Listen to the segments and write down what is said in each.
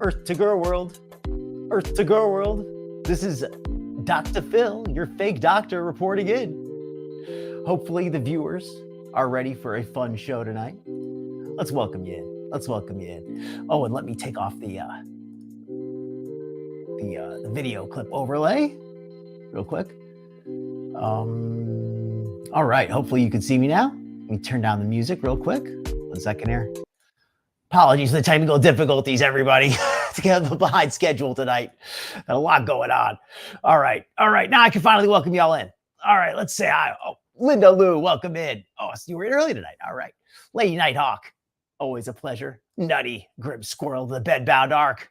Earth to Girl World. Earth to Girl World. This is Dr. Phil, your fake doctor, reporting in. Hopefully the viewers are ready for a fun show tonight. Let's welcome you in. Let's welcome you in. Oh, and let me take off the video clip overlay real quick. All right. Hopefully you can see me now. Let me turn down the music real quick. 1 second here. Apologies for the technical difficulties, everybody. To get behind schedule tonight. Got a lot going on. All right. Now I can finally welcome y'all in. All right. Let's say hi. Oh, Linda Lou, welcome in. Oh, so you were in early tonight. All right. Lady Nighthawk, always a pleasure. Nutty, Grim Squirrel, the bed bound arc.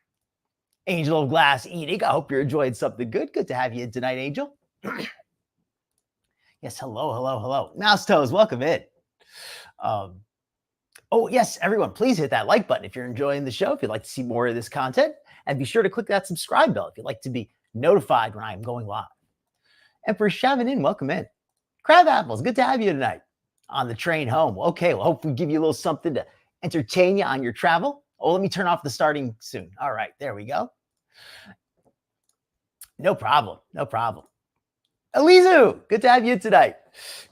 Angel of Glass eating. I hope you're enjoying something good. Good to have you in tonight, Angel. Yes, hello. Mouse Toes, welcome in. Oh, yes, everyone, please hit that like button if you're enjoying the show, if you'd like to see more of this content, and be sure to click that subscribe bell if you'd like to be notified when I'm going live. And for Shavin in, welcome in. Crab Apples, good to have you tonight on the train home. Okay, well, hopefully give you a little something to entertain you on your travel. Oh, let me turn off the starting soon. All right, there we go. No problem. Elizu, good to have you tonight.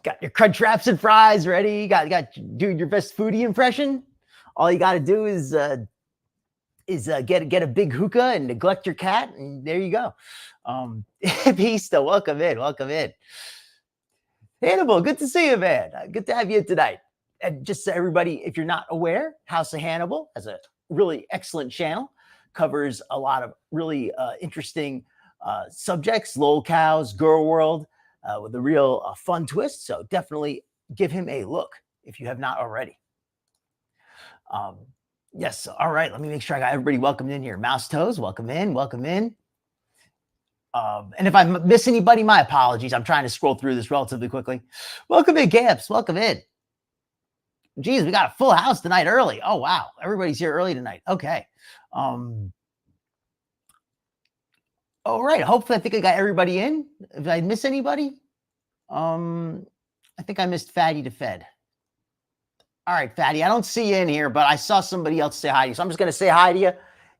Got your crunch wraps and fries ready. Got do your best foodie impression. All you got to do is get a big hookah and neglect your cat, and there you go. Pista, welcome in. Hannibal, good to see you, man. Good to have you tonight. And just so everybody, if you're not aware, House of Hannibal has a really excellent channel, covers a lot of really interesting subjects, lol cows, girl world, with a real fun twist. So definitely give him a look if you have not already. Yes. All right. Let me make sure I got everybody welcomed in here. Mouse Toes, welcome in. And if I miss anybody, my apologies. I'm trying to scroll through this relatively quickly. Welcome in, Camps. Welcome in. Geez, we got a full house tonight early. Oh, wow. Everybody's here early tonight. Okay. All right. Hopefully, I think I got everybody in. Did I miss anybody? I think I missed Fatty to Fed. All right, Fatty. I don't see you in here, but I saw somebody else say hi to you. So I'm just going to say hi to you,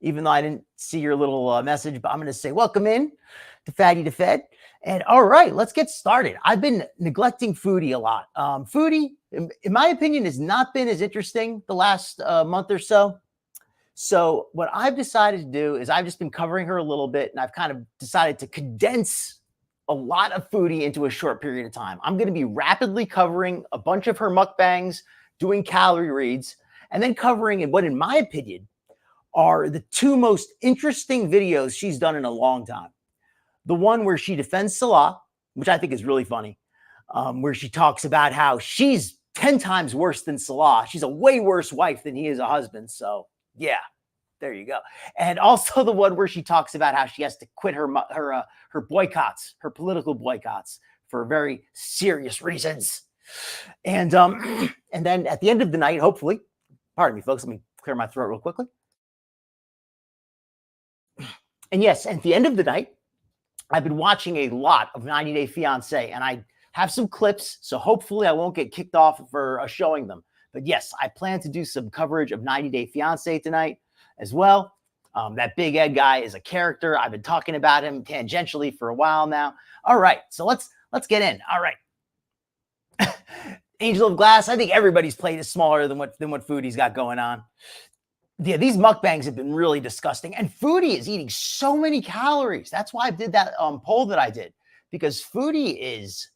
even though I didn't see your little message. But I'm going to say welcome in to Fatty to Fed. And all right, let's get started. I've been neglecting Foodie a lot. Foodie, in my opinion, has not been as interesting the last month or so. So what I've decided to do is I've just been covering her a little bit, and I've kind of decided to condense a lot of Foodie into a short period of time. I'm going to be rapidly covering a bunch of her mukbangs, doing calorie reads, and then covering what, in my opinion, are the two most interesting videos she's done in a long time. The one where she defends Salah, which I think is really funny, where she talks about how she's 10 times worse than Salah. She's a way worse wife than he is a husband. So yeah, there you go. And also the one where she talks about how she has to quit her boycotts, her political boycotts, for very serious reasons. And then at the end of the night, hopefully, pardon me, folks, let me clear my throat real quickly. And yes, at the end of the night, I've been watching a lot of 90 Day Fiance, and I have some clips, so hopefully I won't get kicked off for showing them. But yes, I plan to do some coverage of 90 Day Fiance tonight as well. That Big Ed guy is a character. I've been talking about him tangentially for a while now. All right, so let's get in. All right. Angel of Glass, I think everybody's plate is smaller than what Foodie's got going on. Yeah, these mukbangs have been really disgusting. And Foodie is eating so many calories. That's why I did that poll that I did. Because Foodie is,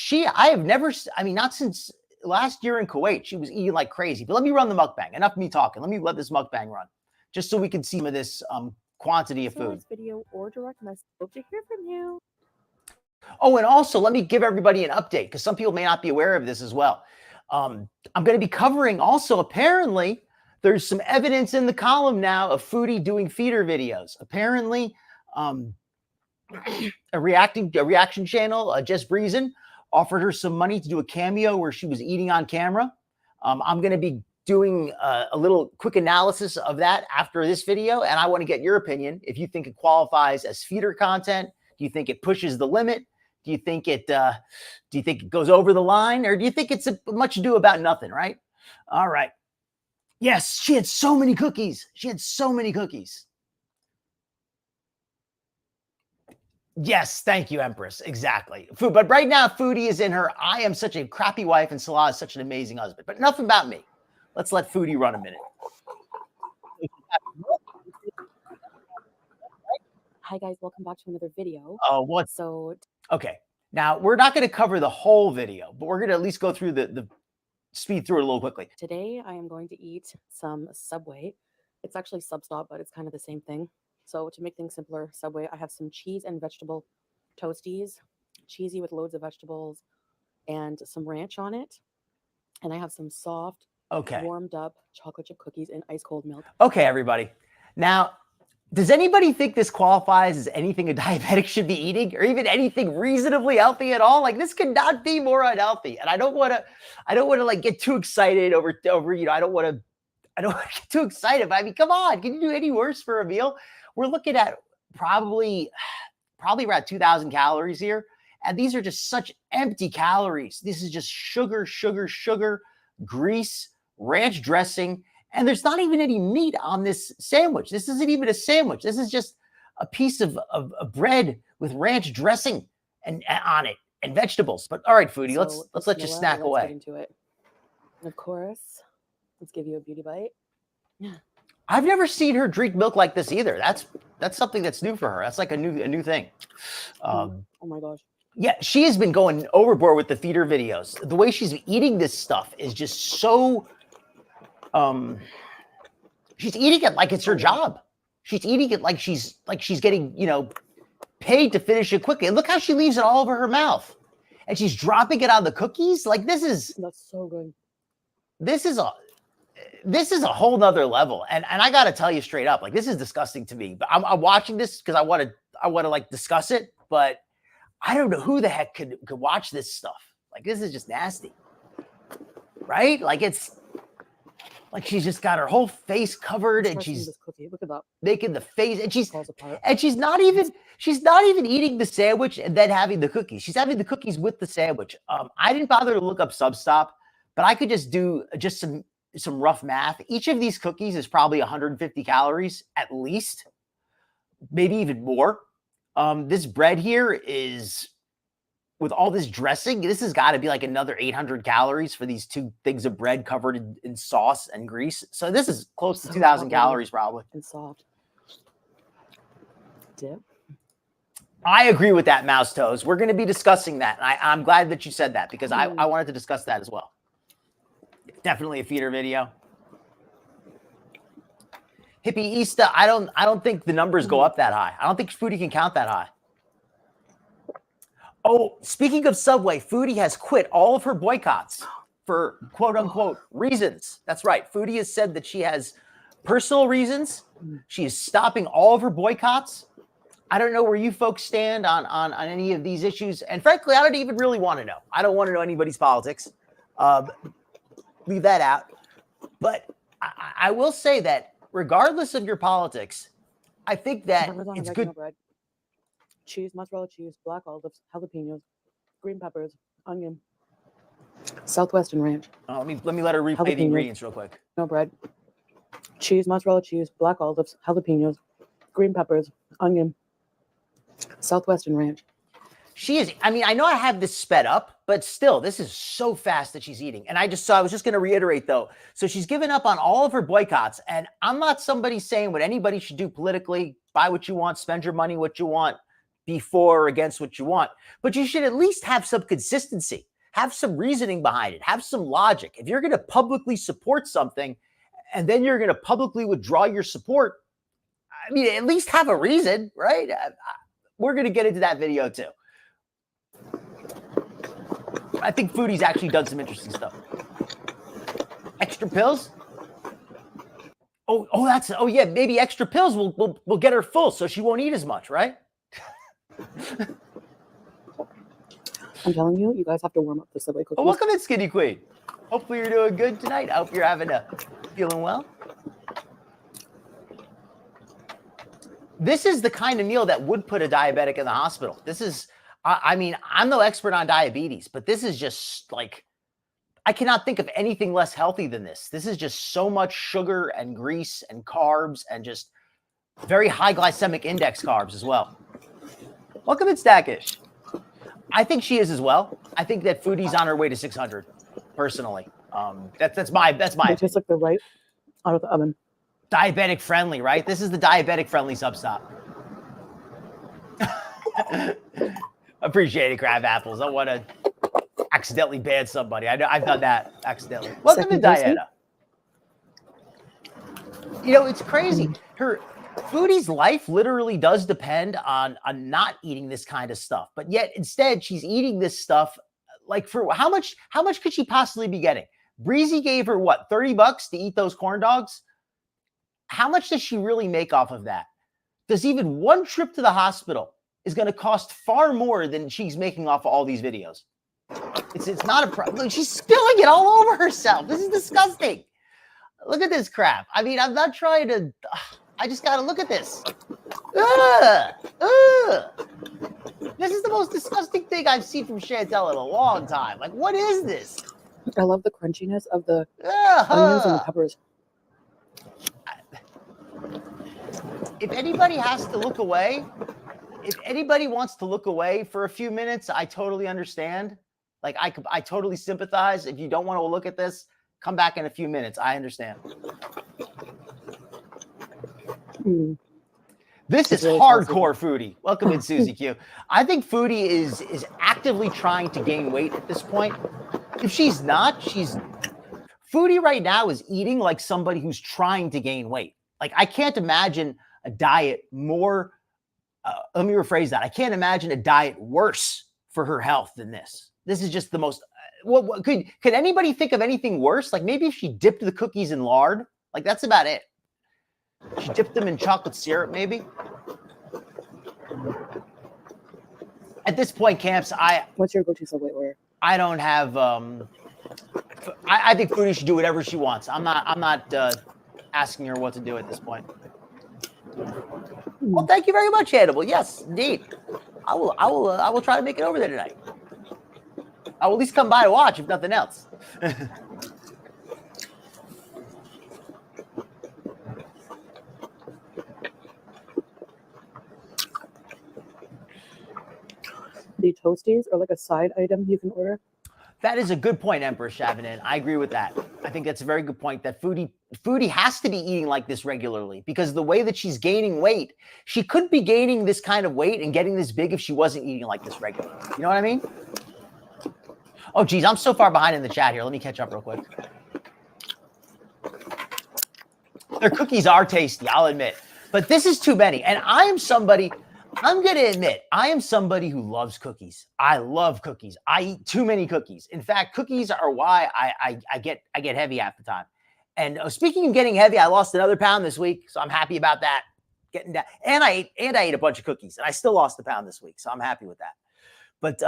not since last year in Kuwait, she was eating like crazy. But let me run the mukbang. Enough of me talking. Let me let this mukbang run. Just so we can see some of this quantity of food. Video or direct message. Hope to hear from you. Oh, and also let me give everybody an update because some people may not be aware of this as well. I'm going to be covering also, apparently, there's some evidence in the column now of Foodie doing feeder videos. Apparently, a reaction channel, Just Breezin', offered her some money to do a cameo where she was eating on camera. I'm going to be doing a little quick analysis of that after this video, and I want to get your opinion. If you think it qualifies as feeder content, do you think it pushes the limit? Do you think it goes over the line, or do you think it's a much ado about nothing? Right? All right. Yes, she had so many cookies. She had so many cookies. Yes, thank you, Empress. Exactly. Food, but right now, Foodie is in her I am such a crappy wife and Salah is such an amazing husband. But enough about me. Let's let Foodie run a minute. Hi guys, welcome back to another video. Oh, what? So Okay. Now, we're not going to cover the whole video, but we're going to at least go through the speed through it a little quickly. today I am going to eat some Subway. It's actually Substop, but it's kind of the same thing. So to make things simpler, Subway, I have some cheese and vegetable toasties, cheesy with loads of vegetables and some ranch on it. And I have some soft, Okay. warmed up chocolate chip cookies and ice cold milk. Okay, everybody. Now, does anybody think this qualifies as anything a diabetic should be eating or even anything reasonably healthy at all? Like this could not be more unhealthy. And I don't want to like get too excited over, you know, I don't want to get too excited. But I mean, come on, can you do any worse for a meal? We're looking at probably around 2,000 calories here. And these are just such empty calories. This is just sugar, grease, ranch dressing. And there's not even any meat on this sandwich. This isn't even a sandwich. This is just a piece of bread with ranch dressing and on it and vegetables. But all right, Foodie, So let's let you snack away. Get into it. And of course, let's give you a beauty bite. I've never seen her drink milk like this either. That's something that's new for her. That's like a new thing. Oh my gosh. Yeah, she has been going overboard with the feeder videos. The way she's eating this stuff is just so. She's eating it like it's her job. She's eating it like she's getting, you know, paid to finish it quickly. And look how she leaves it all over her mouth. And she's dropping it on the cookies. Like that's so good. This is a whole nother level. And I gotta tell you straight up, like this is disgusting to me. But I'm watching this because I want to like discuss it, but I don't know who the heck could watch this stuff. Like this is just nasty. Right? Like it's like she's just got her whole face covered and she's Look at that. making the face and she's not even eating the sandwich and then having the cookies. She's having the cookies with the sandwich. I didn't bother to look up Substop, but I could just do some rough math. Each of these cookies is probably 150 calories at least, maybe even more. This bread here is with all this dressing, this has got to be like another 800 calories for these two things of bread covered in sauce and grease. So this is close to 2,000 calories probably. And soft. Dip. I agree with that, Mouse Toes. We're going to be discussing that. And I'm glad that you said that because I wanted to discuss that as well. Definitely a feeder video. Hippie Easta, I don't think the numbers go up that high. I don't think Foodie can count that high. Oh, speaking of Subway, Foodie has quit all of her boycotts for quote unquote reasons. That's right. Foodie has said that she has personal reasons. She is stopping all of her boycotts. I don't know where you folks stand on any of these issues. And frankly, I don't even really want to know. I don't want to know anybody's politics. Leave that out. But I will say that regardless of your politics, I think that it's good. Bread. Cheese, mozzarella cheese, black olives, jalapenos, green peppers, onion, Southwestern ranch. Let me let her replay the ingredients real quick. No bread. Cheese, mozzarella cheese, black olives, jalapenos, green peppers, onion, Southwestern ranch. She is, I mean, I know I have this sped up, but still, this is so fast that she's eating. And I was just going to reiterate though. So she's given up on all of her boycotts. And I'm not somebody saying what anybody should do politically, buy what you want, spend your money what you want, be for or against what you want. But you should at least have some consistency, have some reasoning behind it, have some logic. If you're going to publicly support something and then you're going to publicly withdraw your support, I mean, at least have a reason, right? We're going to get into that video too. I think Foodie's actually done some interesting stuff. Extra pills? Oh yeah, maybe extra pills will get her full so she won't eat as much, right? I'm telling you, you guys have to warm up the Subway cookies. Oh, welcome in, Skinny Queen. Hopefully you're doing good tonight. I hope you're feeling well. This is the kind of meal that would put a diabetic in the hospital. This is, I mean, I'm no expert on diabetes, but this is just like, I cannot think of anything less healthy than this. This is just so much sugar and grease and carbs and just very high glycemic index carbs as well. Welcome in, Stackish. I think she is as well. I think that Foodie's on her way to 600, personally. That's my It tastes like the right out of the oven. diabetic friendly, right? This is the diabetic friendly Substop. Appreciate it, crab apples. I want to accidentally ban somebody. I know I've done that accidentally. Welcome to Diana. You know, it's crazy. Her Foodie's life literally does depend on not eating this kind of stuff, but yet instead she's eating this stuff. Like, for how much could she possibly be getting? Breezy gave her what, $30 to eat those corn dogs? How much does she really make off of that? Does even one trip to the hospital is going to cost far more than she's making off of all these videos? It's not a problem. She's spilling it all over herself. This is disgusting. Look at this crap. I mean, I'm not trying to. I just got to look at this. Ugh, ugh. This is the most disgusting thing I've seen from Chantel in a long time. Like, what is this? I love the crunchiness of the onions and the peppers. If anybody has to look away, if anybody wants to look away for a few minutes, I totally understand. Like, I totally sympathize. If you don't want to look at this, come back in a few minutes. I understand. This is really hardcore Foodie. Welcome in, Susie Q. I think Foodie is actively trying to gain weight at this point. If she's not, Foodie right now is eating like somebody who's trying to gain weight. Like, I can't imagine a diet more, let me rephrase that. I can't imagine a diet worse for her health than this. This is just the most, what could anybody think of anything worse? Like, maybe if she dipped the cookies in lard, like, that's about it. She dipped them in chocolate syrup, maybe. At this point, Camps, what's your go-to Subway order? I don't have, I think Foodie should do whatever she wants. I'm not asking her what to do at this point. Well, thank you very much, Hannibal. Yes, indeed. I will try to make it over there tonight. I will at least come by to watch, if nothing else. The toasties are like a side item you can order. That is a good point, Emperor Chavanin. I agree with that. I think that's a very good point, that Foodie has to be eating like this regularly, because the way that she's gaining weight, she couldn't be gaining this kind of weight and getting this big if she wasn't eating like this regularly. You know what I mean? Oh, geez, I'm so far behind in the chat here. Let me catch up real quick. Their cookies are tasty, I'll admit. But this is too many. And I'm going to admit, I am somebody who loves cookies. I love cookies. I eat too many cookies. In fact, cookies are why I get heavy half the time. And speaking of getting heavy, I lost another pound this week, so I'm happy about that. Getting down. And I ate a bunch of cookies, and I still lost a pound this week, so I'm happy with that. But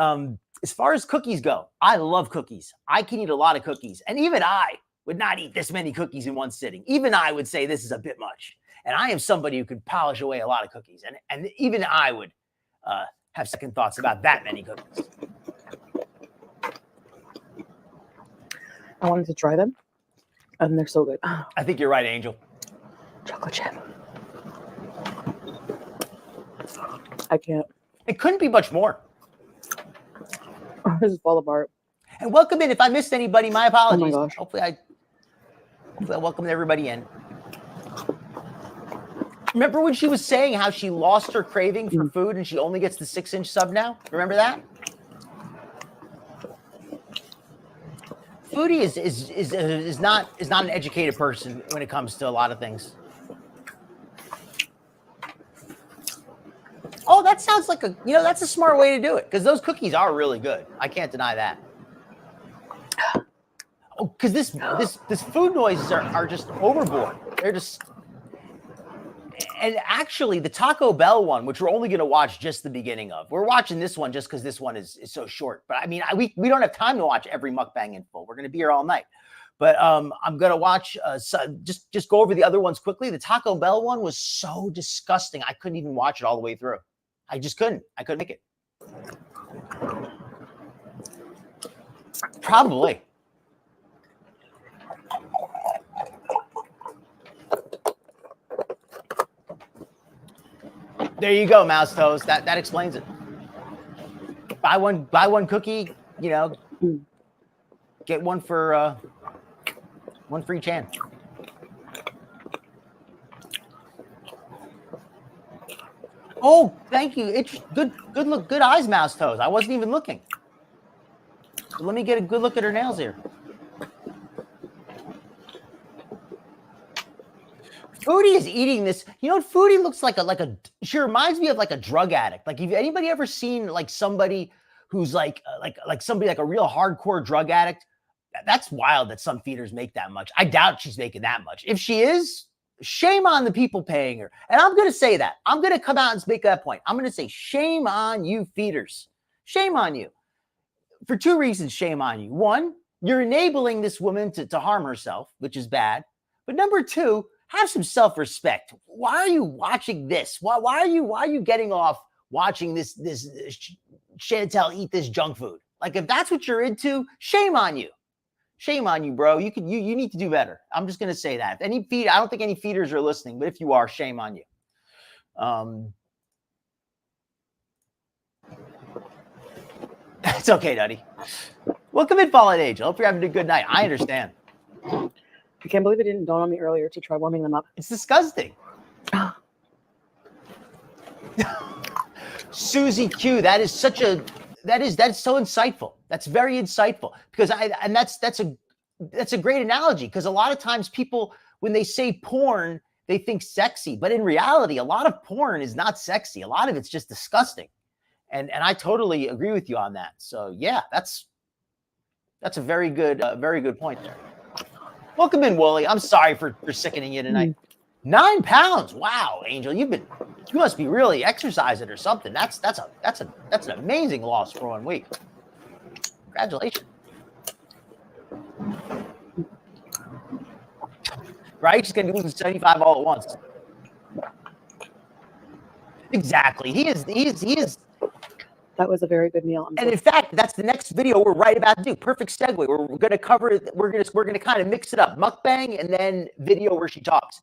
as far as cookies go, I love cookies. I can eat a lot of cookies, and even I would not eat this many cookies in one sitting. Even I would say this is a bit much. And I am somebody who could polish away a lot of cookies. And even I would have second thoughts about that many cookies. I wanted to try them, and they're so good. I think you're right, Angel. Chocolate chip. I can't. It couldn't be much more. This is fall apart. And welcome in. If I missed anybody, my apologies. Oh my gosh. Hopefully I welcomed everybody in. Remember when she was saying how she lost her craving for food and she only gets the 6-inch sub now? Remember that? Foodie is not an educated person when it comes to a lot of things. Oh, that sounds like that's a smart way to do it, because those cookies are really good. I can't deny that. Oh, because this food noises are just overboard. They're just. And actually, the Taco Bell one, which we're only going to watch just the beginning of, we're watching this one just because this one is so short. But I mean, we don't have time to watch every mukbang in full. We're going to be here all night. But I'm going to watch, just go over the other ones quickly. The Taco Bell one was so disgusting. I couldn't even watch it all the way through. I just couldn't. I couldn't make it. Probably. There you go, Mouse Toast. That explains it. Buy one cookie, you know, get one for one for each hand. Oh, thank you. It's good look, good eyes, Mouse Toast. I wasn't even looking. So let me get a good look at her nails here. Foodie is eating this. You know what? Foodie looks like she reminds me of like a drug addict. Like, have anybody ever seen like somebody who's like somebody like a real hardcore drug addict? That's wild that some feeders make that much. I doubt she's making that much. If she is, shame on the people paying her. And I'm going to say that. I'm going to come out and make that point. I'm going to say shame on you feeders. Shame on you. For two reasons, shame on you. One, you're enabling this woman to harm herself, which is bad. But number two, have some self-respect. Why are you watching this? Why are you getting off watching this Chantel eat this junk food? Like, if that's what you're into, shame on you. Shame on you, bro. You need to do better. I'm just gonna say that. I don't think any feeders are listening, but if you are, shame on you. It's okay, Duddy. Welcome in, Fallen Angel. Hope you're having a good night. I understand. I can't believe it didn't dawn on me earlier to try warming them up. It's disgusting. Susie Q, that's so insightful. That's very insightful, because that's a great analogy, because a lot of times people, when they say porn, they think sexy, but in reality, a lot of porn is not sexy. A lot of it's just disgusting. And I totally agree with you on that. So yeah, that's a very good point there. Welcome in, Wooly. I'm sorry for sickening you tonight. 9 pounds. Wow, Angel, you must be really exercising or something. That's an amazing loss for 1 week. Congratulations. Right? She's gonna be losing 75 all at once. Exactly. He is. That was a very good meal. And in fact, that's the next video we're right about to do. Perfect segue. We're going to cover. We're going to kind of mix it up. Mukbang and then video where she talks.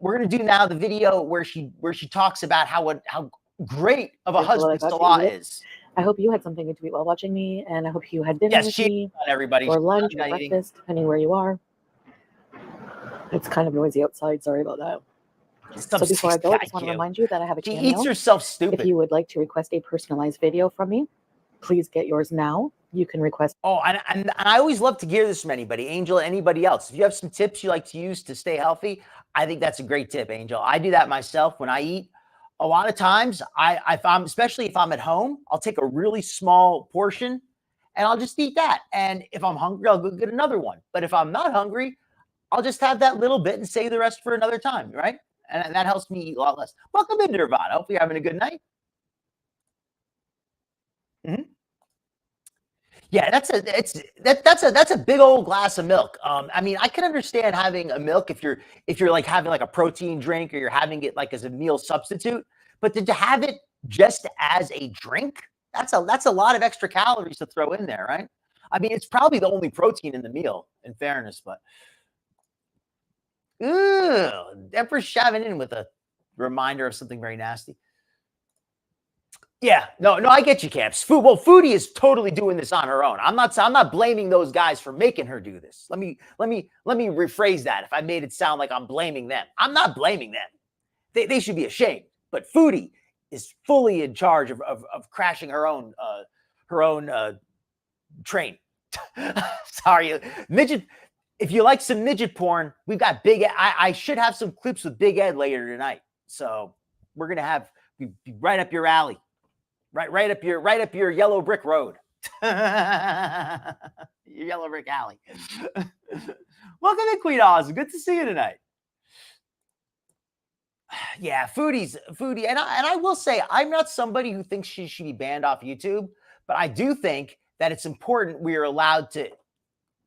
We're going to do now the video where she talks about how great of a husband Salah is. I hope you had something good to eat while watching me, and I hope you had dinner with me, everybody, or lunch, or breakfast, depending where you are. It's kind of noisy outside. Sorry about that. So before I go, I just want to remind you that I have a Cameo. She eats herself stupid. If you would like to request a personalized video from me, please get yours now. You can request. Oh, and I always love to hear this from anybody, Angel, anybody else. If you have some tips you like to use to stay healthy, I think that's a great tip, Angel. I do that myself when I eat. A lot of times, especially if I'm at home, I'll take a really small portion and I'll just eat that. And if I'm hungry, I'll go get another one. But if I'm not hungry, I'll just have that little bit and save the rest for another time, right? And that helps me eat a lot less. Welcome in, Nirvana. Hope you're having a good night. Yeah, that's a big old glass of milk. I mean, I can understand having a milk if you're like having like a protein drink, or you're having it like as a meal substitute. But to have it just as a drink, that's a lot of extra calories to throw in there, right? I mean, it's probably the only protein in the meal, in fairness, but. Ooh, Empress shoving in with a reminder of something very nasty. Yeah, no, I get you, Camps. Foodie is totally doing this on her own. I'm not blaming those guys for making her do this. Let me rephrase that. If I made it sound like I'm blaming them, I'm not blaming them. They should be ashamed. But Foodie is fully in charge of crashing her own train. Sorry, midget. If you like some midget porn, we've got Big Ed. I should have some clips with Big Ed later tonight. So we're gonna be right up your alley, right up your yellow brick road, your yellow brick alley. Welcome to Queen Oz. Good to see you tonight. Yeah, Foodie, and I will say I'm not somebody who thinks she should be banned off YouTube, but I do think that it's important we are allowed to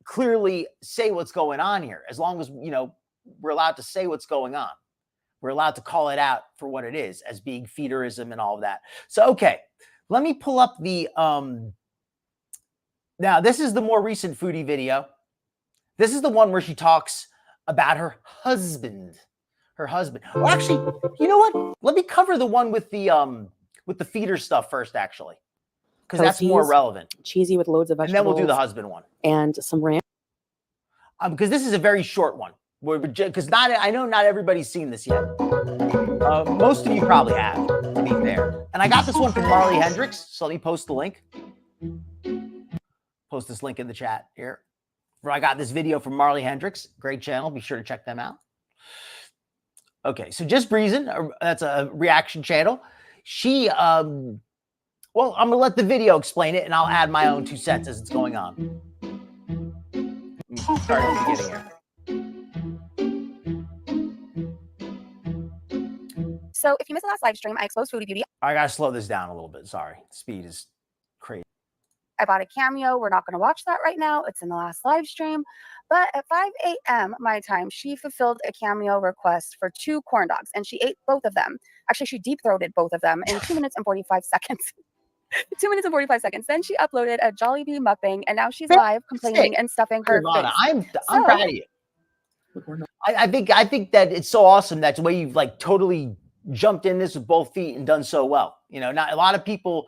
clearly say what's going on here. As long as, we're allowed to say what's going on. We're allowed to call it out for what it is, as being feederism and all of that. So, okay, let me pull up the, now this is the more recent Foodie video. This is the one where she talks about her husband. her husband. Well, actually, you know what? Let me cover the one with the feeder stuff first, actually, because that's more Toasties, relevant. cheesy with loads of And vegetables. then we'll do the husband one. And some ranch. Because this is a very short one. Because I know not everybody's seen this yet. Most of you probably have, to be fair. And I got this one from Marley Hendricks, so let me post the link. Post this link in the chat here. Where I got this video from Marley Hendricks. Great channel. Be sure to check them out. Okay, so Just Breezing, that's a reaction channel. She, well, I'm going to let the video explain it, and I'll add my own 2 cents as it's going on. Start at the beginning here. So if you missed the last live stream, I exposed Foodie Beauty. I got to slow this down a little bit. Sorry. Speed is crazy. I bought a Cameo. We're not going to watch that right now. It's in the last live stream. But at 5 a.m. my time, she fulfilled a Cameo request for 2 corn dogs, and she ate both of them. Actually, she deep-throated both of them in 2 minutes and 45 seconds. 2 minutes and 45 seconds. Then she uploaded a Jollibee mukbang, and now she's live complaining and stuffing her face. I'm proud of you. I think that it's so awesome. That's the way you've like totally jumped in this with both feet and done so well. You know, not a lot of people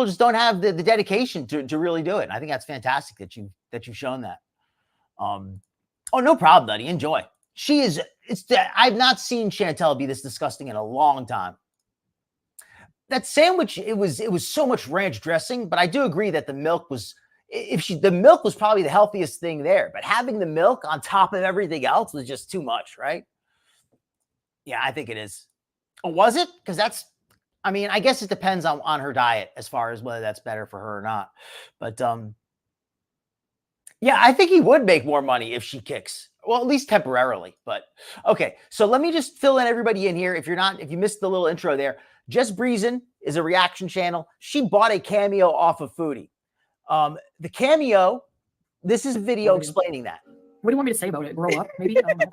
just don't have the dedication to really do it. And I think that's fantastic that you've shown that. Oh, no problem, buddy. Enjoy. I've not seen Chantel be this disgusting in a long time. That sandwich, it was so much ranch dressing, but I do agree that the milk was, the milk was probably the healthiest thing there, but having the milk on top of everything else was just too much, right? Yeah, I think it is. Oh, was it? Because I mean, I guess it depends on her diet as far as whether that's better for her or not. But yeah, I think he would make more money if she kicks. Well, at least temporarily. But okay, so let me just fill in everybody in here. If you missed the little intro there, Just Breezing is a reaction channel. She bought a Cameo off of Foodie. The Cameo, this is a video explaining that. What do you want me to say about it? Grow up, maybe? I don't know.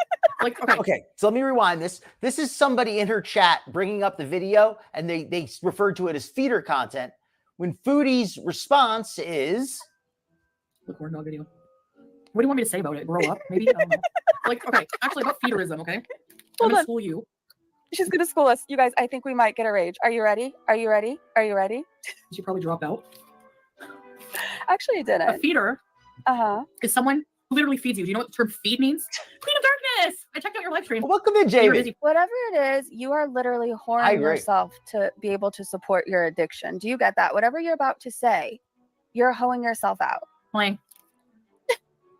Like, okay, so let me rewind this. This is somebody in her chat bringing up the video, and they referred to it as feeder content. When Foodie's response is, the corn dog video. What do you want me to say about it? Grow up, maybe? I don't know. Like, okay, actually about feederism, okay? I'm gonna school you. She's going to school us. You guys, I think we might get a rage. Are you ready? Are you ready? Are you ready? She probably dropped out. Actually, it didn't. A feeder is someone who literally feeds you. Do you know what the term feed means? Queen of Darkness! I checked out your live stream. Welcome in, Jamie. Whatever it is, you are literally whoring yourself to be able to support your addiction. Do you get that? Whatever you're about to say, you're hoeing yourself out. Like,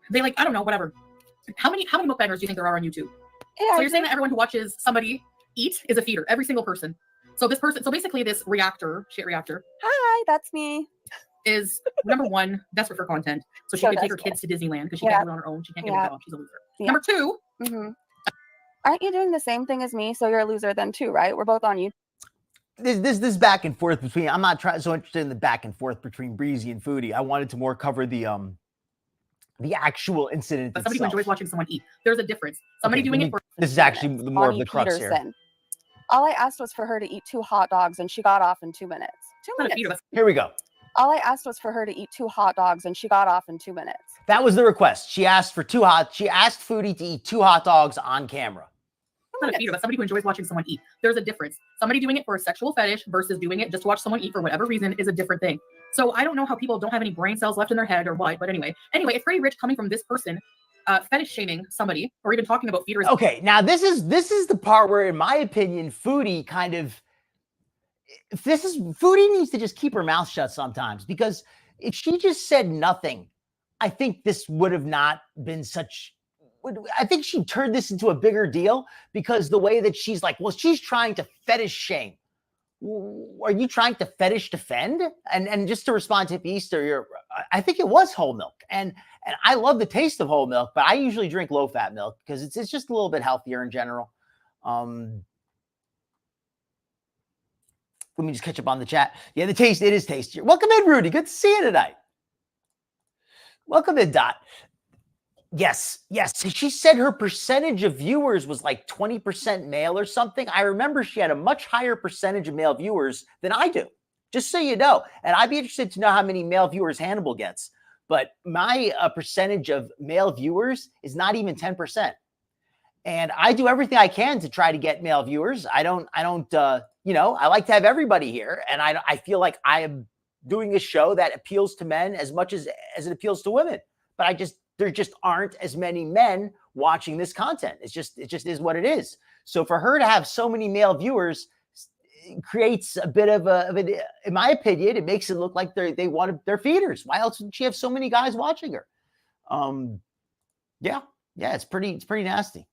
they like, I don't know, whatever. How many mukbangers do you think there are on YouTube? Yeah, so you're saying that everyone who watches somebody eat is a feeder, every single person. So basically this shit reactor. Hi, that's me. Is number 1, desperate for content. So she could take her kids to Disneyland because she can't do it on her own. She can't get a job. She's a loser. Yeah. Number 2. Aren't you doing the same thing as me? So you're a loser then too, right? We're both on you. This back and forth between, I'm not so interested in the back and forth between Breezy and Foodie. I wanted to more cover the actual incident. But somebody who enjoys watching someone eat. There's a difference. Somebody doing it for this is actually more of the crux here. All I asked was for her to eat 2 hot dogs, and she got off in 2 minutes. 2 minutes. Here we go. All I asked was for her to eat 2 hot dogs, and she got off in 2 minutes. That was the request. She asked for she asked Foodie to eat 2 hot dogs on camera. Not a feeder, but somebody who enjoys watching someone eat. There's a difference. Somebody doing it for a sexual fetish versus doing it just to watch someone eat for whatever reason is a different thing. So I don't know how people don't have any brain cells left in their head or what, but anyway, it's pretty rich coming from this person fetish shaming somebody or even talking about feeders. Okay, now this is the part where, in my opinion, Foodie Foodie needs to just keep her mouth shut sometimes, because if she just said nothing, I think this would have not been I think she turned this into a bigger deal, because the way that she's like, well, she's trying to fetish shame. Are you trying to fetish defend? And just to respond to Easter, I think it was whole milk. And I love the taste of whole milk, but I usually drink low-fat milk because it's just a little bit healthier in general. Let me just catch up on the chat. Yeah, it is tastier. Welcome in, Rudy. Good to see you tonight. Welcome in, Dot. Yes. She said her percentage of viewers was like 20% male or something. I remember she had a much higher percentage of male viewers than I do, just so you know. And I'd be interested to know how many male viewers Hannibal gets. But my percentage of male viewers is not even 10%. And I do everything I can to try to get male viewers. I don't, you know, I like to have everybody here. And I feel like I am doing a show that appeals to men as much as it appeals to women. But there just aren't as many men watching this content. It just is what it is. So for her to have so many male viewers creates a bit of in my opinion, it makes it look like they're feeders. Why else would she have so many guys watching her? Yeah, it's pretty nasty.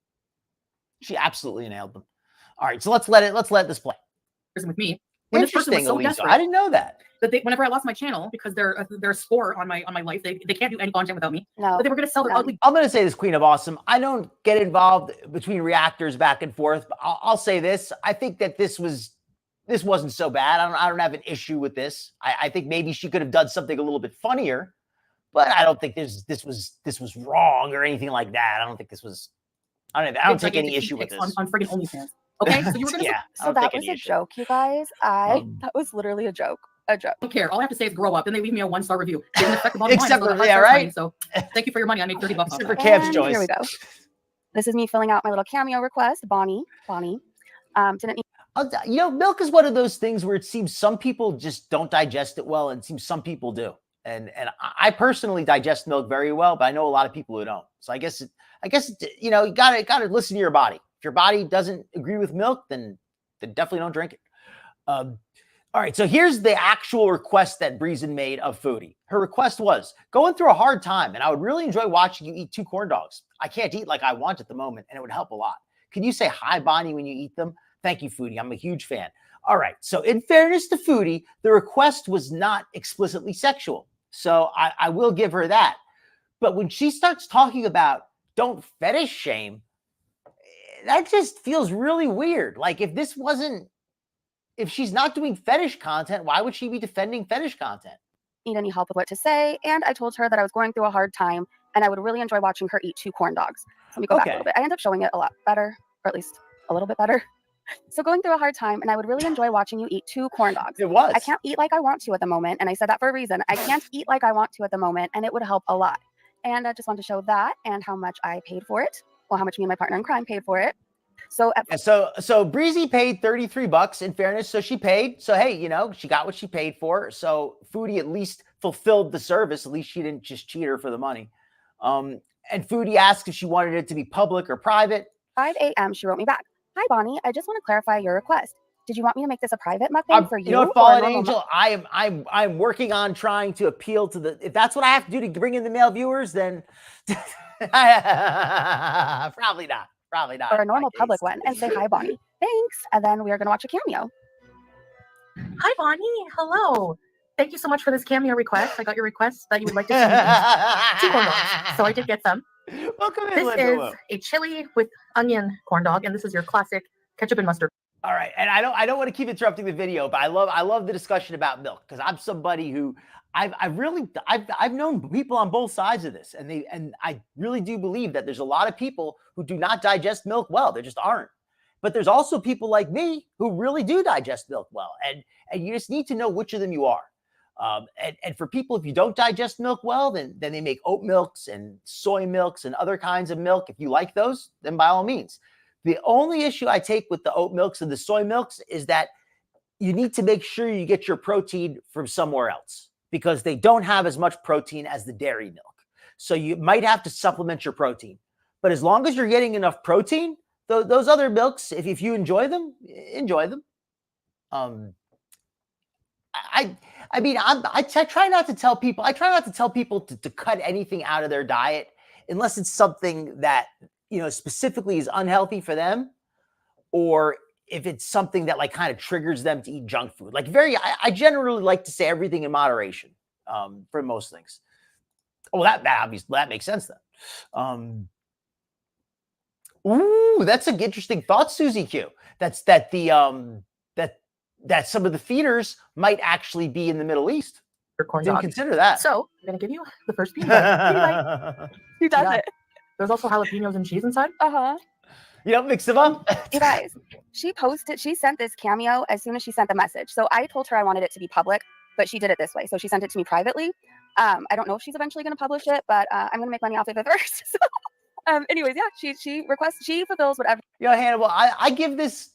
She absolutely nailed them. All right, so let's let this play. With me, when this person was Interesting, so Elisa. desperate I didn't know that. that whenever I lost my channel because they're a sport on my life, they can't do any content without me. No. But they were going to sell their ugly. I'm going to say this, Queen of Awesome. I don't get involved between reactors back and forth. But I'll say this. I think that this wasn't so bad. I don't have an issue with this. I think maybe she could have done something a little bit funnier, but I don't think this was wrong or anything like that. I don't think this was. I don't take any issue with this. On friggin' OnlyFans. Okay, so you were going to. Yeah. So that was a joke, you guys. That was literally a joke. A joke. I don't care. All I have to say is grow up. Then they leave me a 1-star review. It didn't affect the bottom Except line, for right. So thank you for your money. I made $30 off Except for that. Cam's And choice. here we go. This is me filling out my little Cameo request. Bonnie. Didn't need You know, milk is one of those things where it seems some people just don't digest it well, and it seems some people do. And I personally digest milk very well, but I know a lot of people who don't. So I guess you know, you gotta listen to your body. If your body doesn't agree with milk, then definitely don't drink it. All right, so here's the actual request that Breezen made of Foodie. Her request was, going through a hard time, and I would really enjoy watching you eat 2 corn dogs. I can't eat like I want at the moment, and it would help a lot. Can you say hi, Bonnie, when you eat them? Thank you, Foodie. I'm a huge fan. All right, so in fairness to Foodie, the request was not explicitly sexual. So I will give her that. But when she starts talking about don't fetish shame, that just feels really weird. Like if she's not doing fetish content, why would she be defending fetish content? need any help with what to say. And I told her that I was going through a hard time and I would really enjoy watching her eat 2 corn dogs. So let me go back a little bit. I end up showing it a lot better, or at least a little bit better. So going through a hard time, and I would really enjoy watching you eat 2 corn dogs. It was. I can't eat like I want to at the moment. And I said that for a reason. I can't eat like I want to at the moment, and it would help a lot. And I just want to show that and how much I paid for it. Well, how much me and my partner in crime paid for it. So so Breezy paid $33 in fairness. So she paid. So, hey, you know, she got what she paid for. So Foodie at least fulfilled the service. At least she didn't just cheat her for the money. And Foodie asked if she wanted it to be public or private. 5 a.m. she wrote me back. Hi, Bonnie. I just want to clarify your request. Did you want me to make this a private mukbang for you? You know what, Fallen Angel, I'm working on trying to appeal to the, if that's what I have to do to bring in the male viewers, then probably not. Or a normal public one, and say hi, Bonnie. Thanks. And then we are going to watch a cameo. Hi, Bonnie. Hello. Thank you so much for this cameo request. I got your request that you would like to see 2 corn dogs. So I did get some. Welcome in, This Linda. is a chili with onion corn dog, and this is your classic ketchup and mustard. All right, and I don't want to keep interrupting the video, but I love the discussion about milk because I'm somebody who I've known people on both sides of this, and I really do believe that there's a lot of people who do not digest milk well. There just aren't. But there's also people like me who really do digest milk well, and you just need to know which of them you are. And for people, if you don't digest milk well, then they make oat milks and soy milks and other kinds of milk. If you like those, then by all means. The only issue I take with the oat milks and the soy milks is that you need to make sure you get your protein from somewhere else because they don't have as much protein as the dairy milk. So you might have to supplement your protein. But as long as you're getting enough protein, those other milks, if you enjoy them, enjoy them. I try not to tell people. I try not to tell people to cut anything out of their diet unless it's something that, you know, specifically is unhealthy for them, or if it's something that like kind of triggers them to eat junk food. Like I generally like to say everything in moderation for most things. Oh, that makes sense then. Ooh, that's an interesting thought, Susie Q. That some of the feeders might actually be in the Middle East. Corn Didn't dog. consider that. So I'm gonna give you the first piece. Who does it? There's also jalapenos and cheese inside. Yep, mix them up. You guys, she sent this cameo as soon as she sent the message. So I told her I wanted it to be public, but she did it this way. So she sent it to me privately. I don't know if she's eventually going to publish it, but I'm going to make money off of it first. So Anyways, yeah, she fulfills whatever. You know, Hannibal, I give this,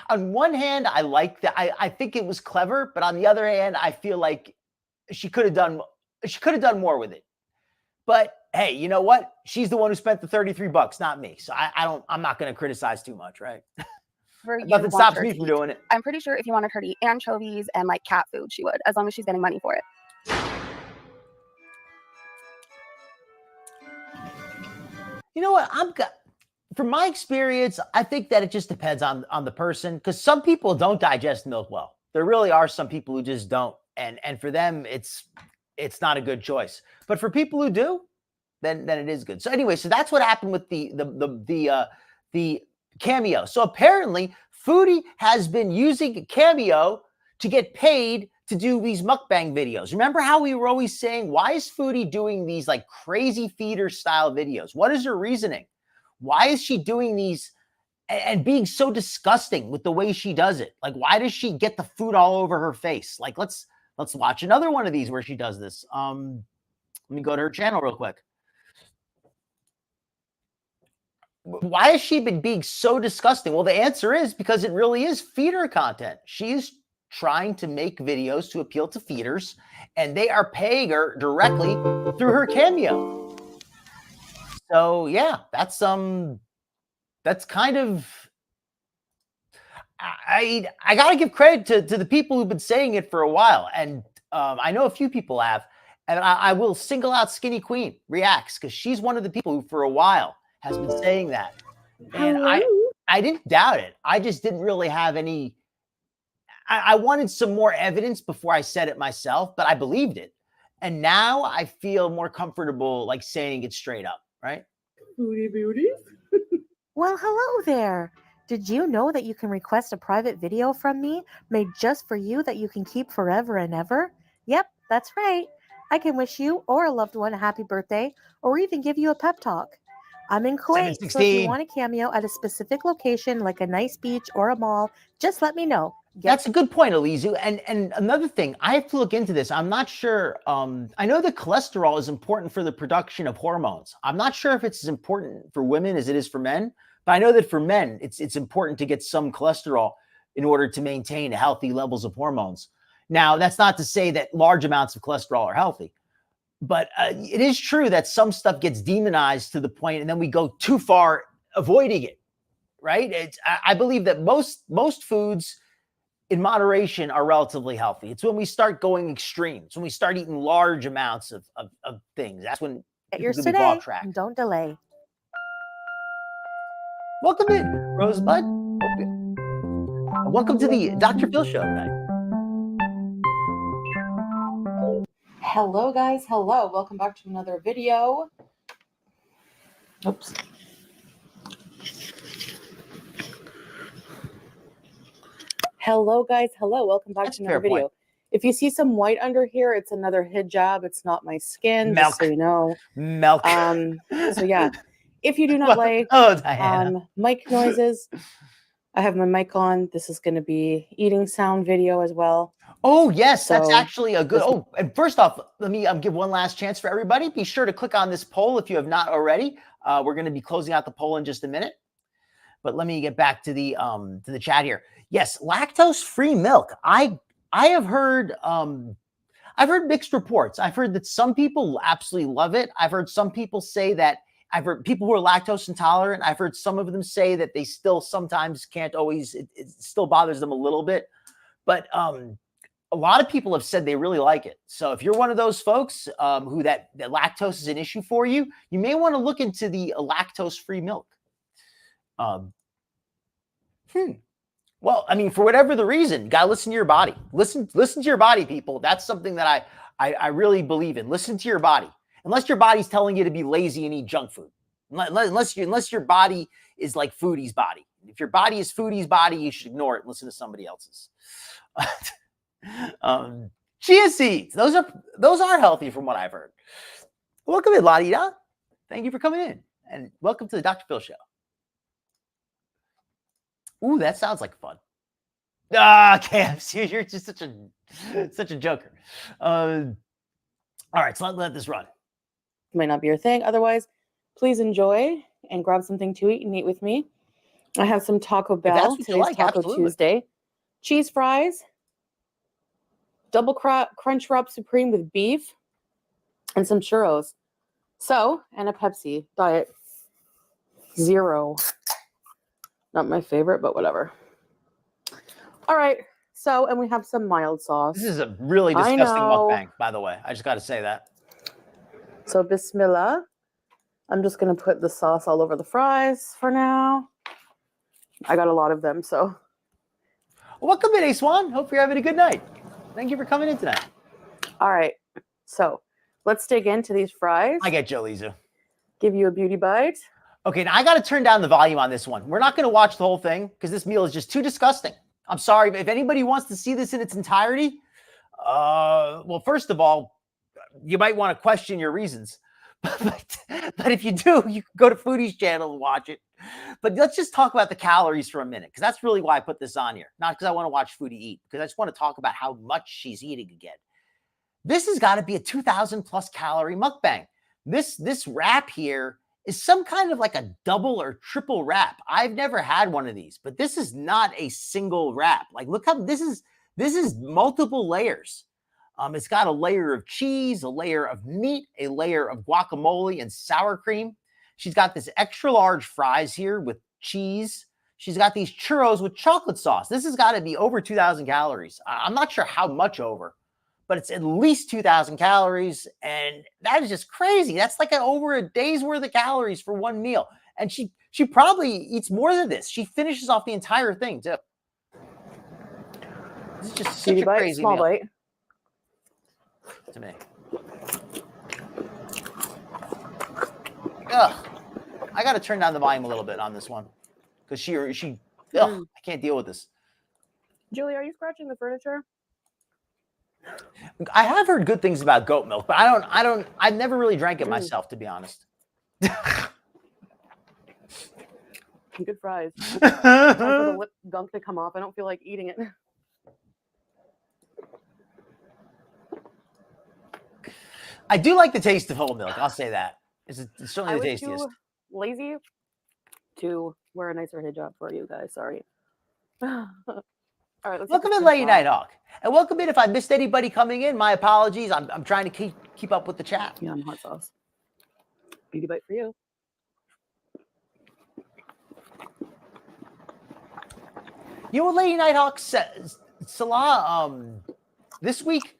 on one hand, I like that. I think it was clever, but on the other hand, I feel like she could have done more with it. But hey, you know what? She's the one who spent the $33, not me. So I'm not going to criticize too much, right? Nothing stops me from doing it. I'm pretty sure if you wanted her to eat anchovies and like cat food, she would, as long as she's getting money for it. You know what? From my experience, I think that it just depends on the person, because some people don't digest milk well. There really are some people who just don't, and for them, it's not a good choice. But for people who do, then it is good. So anyway, so that's what happened with the Cameo. So apparently, Foodie has been using Cameo to get paid to do these mukbang videos. Remember how we were always saying, why is Foodie doing these like crazy feeder style videos? What is her reasoning? Why is she doing these and being so disgusting with the way she does it? Like, why does she get the food all over her face? Like, let's watch another one of these where she does this. Let me go to her channel real quick. Why has she been being so disgusting? Well, the answer is because it really is feeder content. She's trying to make videos to appeal to feeders, and they are paying her directly through her Cameo. So yeah, that's kind of, I gotta give credit to the people who've been saying it for a while, and I know a few people have, and I will single out Skinny Queen Reacts, because she's one of the people who for a while has been saying that, and I didn't doubt it. I just didn't really have any. I wanted some more evidence before I said it myself, but I believed it, and now I feel more comfortable like saying it straight up, right? Foodie Beauty. Well, hello there. Did you know that you can request a private video from me made just for you that you can keep forever and ever? Yep, that's right. I can wish you or a loved one a happy birthday or even give you a pep talk. I'm in Kuwait, so if you want a Cameo at a specific location like a nice beach or a mall, just let me know. That's a good point, Elizu. And another thing, I have to look into this. I'm not sure. I know that cholesterol is important for the production of hormones. I'm not sure if it's as important for women as it is for men, but I know that for men, it's important to get some cholesterol in order to maintain healthy levels of hormones. Now, that's not to say that large amounts of cholesterol are healthy, but it is true that some stuff gets demonized to the point, and then we go too far avoiding it, right? I believe that most foods in moderation are relatively healthy. It's when we start going extremes, when we start eating large amounts of things. That's when Get yours people today off track. and don't delay. Welcome in, Rosebud. Welcome to the Dr. Phil Show tonight. Hello, guys. Hello. Welcome back to another video. Oops. Hello, guys. Hello. Welcome back That's to a another fair video. point. If you see some white under here, it's another hijab. It's not my skin, Milk. just so you know. Milk. So yeah, if you do not like Diana. mic noises, I have my mic on. This is going to be eating sound video as well. Oh, yes, that's So, actually a good. Oh, and first off, let me give one last chance for everybody. Be sure to click on this poll if you have not already. We're going to be closing out the poll in just a minute. But let me get back to the chat here. Yes, lactose-free milk. I have heard mixed reports. I've heard that some people absolutely love it. I've heard some people say that. I've heard people who are lactose intolerant. I've heard some of them say that they still sometimes can't always. It still bothers them a little bit. But a lot of people have said they really like it. So if you're one of those folks who that lactose is an issue for you, you may want to look into the lactose-free milk. Well, I mean, for whatever the reason, you gotta listen to your body. Listen to your body, people. That's something that I really believe in. Listen to your body. Unless your body's telling you to be lazy and eat junk food. Unless your body is like Foodie's body. If your body is Foodie's body, you should ignore it and listen to somebody else's. Chia seeds. Those are healthy from what I've heard. Welcome in, Ladida. Thank you for coming in. And welcome to the Dr. Phil Show. Ooh, that sounds like fun. KFC, you're just such a joker. All right, so let this run. Might not be your thing. Otherwise, please enjoy and grab something to eat and eat with me. I have some Taco that's Bell. what you Today's like, Taco absolutely. Tuesday. Cheese fries, double crunch wrap supreme with beef, and some churros. So, and a Pepsi Diet Zero. Not my favorite, but whatever. All right. So, and we have some mild sauce. This is a really I disgusting know. mukbang, by the way. I just got to say that. So, bismillah. I'm just going to put the sauce all over the fries for now. I got a lot of them, so. Welcome in, A-Swan. Hope you're having a good night. Thank you for coming in tonight. All right. So, let's dig into these fries. I get Joe Lisa. Give you a beauty bite. Okay, now I got to turn down the volume on this one. We're not going to watch the whole thing because this meal is just too disgusting. I'm sorry, but if anybody wants to see this in its entirety, well, first of all, you might want to question your reasons. But if you do, you can go to Foodie's channel and watch it. But let's just talk about the calories for a minute, because that's really why I put this on here. Not because I want to watch Foodie eat, because I just want to talk about how much she's eating again. This has got to be a 2,000 plus calorie mukbang. This wrap here is some kind of like a double or triple wrap. I've never had one of these, but this is not a single wrap. Like, look how this is multiple layers. It's got a layer of cheese, a layer of meat, a layer of guacamole and sour cream. She's got this extra large fries here with cheese. She's got these churros with chocolate sauce. This has got to be over 2,000 calories. I'm not sure how much over, but it's at least 2,000 calories. And that is just crazy. That's like over a day's worth of calories for one meal. And she probably eats more than this. She finishes off the entire thing too. This is just such a crazy small meal bite. to me. Ugh. I got to turn down the volume a little bit on this one because she I can't deal with this. Julie, are you scratching the furniture? I have heard good things about goat milk, but I've never really drank it myself, to be honest. Good fries. Time for the lip gunk to come off. I don't feel like eating it. I do like the taste of whole milk. I'll say that. It's certainly I the was tastiest. too lazy to wear a nicer hijab for you guys. Sorry. All right, let's Welcome in, Lady Nighthawk. And welcome in. If I missed anybody coming in, my apologies. I'm trying to keep up with the chat. Yeah, I'm hot sauce. Beauty bite for you. You know what Lady Nighthawk says? Salah, this week,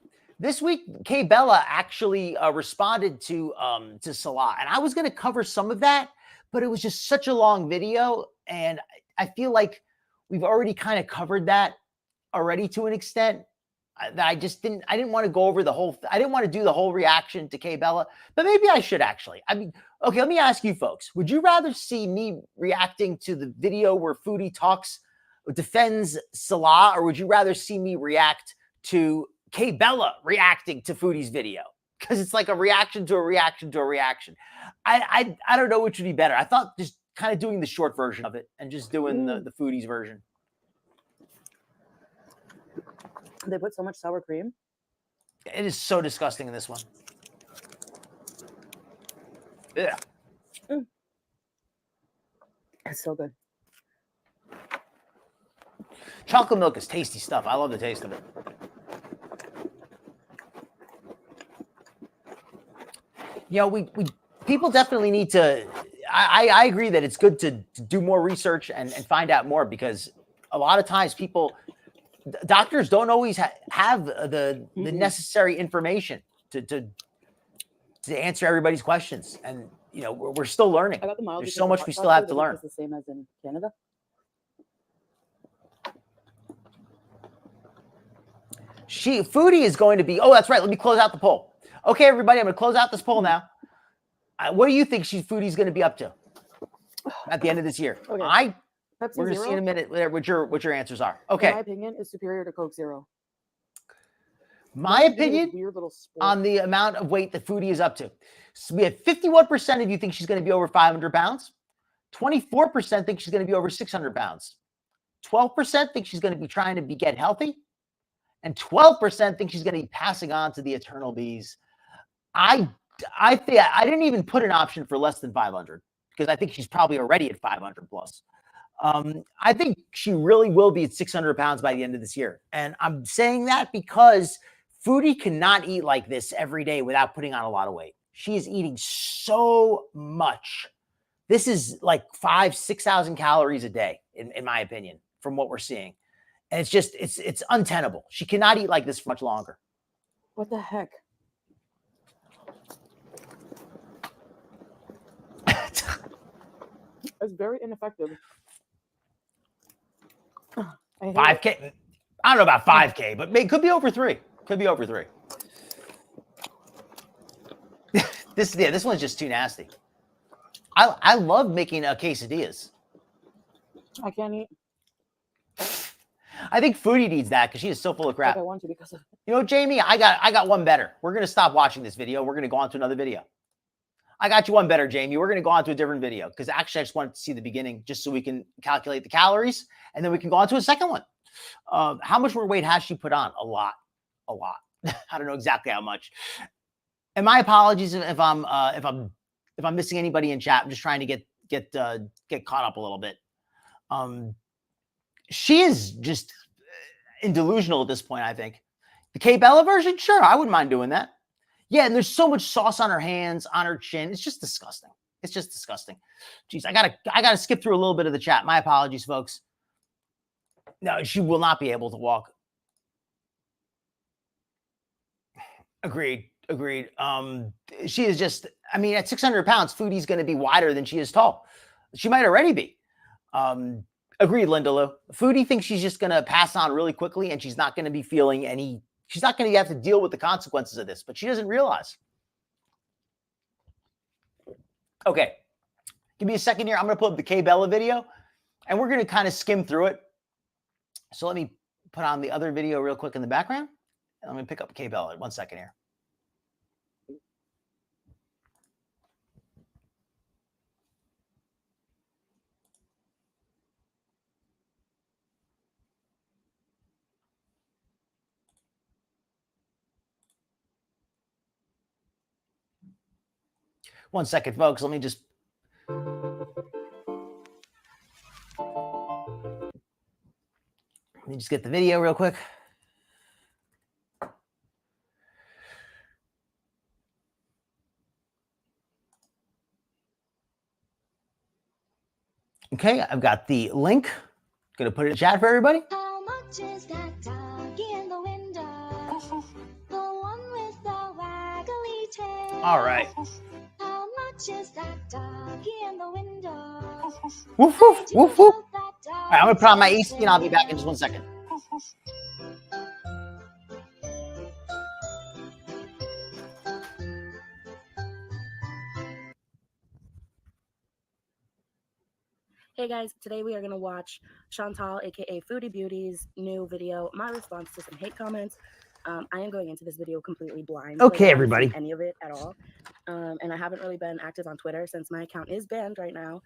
Kay Bella actually responded to Salah, and I was going to cover some of that, but it was just such a long video, and I feel like we've already kind of covered that already to an extent. That I didn't want to go over the whole. I didn't want to do the whole reaction to Kay Bella, but maybe I should actually. I mean, okay, let me ask you folks: would you rather see me reacting to the video where Foodie defends Salah, or would you rather see me react to Kay Bella reacting to Foodie's video? Because it's like a reaction to a reaction to a reaction. I don't know which would be better. I thought just kind of doing the short version of it and just doing the Foodie's version. They put so much sour cream. It is so disgusting in this one. Yeah. It's so good. Chocolate milk is tasty stuff. I love the taste of it. You know, people definitely need to. I agree that it's good to do more research and find out more, because a lot of times doctors don't always have the necessary information to answer everybody's questions, and you know we're still learning. I got the mild. There's so much we still have to learn. It's the same as in Canada. Foodie is going to be. Oh, that's right. Let me close out the poll. Okay, everybody, I'm going to close out this poll now. What do you think Foodie's going to be up to at the end of this year? Okay. We're going to see in a minute what your answers are. Okay. In my opinion, is superior to Coke Zero. My opinion on the amount of weight that Foodie is up to. So we have 51% of you think she's going to be over 500 pounds. 24% think she's going to be over 600 pounds. 12% think she's going to be trying to get healthy. And 12% think she's going to be passing on to the eternal bees. I I think I didn't even put an option for less than 500 because I think she's probably already at 500 plus. I think she really will be at 600 pounds by the end of this year. And I'm saying that because Foodie cannot eat like this every day without putting on a lot of weight. She is eating so much. This is like 6,000 calories a day, in my opinion, from what we're seeing. And it's just, it's untenable. She cannot eat like this for much longer. What the heck? It's very ineffective. I hate 5K. it. I don't know about 5K, but it could be over 3. Could be over 3. This one's just too nasty. I love making quesadillas. I can't eat. I think Foodie needs that because she is so full of Like crap. I want to because of You know, Jamie, I got one better. We're gonna stop watching this video. We're gonna go on to another video. I got you one better, Jamie. We're gonna go on to a different video because actually I just wanted to see the beginning just so we can calculate the calories and then we can go on to a second one. How much more weight has she put on? A lot. I don't know exactly how much. And my apologies if I'm missing anybody in chat. I'm just trying to get caught up a little bit. She is just delusional at this point, I think. The K Bella version, sure, I wouldn't mind doing that. Yeah, and there's so much sauce on her hands, on her chin. It's just disgusting. It's just disgusting. Jeez, I gotta skip through a little bit of the chat. My apologies, folks. No, she will not be able to walk. Agreed. She is just, I mean, at 600 pounds, Foodie's going to be wider than she is tall. She might already be. Agreed, Linda Lou. Foodie thinks she's just going to pass on really quickly and she's not going to be feeling she's not going to have to deal with the consequences of this, but she doesn't realize. Okay. Give me a second here. I'm going to put up the K Bella video and we're going to kind of skim through it. So let me put on the other video real quick in the background. And let me pick up K Bella. 1 second here. One second, folks. Let me just. Let me just get the video real quick. Okay, I've got the link. Gonna put it in the chat for everybody. How much is that doggy in the window? The one with the waggly tail. All right. How much is that doggy in the window? Woof, woof, woof, woof. All right, I'm gonna put on my AC and I'll be back in just 1 second. Hey guys, today we are going to watch Chantal, aka Foodie Beauty's new video, my response to some hate comments. I am going into this video completely blind. Okay, I haven't everybody. seen any of it at all. And I haven't really been active on Twitter since my account is banned right now.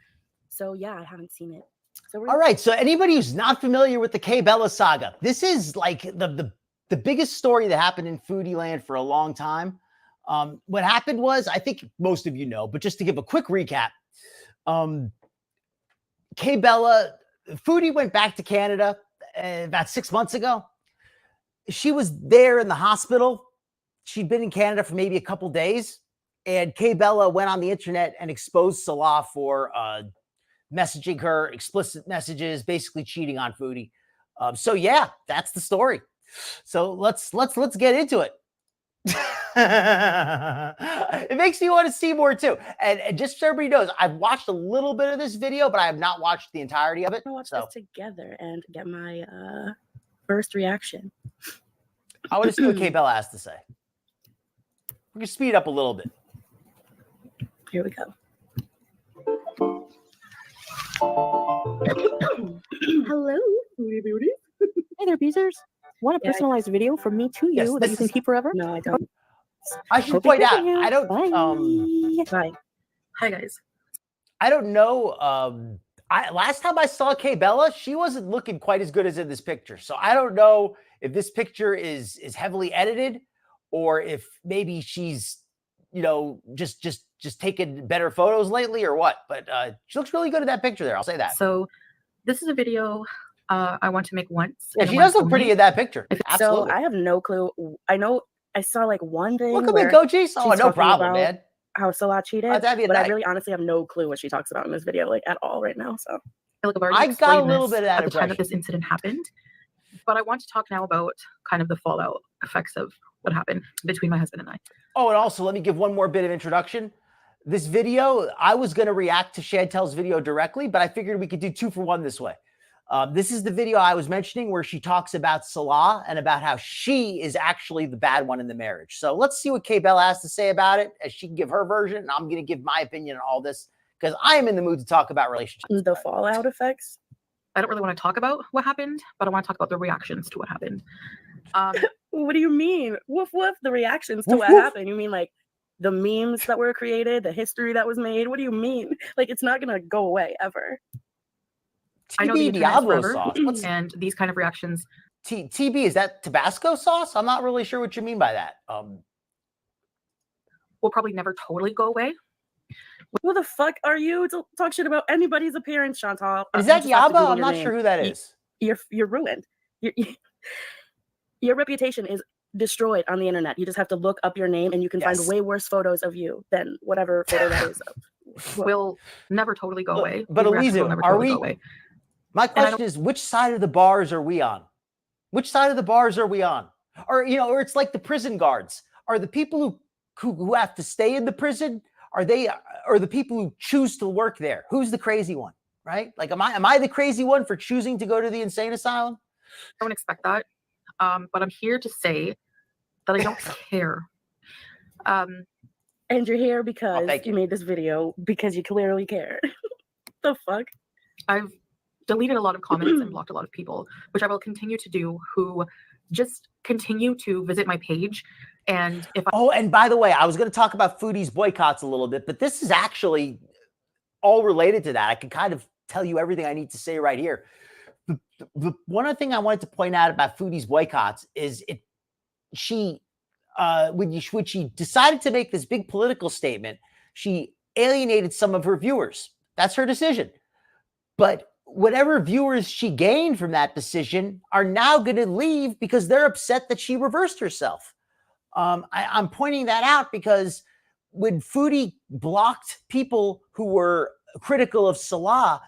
So yeah, I haven't seen it. So All right, so anybody who's not familiar with the K Bella saga, this is like the biggest story that happened in Foodie land for a long time. What happened was, I think most of you know, but just to give a quick recap, K Bella, Foodie went back to Canada about 6 months ago. She was there in the hospital. She'd been in Canada for maybe a couple days. And K Bella went on the internet and exposed Salah for messaging her, explicit messages, basically cheating on Foodie. So yeah, that's the story. So let's get into it. It makes me want to see more too. And just so everybody knows, I've watched a little bit of this video, but I have not watched the entirety of it. I'm going to watch So this together and get my first reaction. I want to see what K Bella has to say. We're gonna speed up a little bit. Here we go. Hello, Foodie Beauty. Hey there, Beezers. Want a Yeah, I- personalized video from me to you Yes, that this you can is- keep forever? No, I don't. I should Hope point you out, continue. I don't Bye. Bye. Hi guys. I don't know. Last time I saw K Bella, she wasn't looking quite as good as in this picture. So I don't know if this picture is heavily edited or if maybe she's you know, just taking better photos lately or what? But she looks really good in that picture there. I'll say that. So this is a video I want to make once. Yeah, and she once does look pretty only. in that picture. If- Absolutely. So I have no clue. I know I saw like one thing Welcome in, where Goji. Oh, she's no talking problem, about man. how Salah cheated, Glad to have you but I tonight. really honestly have no clue what she talks about in this video, like at all right now. So feel like I've already I got a explained little this bit of that at the time that impression. this incident happened, but I want to talk now about kind of the fallout effects of what happened between my husband and I. Oh, and also let me give one more bit of introduction. This video, I was going to react to Chantel's video directly, but I figured we could do 2 for 1 this way. This is the video I was mentioning where she talks about Salah and about how she is actually the bad one in the marriage. So let's see what K Bell has to say about it, as she can give her version, and I'm going to give my opinion on all this because I am in the mood to talk about relationships. the fallout effects. I don't really want to talk about what happened, but I want to talk about the reactions to what happened. What do you mean? Woof woof. The reactions to Woof, what woof. happened. You mean like the memes that were created, the history that was made? What do you mean? Like it's not gonna go away ever. I know the TB internet is Diablo forever, sauce. What's and these kind of reactions. TB? Is that Tabasco sauce? I'm not really sure what you mean by that. Will probably never totally go away. Who the fuck are you to talk shit about anybody's appearance, Chantal? Is You that just have to Yaba? Google I'm your not name. sure who that You- is. You're ruined. Your reputation is destroyed on the internet. You just have to look up your name and you can Yes. find way worse photos of you than whatever photo that is. Will never totally go away. But These reactions will Elisa, never are totally we? go away. My I question is, which side of the bars are we on? Which side of the bars are we on? Or or it's like the prison guards. Are the people who have to stay in the prison? Are the people who choose to work there? Who's the crazy one? Right? Like, am I the crazy one for choosing to go to the insane asylum? I don't expect that. But I'm here to say that I don't care. And you're here because thank you made this video because you clearly care. The fuck? I've deleted a lot of comments and blocked a lot of people, which I will continue to do, who just continue to visit my page. And if I Oh, and by the way, I was going to talk about Foodie's boycotts a little bit, but this is actually all related to that. I can kind of tell you everything I need to say right here. The one other thing I wanted to point out about Foodie's boycotts is when she decided to make this big political statement, she alienated some of her viewers. That's her decision. But whatever viewers she gained from that decision are now going to leave because they're upset that she reversed herself. I'm pointing that out because when Foodie blocked people who were critical of Salah,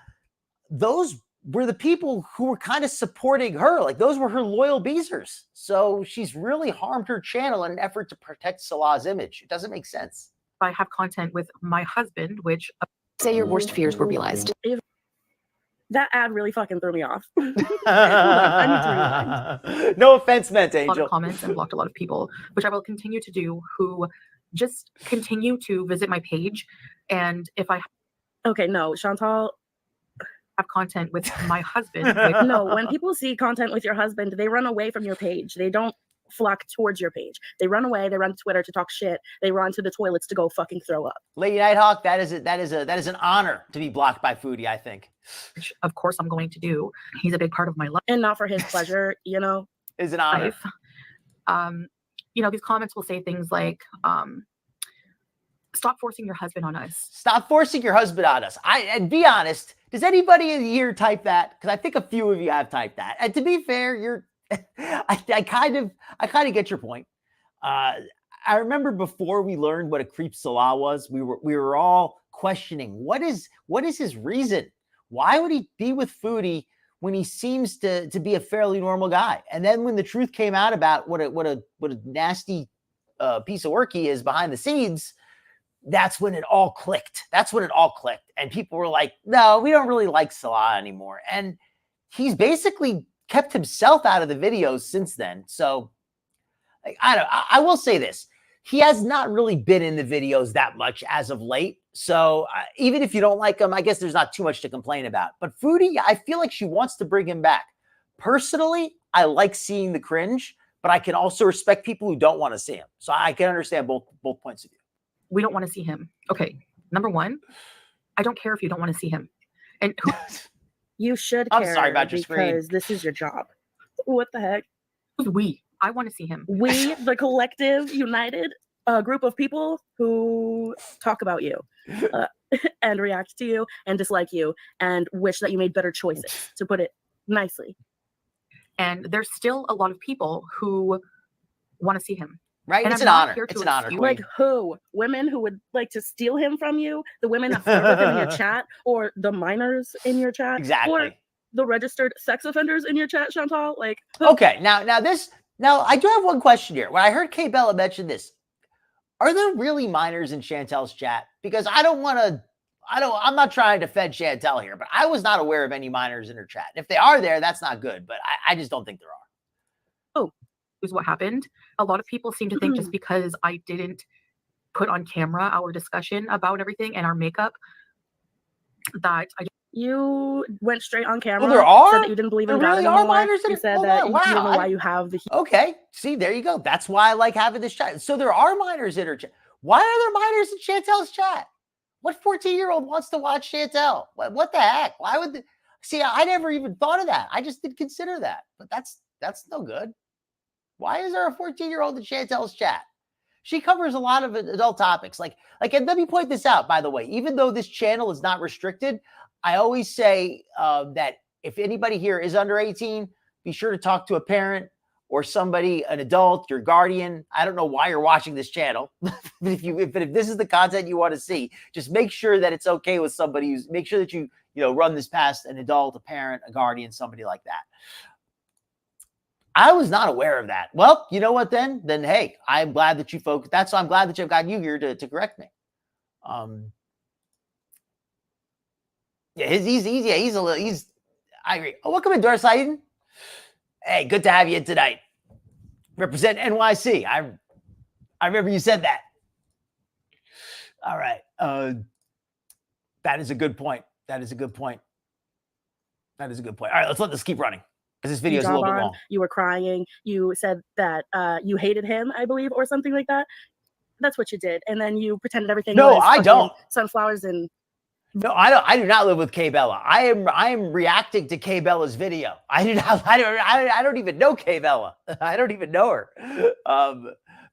those were the people who were kind of supporting her. Like, those were her loyal Beezers. So she's really harmed her channel in an effort to protect Salah's image. It doesn't make sense. I have content with my husband, which Say your worst fears were realized. That ad really fucking threw me off. No offense meant, a lot Angel. of comments and blocked a lot of people, which I will continue to do, who just continue to visit my page. And if I Okay, no, Chantal. have content with my husband, which No, when people see content with your husband, they run away from your page. They don't flock towards your page. They run away. They run to Twitter to talk shit. They run to the toilets to go fucking throw up. Lady Nighthawk, that is an honor to be blocked by Foodie, I think. of course I'm going to do. He's a big part of my And not for his pleasure, you know. Is an honor. life. These comments will say things like, stop forcing your husband on us. Stop forcing your husband on us. And be honest, does anybody in here type that? Because I think a few of you have typed that. And to be fair, I kind of get your point. I remember before we learned what a creep Salah was, we were all questioning what is his reason? Why would he be with Foodie when he seems to be a fairly normal guy? And then when the truth came out about what a nasty piece of work he is behind the scenes, that's when it all clicked. And people were like, no, we don't really like Salah anymore. And he's basically kept himself out of the videos since then. So I will say this. He has not really been in the videos that much as of late. So even if you don't like him, I guess there's not too much to complain about. But Foodie, I feel like she wants to bring him back. Personally, I like seeing the cringe, but I can also respect people who don't want to see him. So I can understand both points of view. We don't want to see him. Okay, number one, I don't care if you don't want to see him. And You should I'm care sorry about your screen. because this is your job. What the heck? who's we? I want to see him. We, the collective, united. a group of people who talk about you and react to you and dislike you and wish that you made better choices, to put it nicely. And there's still a lot of people who want to see him. Right? And It's I'm an not honor. here to It's an honor, excuse- queen. Like who? Women who would like to steal him from you? The women that flirt with him in your chat? Or the minors in your chat? Or Exactly. the registered sex offenders in your chat, Chantal? Like who? Okay, now I do have one question here. When I heard Kay Bella mention this, are there really minors in Chantel's chat? Because I'm not trying to defend Chantel here, but I was not aware of any minors in her chat. If they are there, that's not good, but I just don't think there are. Is what happened. A lot of people seem to think just because I didn't put on camera our discussion about everything and our makeup that I You went straight on camera. there are? Said that you didn't believe in There God really are anymore. minors that You are- said hold that on, you don't know wow, why you have the Okay, see, there you go. That's why I like having this chat. So there are minors in her chat. Why are there minors in Chantel's chat? What 14-year-old wants to watch Chantel? What the heck? Why would see? I never even thought of that. I just didn't consider that. But that's no good. Why is there a 14-year-old in Chantel's chat? She covers a lot of adult topics. And let me point this out, by the way. Even though this channel is not restricted, I always say that if anybody here is under 18, be sure to talk to a parent or somebody, an adult, your guardian. I don't know why you're watching this channel, but if this is the content you want to see, just make sure that it's okay with somebody make sure that you run this past an adult, a parent, a guardian, somebody like that. I was not aware of that. Well, you know what then? Then hey, I'm glad that you folks. I'm glad that I've got you here to correct me. Yeah, I agree. Oh, welcome in, Doris Hayden. Hey, good to have you in tonight. Represent NYC. I remember you said that. All right. That is a good point. All right, let's let this keep running because this video is a little bit long. You were crying. You said that you hated him, I believe, or something like that. That's what you did, and then you pretended everything. No, was I don't. Sunflowers and. No, I don't. I do not live with Kay Bella. I am reacting to Kay Bella's video. I do not. I don't even know Kay Bella. I don't even know her.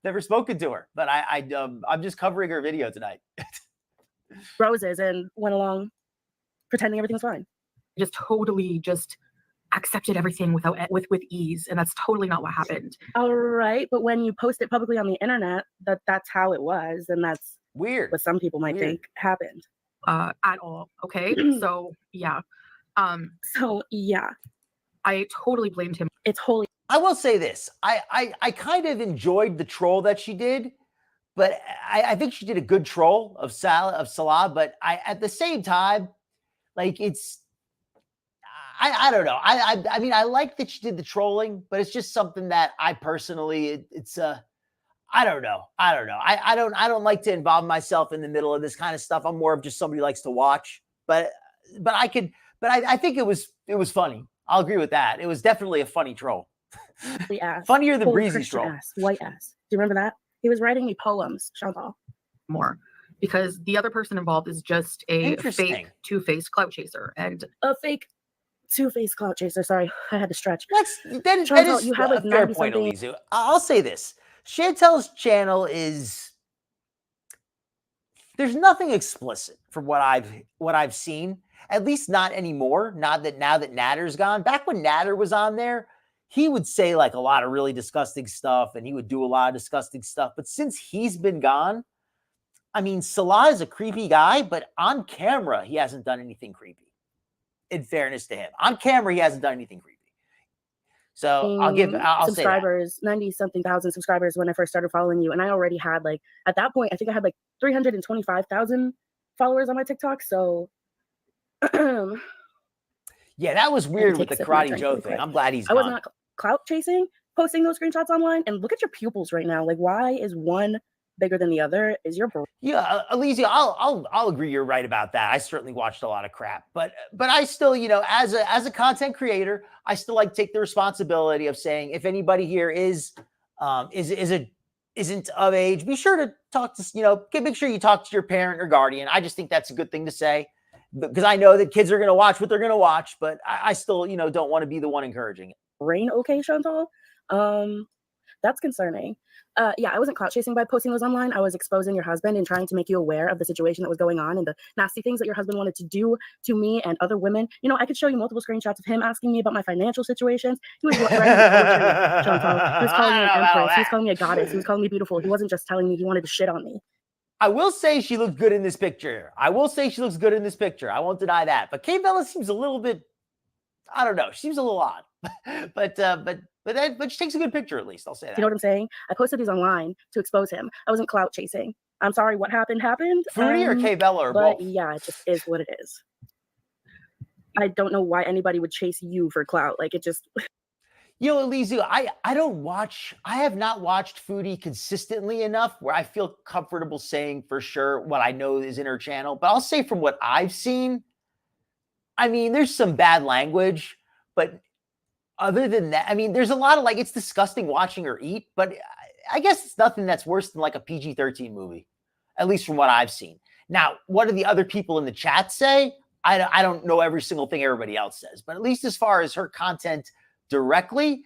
Never spoken to her. But I'm just covering her video tonight. Roses and went along, pretending everything's fine. just totally just accepted everything with ease, and that's totally not what happened. All right, but when you post it publicly on the internet, that's how it was, and that's Weird. what some people might think happened. At all. Okay. So yeah. So yeah. I totally blamed him. It's wholly. I will say this. I kind of enjoyed the troll that she did, but I think she did a good troll of Salah, but at the same time, like I don't know. I mean, I like that she did the trolling, but it's just something that I personally, I don't know. I don't like to involve myself in the middle of this kind of stuff. I'm more of just somebody who likes to watch, but I think it was funny. I'll agree with that. It was definitely a funny troll. Funnier than Breezy's troll. Ass, white ass. Do you remember that? He was writing me poems, Chantal. More. Because the other person involved is just a fake two-faced clout chaser. And a fake two-faced clout chaser. Sorry, I had to stretch. Chantal, you have a fair point, Elizu. I'll say this. Chantel's channel there's nothing explicit from what I've seen, at least not anymore. Now that Natter's gone. Back when Natter was on there, he would say like a lot of really disgusting stuff and he would do a lot of disgusting stuff. But since he's been gone, I mean, Salah is a creepy guy, but on camera, he hasn't done anything creepy. In fairness to him, on camera, he hasn't done anything creepy. So I'll subscribers, say 90-something thousand subscribers when I first started following you. And I already had at that point, I think I had 325,000 followers on my TikTok. So yeah, that was weird with the Karate Joe thing. I'm glad he's gone. I was not clout chasing, posting those screenshots online. And look at your pupils right now. Why is one bigger than the other? Is your yeah, Alicia, I'll agree. You're right about that. I certainly watched a lot of crap, but I still, as a content creator, I still like take the responsibility of saying if anybody here isn't of age, be sure to talk to make sure you talk to your parent or guardian. I just think that's a good thing to say because I know that kids are going to watch what they're going to watch, but I still don't want to be the one encouraging it. Rain, okay, Chantal. That's concerning. Yeah, I wasn't clout chasing by posting those online. I was exposing your husband and trying to make you aware of the situation that was going on and the nasty things that your husband wanted to do to me and other women. You know, I could show you multiple screenshots of him asking me about my financial situations. He was writing poetry, Chantal. He was calling me an empress. He was calling me a goddess. He was calling me beautiful. He wasn't just telling me he wanted to shit on me. I will say she looks good in this picture. I won't deny that. But Kay Bella seems a little bit, I don't know. She seems a little odd. but she takes a good picture at least. I'll say that. You know what I'm saying? I posted these online to expose him. I wasn't clout chasing. I'm sorry, what happened. Foodie or Kay Bella or but both? Yeah, it just is what it is. I don't know why anybody would chase you for clout. Like it just. You know, Elizu, I have not watched Foodie consistently enough where I feel comfortable saying for sure what I know is in her channel. But I'll say from what I've seen, I mean, there's some bad language, but other than that, I mean, there's a lot of it's disgusting watching her eat, but I guess it's nothing that's worse than like a PG-13 movie, at least from what I've seen. Now, what do the other people in the chat say? I don't know every single thing everybody else says, but at least as far as her content directly,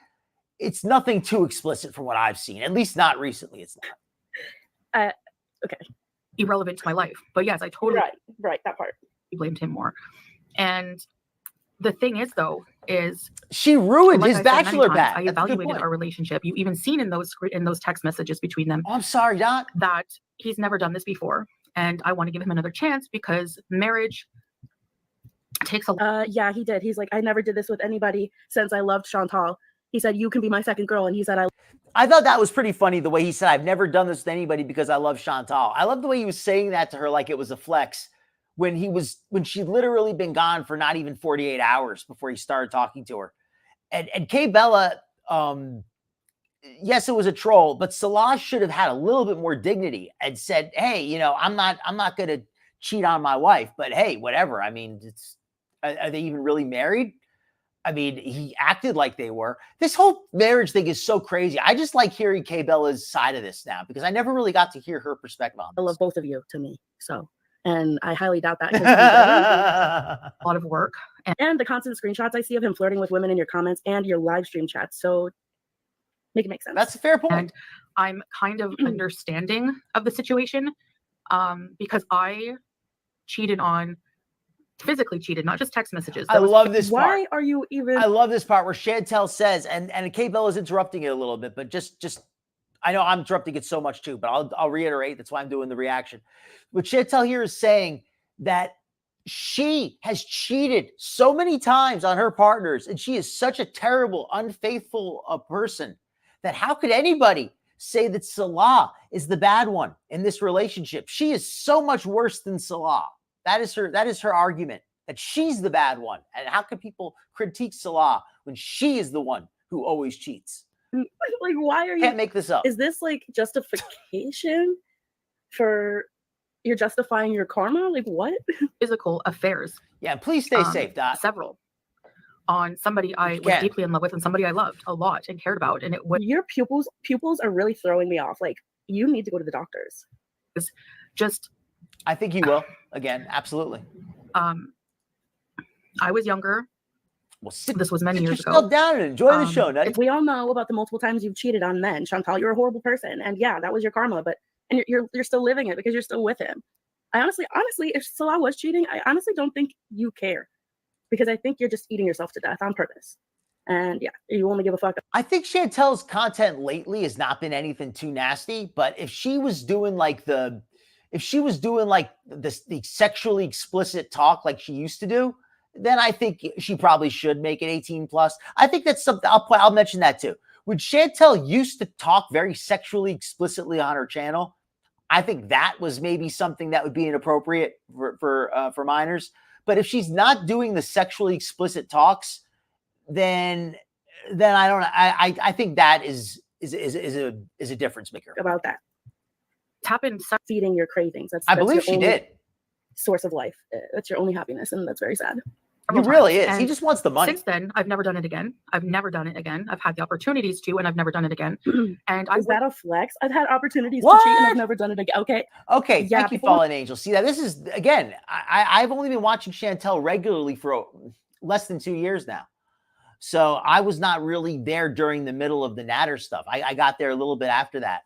it's nothing too explicit from what I've seen, at least not recently. It's not. Okay. Irrelevant to my life. But yes, I totally right, that part. Blamed him more. And the thing is, though, is she ruined his bachelor pad. I evaluated our relationship. You've even seen in those text messages between them. Oh, I'm sorry, Dot. That he's never done this before, and I want to give him another chance because marriage takes a. Yeah, he did. He's like, I never did this with anybody since I loved Chantal. He said, you can be my second girl, and he said, I thought that was pretty funny the way he said, I've never done this with anybody because I love Chantal. I love the way he was saying that to her like it was a flex. When she'd literally been gone for not even 48 hours before he started talking to her. And Kay Bella, yes, it was a troll, but Salah should have had a little bit more dignity and said, hey, you know, I'm not going to cheat on my wife, but hey, whatever. I mean, are they even really married? I mean, he acted like they were. This whole marriage thing is so crazy. I just like hearing Kay Bella's side of this now because I never really got to hear her perspective on this. I love both of you to me, so. And I highly doubt that. A lot of work. And the constant screenshots I see of him flirting with women in your comments and your live stream chats. So make it make sense. That's a fair point. And I'm kind of understanding of the situation because I physically cheated, not just text messages. I love this part. Why are you even? I love this part where Chantel says, and Kay Bella's interrupting it a little bit, but just I know I'm interrupting it so much too, but I'll reiterate. That's why I'm doing the reaction. What Chantel here is saying that she has cheated so many times on her partners, and she is such a terrible, unfaithful person that how could anybody say that Salah is the bad one in this relationship? She is so much worse than Salah. That is her argument, that she's the bad one. And how can people critique Salah when she is the one who always cheats? Like, why are you? Can't make this up. Is this like justification for you're justifying your karma? Like what? Physical affairs. Yeah, please stay safe, Dot. Several. On somebody I was deeply in love with and somebody I loved a lot and cared about. And it was your pupils are really throwing me off. Like you need to go to the doctors. It's just I think you will. Again, absolutely. I was younger. Well, this was many years ago. Sit down and enjoy the show. We all know about the multiple times you've cheated on men, Chantal. You're a horrible person, and yeah, that was your karma. But you're still living it because you're still with him. I honestly, if Salah was cheating, I honestly don't think you care, because I think you're just eating yourself to death on purpose. And yeah, you only give a fuck. I think Chantel's content lately has not been anything too nasty, but if she was doing like the sexually explicit talk like she used to do, then I think she probably should make it 18 plus. I think that's something I'll mention that too. When Chantel used to talk very sexually explicitly on her channel, I think that was maybe something that would be inappropriate for minors. But if she's not doing the sexually explicit talks, then I don't know. I think that is a difference maker about that. It's happened. Feeding your cravings. I believe she did. Source of life. That's your only happiness, and that's very sad. He really is. He just wants the money. Since then, I've never done it again. I've had the opportunities to, and I've never done it again. And is that a flex? I've had opportunities to cheat, and I've never done it again. Okay. Yeah, thank you, Fallen Angel. See, that this is again. I've only been watching Chantel regularly for less than 2 years now. So I was not really there during the middle of the Natter stuff. I got there a little bit after that.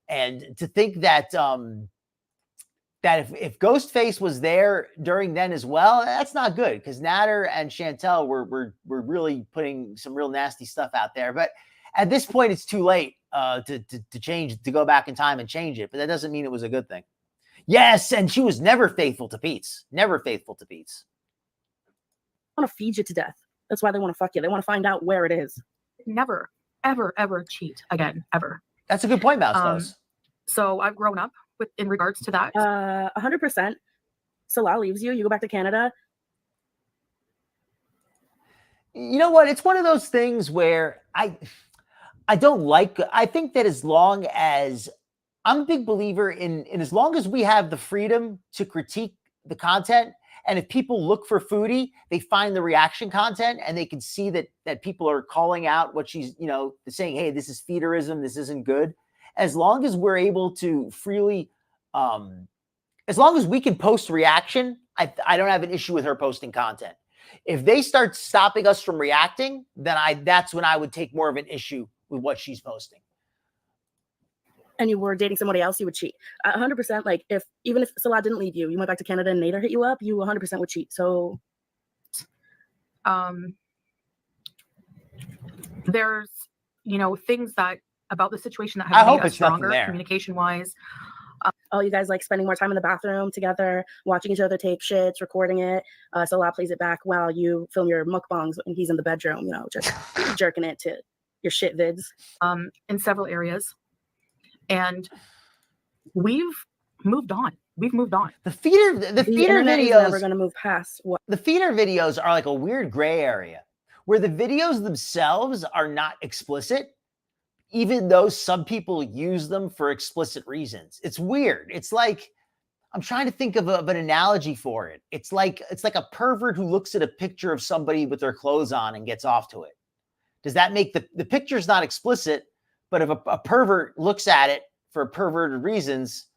And to think that that if Ghostface was there during then as well, that's not good, because Natter and Chantel were really putting some real nasty stuff out there. But at this point, it's too late to change, to go back in time and change it. But that doesn't mean it was a good thing. Yes, and she was never faithful to Pete's. Never faithful to Pete's. Want to feed you to death. That's why they want to fuck you. They want to find out where it is. Never, ever, ever cheat again, ever. That's a good point, Mouse. So I've grown up in regards to that. 100%. Salah leaves you. You go back to Canada. You know what? It's one of those things where I don't like. I think that as long as I'm a big believer in as long as we have the freedom to critique the content, and if people look for Foodie, they find the reaction content and they can see that people are calling out what she's, saying, hey, this is feederism, this isn't good. As long as we're able to freely, as long as we can post reaction, I don't have an issue with her posting content. If they start stopping us from reacting, then that's when I would take more of an issue with what she's posting. And you were dating somebody else, you would cheat. 100%. Like even if Salah didn't leave you, you went back to Canada and Nader hit you up, you 100% would cheat. So there's, things that about the situation that I have hope made us it's nothing stronger there. communication wise. Oh, you guys like spending more time in the bathroom together, watching each other tape shits, recording it. Salah plays it back while you film your mukbangs and he's in the bedroom, just jerking it to your shit vids. In several areas. And we've moved on. The feeder internet is videos never going to move past what the feeder videos are like a weird gray area where the videos themselves are not explicit, even though some people use them for explicit reasons. It's weird. It's like, I'm trying to think of an analogy for it. It's like a pervert who looks at a picture of somebody with their clothes on and gets off to it. Does that make the picture's not explicit, but if a pervert looks at it for perverted reasons,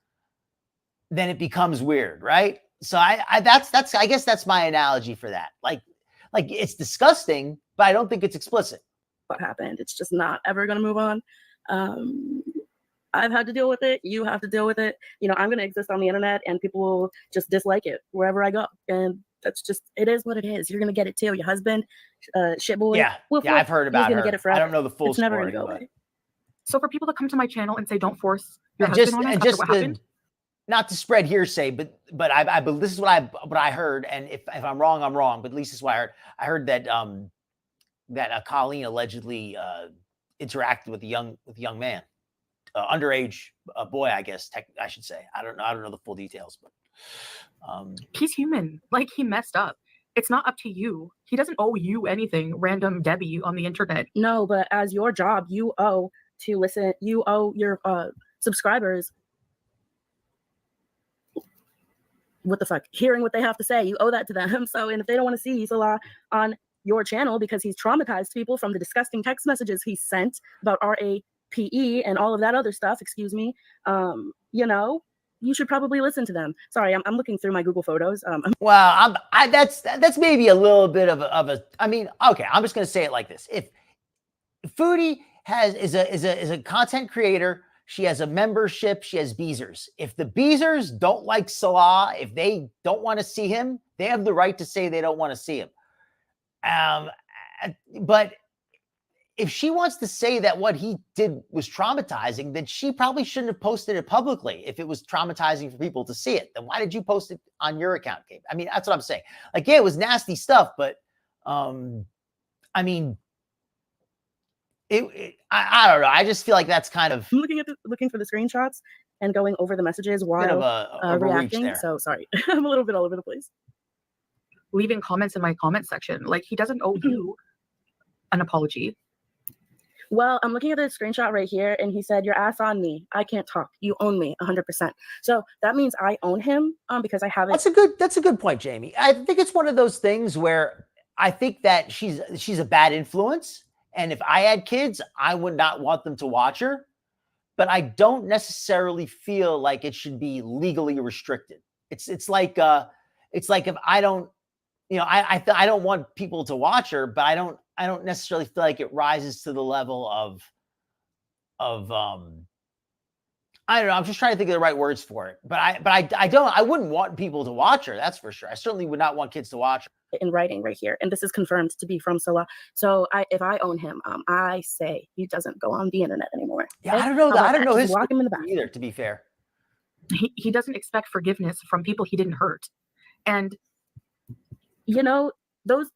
then it becomes weird, right? So I guess that's my analogy for that. Like it's disgusting, but I don't think it's explicit. what happened. It's just not ever going to move on. I've had to deal with it. You have to deal with it. I'm going to exist on the internet and people will just dislike it wherever I go. And that's just, it is what it is. You're going to get it too. Your husband, shit boy. Yeah, I've heard about he's her. gonna get it forever. I don't know the full It's never story. going to go away. So for people to come to my channel and say, don't force your And husband on us after what to, happened. not to spread hearsay, but I this is what I heard, and if I'm wrong, I'm wrong. But at least this is what I heard. I heard that Colleen allegedly interacted with a young man, underage boy, I guess. I should say. I don't know the full details, but He's human. Like, he messed up. It's not up to you. He doesn't owe you anything, random Debbie on the internet. No, but as your job, you owe to listen. You owe your subscribers. What the fuck? Hearing what they have to say. You owe that to them. So, and if they don't want to see Salah on your channel because he's traumatized people from the disgusting text messages he sent about RAPE and all of that other stuff, excuse me, you should probably listen to them. Sorry, I'm looking through my Google Photos. well, that's maybe a little bit of a. I mean, okay, I'm just gonna say it like this: if Foodie is a content creator, she has a membership, she has Beezers. If the Beezers don't like Salah, if they don't want to see him, they have the right to say they don't want to see him. But if she wants to say that what he did was traumatizing, then she probably shouldn't have posted it publicly. If it was traumatizing for people to see it, then why did you post it on your account, Gabe? I mean, that's what I'm saying. Like, yeah, it was nasty stuff, but I mean, I don't know. I just feel like that's kind of I'm looking for the screenshots and going over the messages a bit while of a reach reacting. there. So sorry, I'm a little bit all over the place. Leaving comments in my comment section. Like, he doesn't owe you an apology. Well, I'm looking at the screenshot right here, and he said, "Your ass on me. I can't talk. You own me 100%." So that means I own him because I haven't. That's a good point, Jamie. I think it's one of those things where I think that she's a bad influence, and if I had kids, I would not want them to watch her. But I don't necessarily feel like it should be legally restricted. It's like if I don't, I don't want people to watch her, but I I don't necessarily feel like it rises to the level of I don't know. I'm just trying to think of the right words for it. But I wouldn't want people to watch her. That's for sure. I certainly would not want kids to watch her. In writing right here, and this is confirmed to be from Salah. So if I own him, I say he doesn't go on the internet anymore. Yeah, okay? I don't know. I don't know Just his lock him in the back. either, to be fair. He doesn't expect forgiveness from people he didn't hurt. And You know, those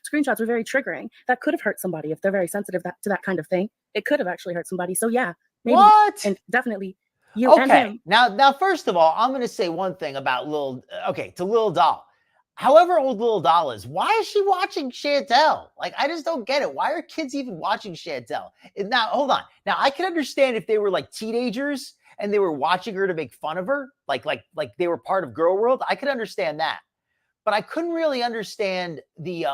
screenshots were very triggering. That could have hurt somebody if they're very sensitive to that kind of thing. It could have actually hurt somebody. So yeah, maybe, What? and definitely you and Okay. him. Now, first of all, I'm going to say one thing about to Lil Doll. However old Lil Doll is, why is she watching Chantel? Like, I just don't get it. Why are kids even watching Chantel? And now, hold on. Now, I can understand if they were like teenagers and they were watching her to make fun of her, like they were part of Girl World. I could understand that. But I couldn't really understand the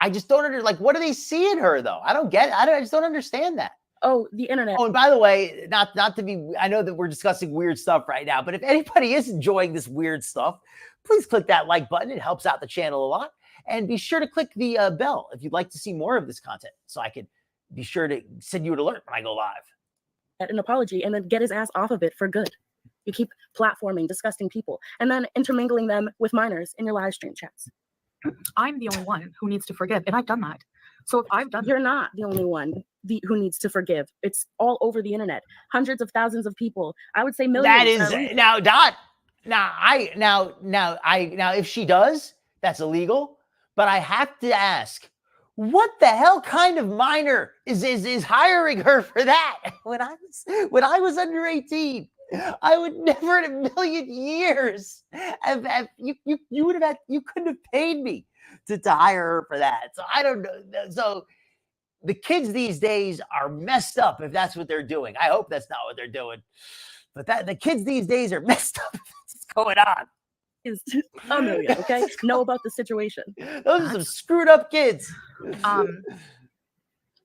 I just don't understand, like, what do they see in her though? I don't get it. I just don't understand that. Oh, the internet. Oh, and by the way, not to be, I know that we're discussing weird stuff right now, but if anybody is enjoying this weird stuff, please click that like button. It helps out the channel a lot. And be sure to click the bell if you'd like to see more of this content, so I could be sure to send you an alert when I go live. An apology and then get his ass off of it for good. You keep platforming disgusting people and then intermingling them with minors in your live stream chats. I'm the only one who needs to forgive, and I've done that. So if I've done You're not the only one who needs to forgive. It's all over the internet. Hundreds of thousands of people. I would say millions. That is now, Dot. Now, if she does, that's illegal. But I have to ask, what the hell kind of minor is hiring her for that? When I was under 18, I would never in a million years have you would have had, you couldn't have paid me to hire her for that. So I don't know. So the kids these days are messed up if that's what they're doing. I hope that's not what they're doing. But the kids these days are messed up if that's what's going on. Is a million, okay? Know about the situation. Those are some screwed up kids.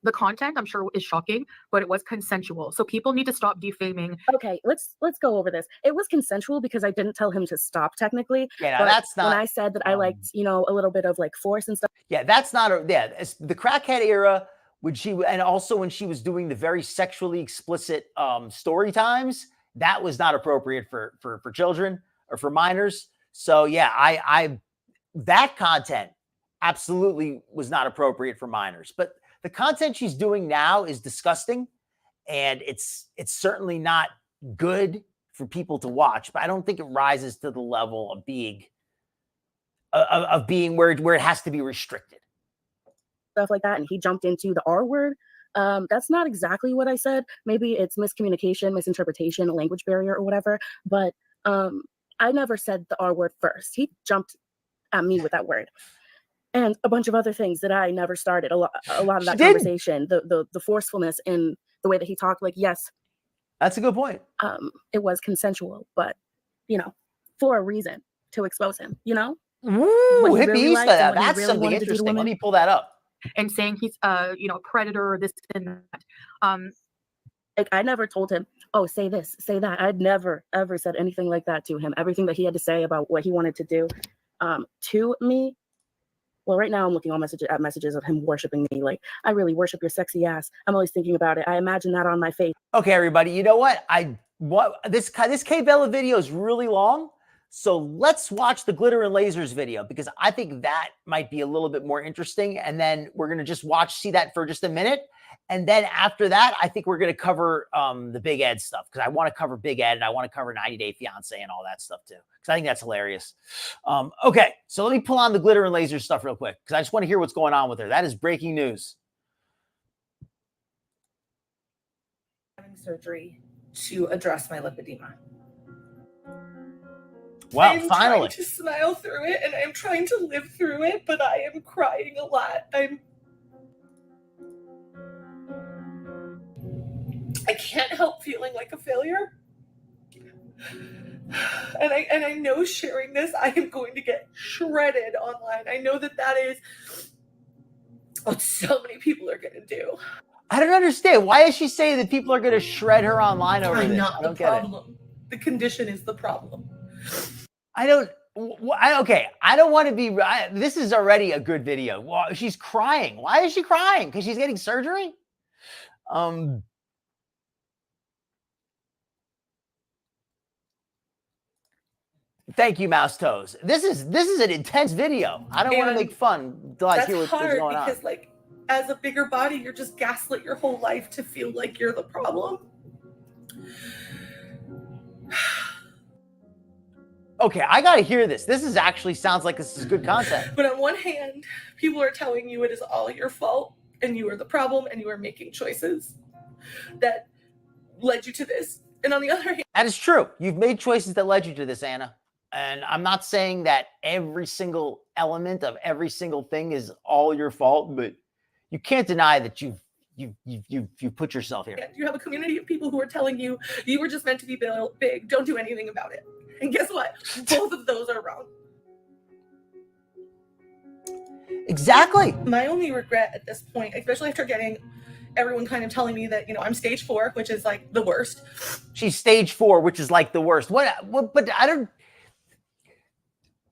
The content, I'm sure, is shocking, but it was consensual. So people need to stop defaming. Okay, let's go over this. It was consensual because I didn't tell him to stop technically. Yeah, but that's not. When I said that I liked, a little bit of like force and stuff. Yeah, that's not it's the crackhead era when she was doing the very sexually explicit story times. That was not appropriate for children or for minors. So yeah, I that content absolutely was not appropriate for minors. But the content she's doing now is disgusting, and it's certainly not good for people to watch. But I don't think it rises to the level of being where it has to be restricted. Stuff like that, and he jumped into the R word. That's not exactly what I said. Maybe it's miscommunication, misinterpretation, a language barrier, or whatever. But I never said the R word first. He jumped at me with that word. And a bunch of other things that I never started. A lot of that conversation, the forcefulness in the way that he talked. Like, yes, that's a good point. It was consensual, but for a reason, to expose him. Ooh, hippie really Easter, that's really something interesting. Let me pull that up. And saying he's a predator, this and that. Like, I never told him, oh, say this, say that. I'd never ever said anything like that to him. Everything that he had to say about what he wanted to do to me. Well, right now I'm looking at messages of him worshiping me. Like, I really worship your sexy ass. I'm always thinking about it. I imagine that on my face. Okay, everybody. You know what? This K Bella video is really long. So let's watch the glitter and lasers video, because I think that might be a little bit more interesting. And then we're going to just see that for just a minute. And then after that, I think we're going to cover the Big Ed stuff, because I want to cover Big Ed and I want to cover 90 Day Fiance and all that stuff too, because I think that's hilarious. Okay, so let me pull on the glitter and laser stuff real quick, because I just want to hear what's going on with her. That is breaking news. Having surgery to address my lipedema. Wow, I'm finally. trying to smile through it, and I'm trying to live through it, but I am crying a lot. I can't help feeling like a failure. And I know sharing this, I am going to get shredded online. I know that is what so many people are going to do. I don't understand. Why is she saying that people are going to shred her online over this? I'm not the problem. The condition is the problem. I don't Okay, I don't want to be. This is already a good video. Well, she's crying. Why is she crying? Because she's getting surgery. Thank you, Mouse Toes. This is an intense video. I don't want to make fun. That's Hear what's hard going on. because, like, as a bigger body, you're just gaslit your whole life to feel like you're the problem. Okay, I gotta hear this. This is actually sounds like this is good content. But on one hand, people are telling you it is all your fault and you are the problem and you are making choices that led you to this. And on the other hand, That is true. You've made choices that led you to this, Anna. And I'm not saying that every single element of every single thing is all your fault, but you can't deny that you put yourself here. you have a community of people who are telling you you were just meant to be big. Don't do anything about it. And guess what? Both of those are wrong. Exactly. My only regret at this point, especially after getting everyone kind of telling me that, I'm stage 4, which is like the worst. She's stage 4, which is like the worst. What but I don't.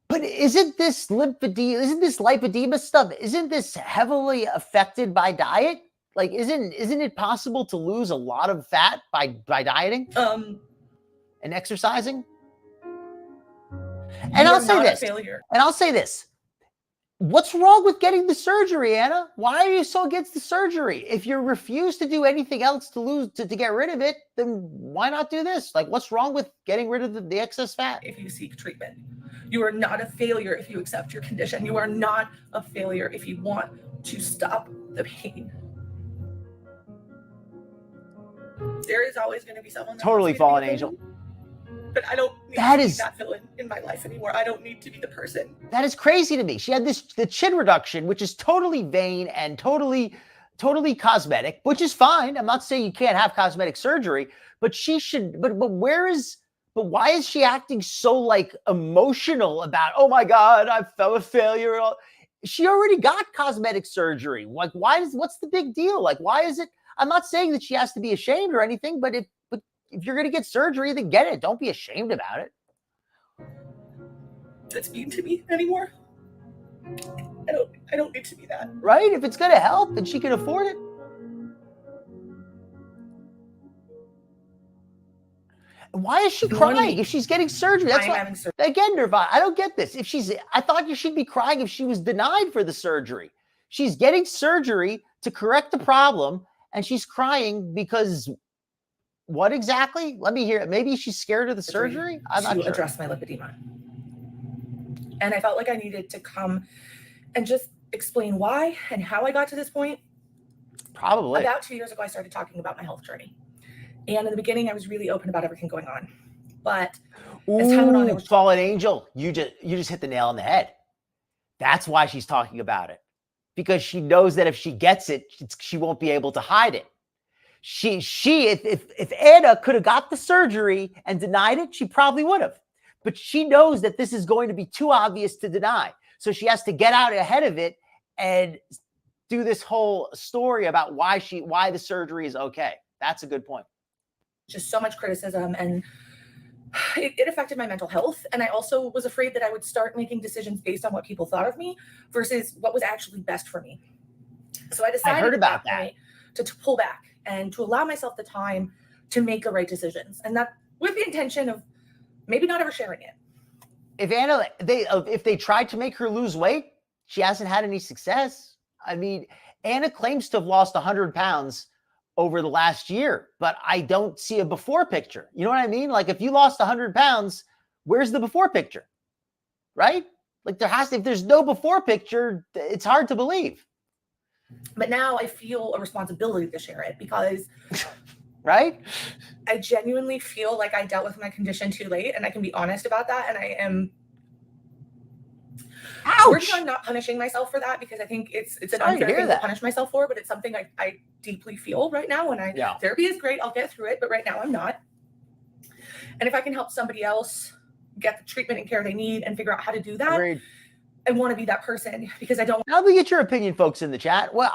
But isn't this lymphedema, isn't this lipedema stuff, isn't this heavily affected by diet? Like, isn't it possible to lose a lot of fat by dieting? And exercising? And I'll say this. And I'll say this. What's wrong with getting the surgery, Anna? Why are you so against the surgery? If you refuse to do anything else to get rid of it, then why not do this? Like, what's wrong with getting rid of the excess fat? If you seek treatment, you are not a failure if you accept your condition. You are not a failure if you want to stop the pain. There is always going to be someone. Totally fallen angel. But I don't need that to is be that villain in my life anymore. I don't need to be the person. That is crazy to me. She had the chin reduction, which is totally vain and totally cosmetic, which is fine. I'm not saying you can't have cosmetic surgery, but she should. But why is she acting so like emotional about? Oh my God, I fell a failure. She already got cosmetic surgery. Like, what's the big deal? Like, why is it? I'm not saying that she has to be ashamed or anything, but if you're going to get surgery, then get it. Don't be ashamed about it. That's mean to me anymore. I don't need to be that. Right? If it's going to help and she can afford it. Why is she crying if she's getting surgery? That's why, again, Nirvana, I don't get this. I thought she'd be crying if she was denied for the surgery. She's getting surgery to correct the problem, and she's crying because what exactly? Let me hear it. Maybe she's scared of the surgery? I'm not sure. Address my lipedema. And I felt like I needed to come and just explain why and how I got to this point. Probably. About 2 years ago, I started talking about my health journey. And in the beginning, I was really open about everything going on. But as time went on, it was fallen angel. You just hit the nail on the head. That's why she's talking about it. Because she knows that if she gets it, she won't be able to hide it. If Anna could have got the surgery and denied it, she probably would have. But she knows that this is going to be too obvious to deny. So she has to get out ahead of it and do this whole story about why the surgery is okay. That's a good point. Just so much criticism, and it affected my mental health. And I also was afraid that I would start making decisions based on what people thought of me versus what was actually best for me. So I decided I heard about that. To pull back and to allow myself the time to make the right decisions. And that with the intention of maybe not ever sharing it. If Anna, if they tried to make her lose weight, she hasn't had any success. I mean, Anna claims to have lost 100 pounds over the last year, but I don't see a before picture. You know what I mean? Like, if you lost 100 pounds, where's the before picture? Right? Like, if there's no before picture, it's hard to believe. But now I feel a responsibility to share it because right? I genuinely feel like I dealt with my condition too late, and I can be honest about that. And I am working on not punishing myself for that, because I think it's an unfair thing to punish myself for, but it's something I deeply feel right now. And therapy is great. I'll get through it, but right now I'm not. And if I can help somebody else get the treatment and care they need and figure out how to do that, Agreed. I want to be that person, because I don't. How do we get your opinion, folks, in the chat? Well,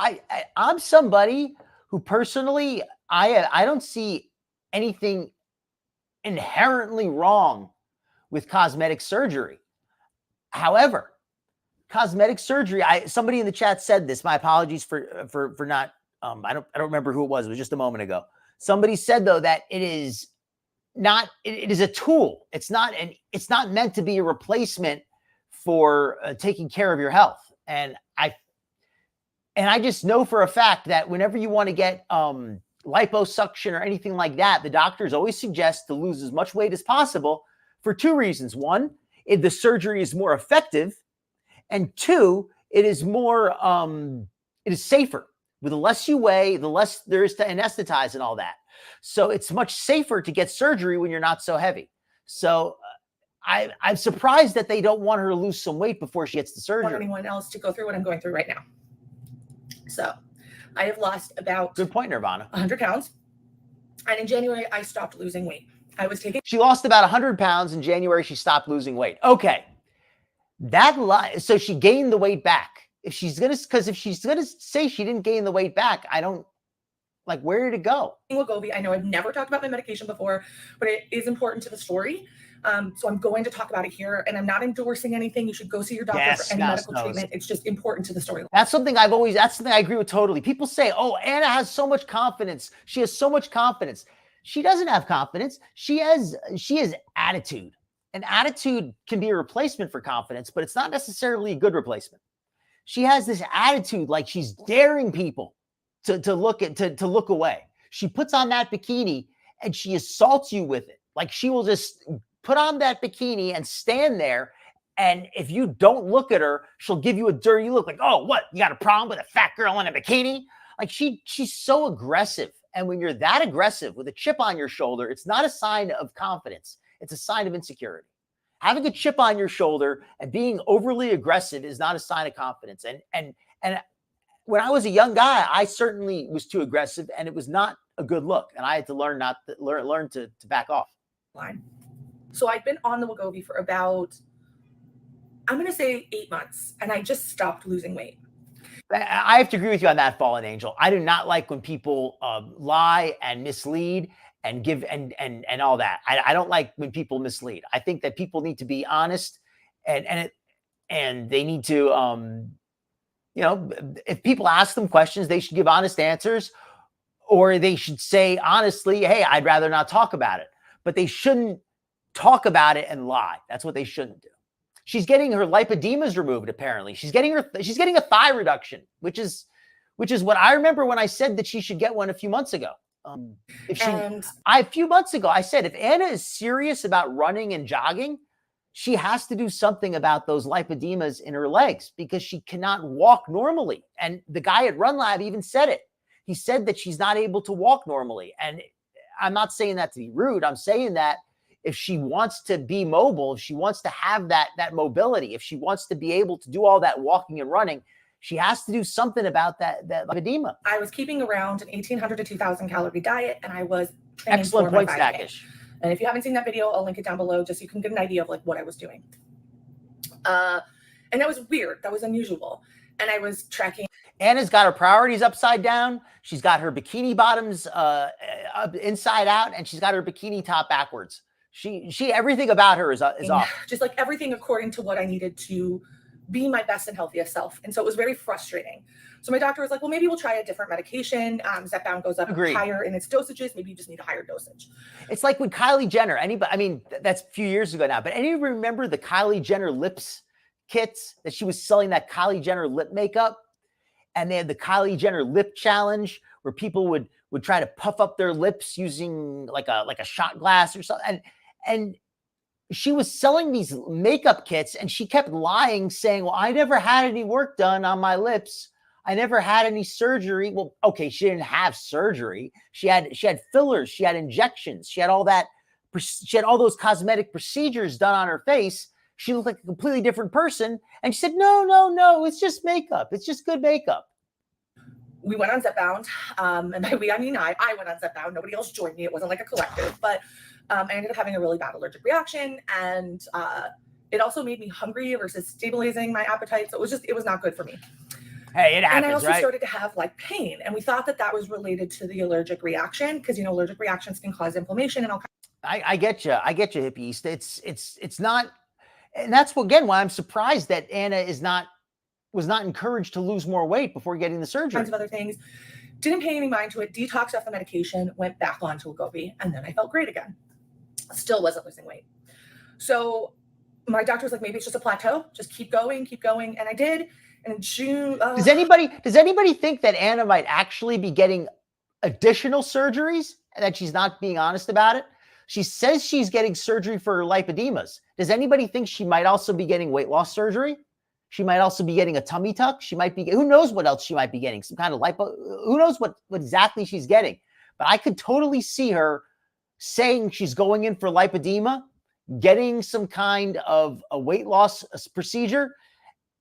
I'm somebody who personally, I don't see anything inherently wrong with cosmetic surgery. However, cosmetic surgery, somebody in the chat said this. My apologies for not, I don't remember who it was. It was just a moment ago. Somebody said though that it is a tool. It's not meant to be a replacement for taking care of your health. And I just know for a fact that whenever you want to get liposuction or anything like that, the doctors always suggest to lose as much weight as possible for two reasons. One, the surgery is more effective, and two, it is more it is safer. With the less you weigh, the less there is to anesthetize and all that. So it's much safer to get surgery when you're not so heavy. So I'm surprised that they don't want her to lose some weight before she gets the surgery. Want anyone else to go through what I'm going through right now. So I have lost about good point, Nirvana. 100 pounds. And in January, I stopped losing weight. She lost about 100 pounds in January. She stopped losing weight. Okay. So she gained the weight back. If she's going to say she didn't gain the weight back, I don't like, where did it go? Wegovy. I know I've never talked about my medication before, but it is important to the story. So I'm going to talk about it here, and I'm not endorsing anything. You should go see your doctor for any medical treatment. It's just important to the story. That's something I agree with totally. People say, oh, Anna has so much confidence. She has so much confidence. She doesn't have confidence. She has attitude. And attitude can be a replacement for confidence, but it's not necessarily a good replacement. She has this attitude like she's daring people to look away. She puts on that bikini and she assaults you with it. Like she will just put on that bikini and stand there. And if you don't look at her, she'll give you a dirty look like, oh, what? You got a problem with a fat girl in a bikini? Like she's so aggressive. And when you're that aggressive with a chip on your shoulder, it's not a sign of confidence. It's a sign of insecurity. Having a chip on your shoulder and being overly aggressive is not a sign of confidence. And when I was a young guy, I certainly was too aggressive, and it was not a good look. And I had to learn to back off. So I've been on the Wegovy for about, I'm going to say 8 months, and I just stopped losing weight. I have to agree with you on that, Fallen Angel. I do not like when people lie and mislead and give and all that. I don't like when people mislead. I think that people need to be honest, and they need to, if people ask them questions, they should give honest answers, or they should say honestly, hey, I'd rather not talk about it. But they shouldn't talk about it and lie. That's what they shouldn't do. She's getting her lipodemas removed. Apparently, she's getting a thigh reduction, which is what I remember when I said that she should get one a few months ago. A few months ago, I said, if Anna is serious about running and jogging, she has to do something about those lipodemas in her legs because she cannot walk normally. And the guy at Run Lab even said it. He said that she's not able to walk normally. And I'm not saying that to be rude. I'm saying that if she wants to be mobile, if she wants to have that mobility, if she wants to be able to do all that walking and running, she has to do something about that lipedema. I was keeping around an 1,800 to 2,000 calorie diet, and I was excellent point, Stackish. And if you haven't seen that video, I'll link it down below just so you can get an idea of like what I was doing. And that was weird. That was unusual. And I was tracking. Anna's got her priorities upside down. She's got her bikini bottoms inside out, and she's got her bikini top backwards. She everything about her is off. Just like everything according to what I needed to be my best and healthiest self. And so it was very frustrating. So my doctor was like, well, maybe we'll try a different medication. Zepbound goes up higher in its dosages. Maybe you just need a higher dosage. It's like with Kylie Jenner. That's a few years ago now, but anybody remember the Kylie Jenner lips kits that she was selling, that Kylie Jenner lip makeup? And they had the Kylie Jenner lip challenge where people would try to puff up their lips using like a shot glass or something. And she was selling these makeup kits, and she kept lying, saying, well, I never had any work done on my lips. I never had any surgery. Well, okay, she didn't have surgery. She had fillers. She had injections. She had all that. She had all those cosmetic procedures done on her face. She looked like a completely different person. And she said, no, it's just makeup. It's just good makeup. We went on Zepbound. And by we, I mean I went on Zepbound. Nobody else joined me. It wasn't like a collective. But I ended up having a really bad allergic reaction. And it also made me hungry versus stabilizing my appetite. So it was not good for me. Hey, it happens, and I also right? started to have like pain. And we thought that was related to the allergic reaction because, allergic reactions can cause inflammation and all kinds. I get you. I get you, hippies. It's not. And that's what, again, why I'm surprised that Anna was not encouraged to lose more weight before getting the surgery. Kinds of other things. Didn't pay any mind to it. Detoxed off the medication. Went back on to Wegovy, and then I felt great again. Still wasn't losing weight. So my doctor was like, maybe it's just a plateau. Just keep going, and I did. And in June, does anybody think that Anna might actually be getting additional surgeries and that she's not being honest about it? She says she's getting surgery for her lipodemas. Does anybody think she might also be getting weight loss surgery? She might also be getting a tummy tuck. She might be, who knows what else she might be getting? Some kind of lipo, who knows what exactly she's getting. But I could totally see her saying she's going in for lipodema, getting some kind of a weight loss procedure,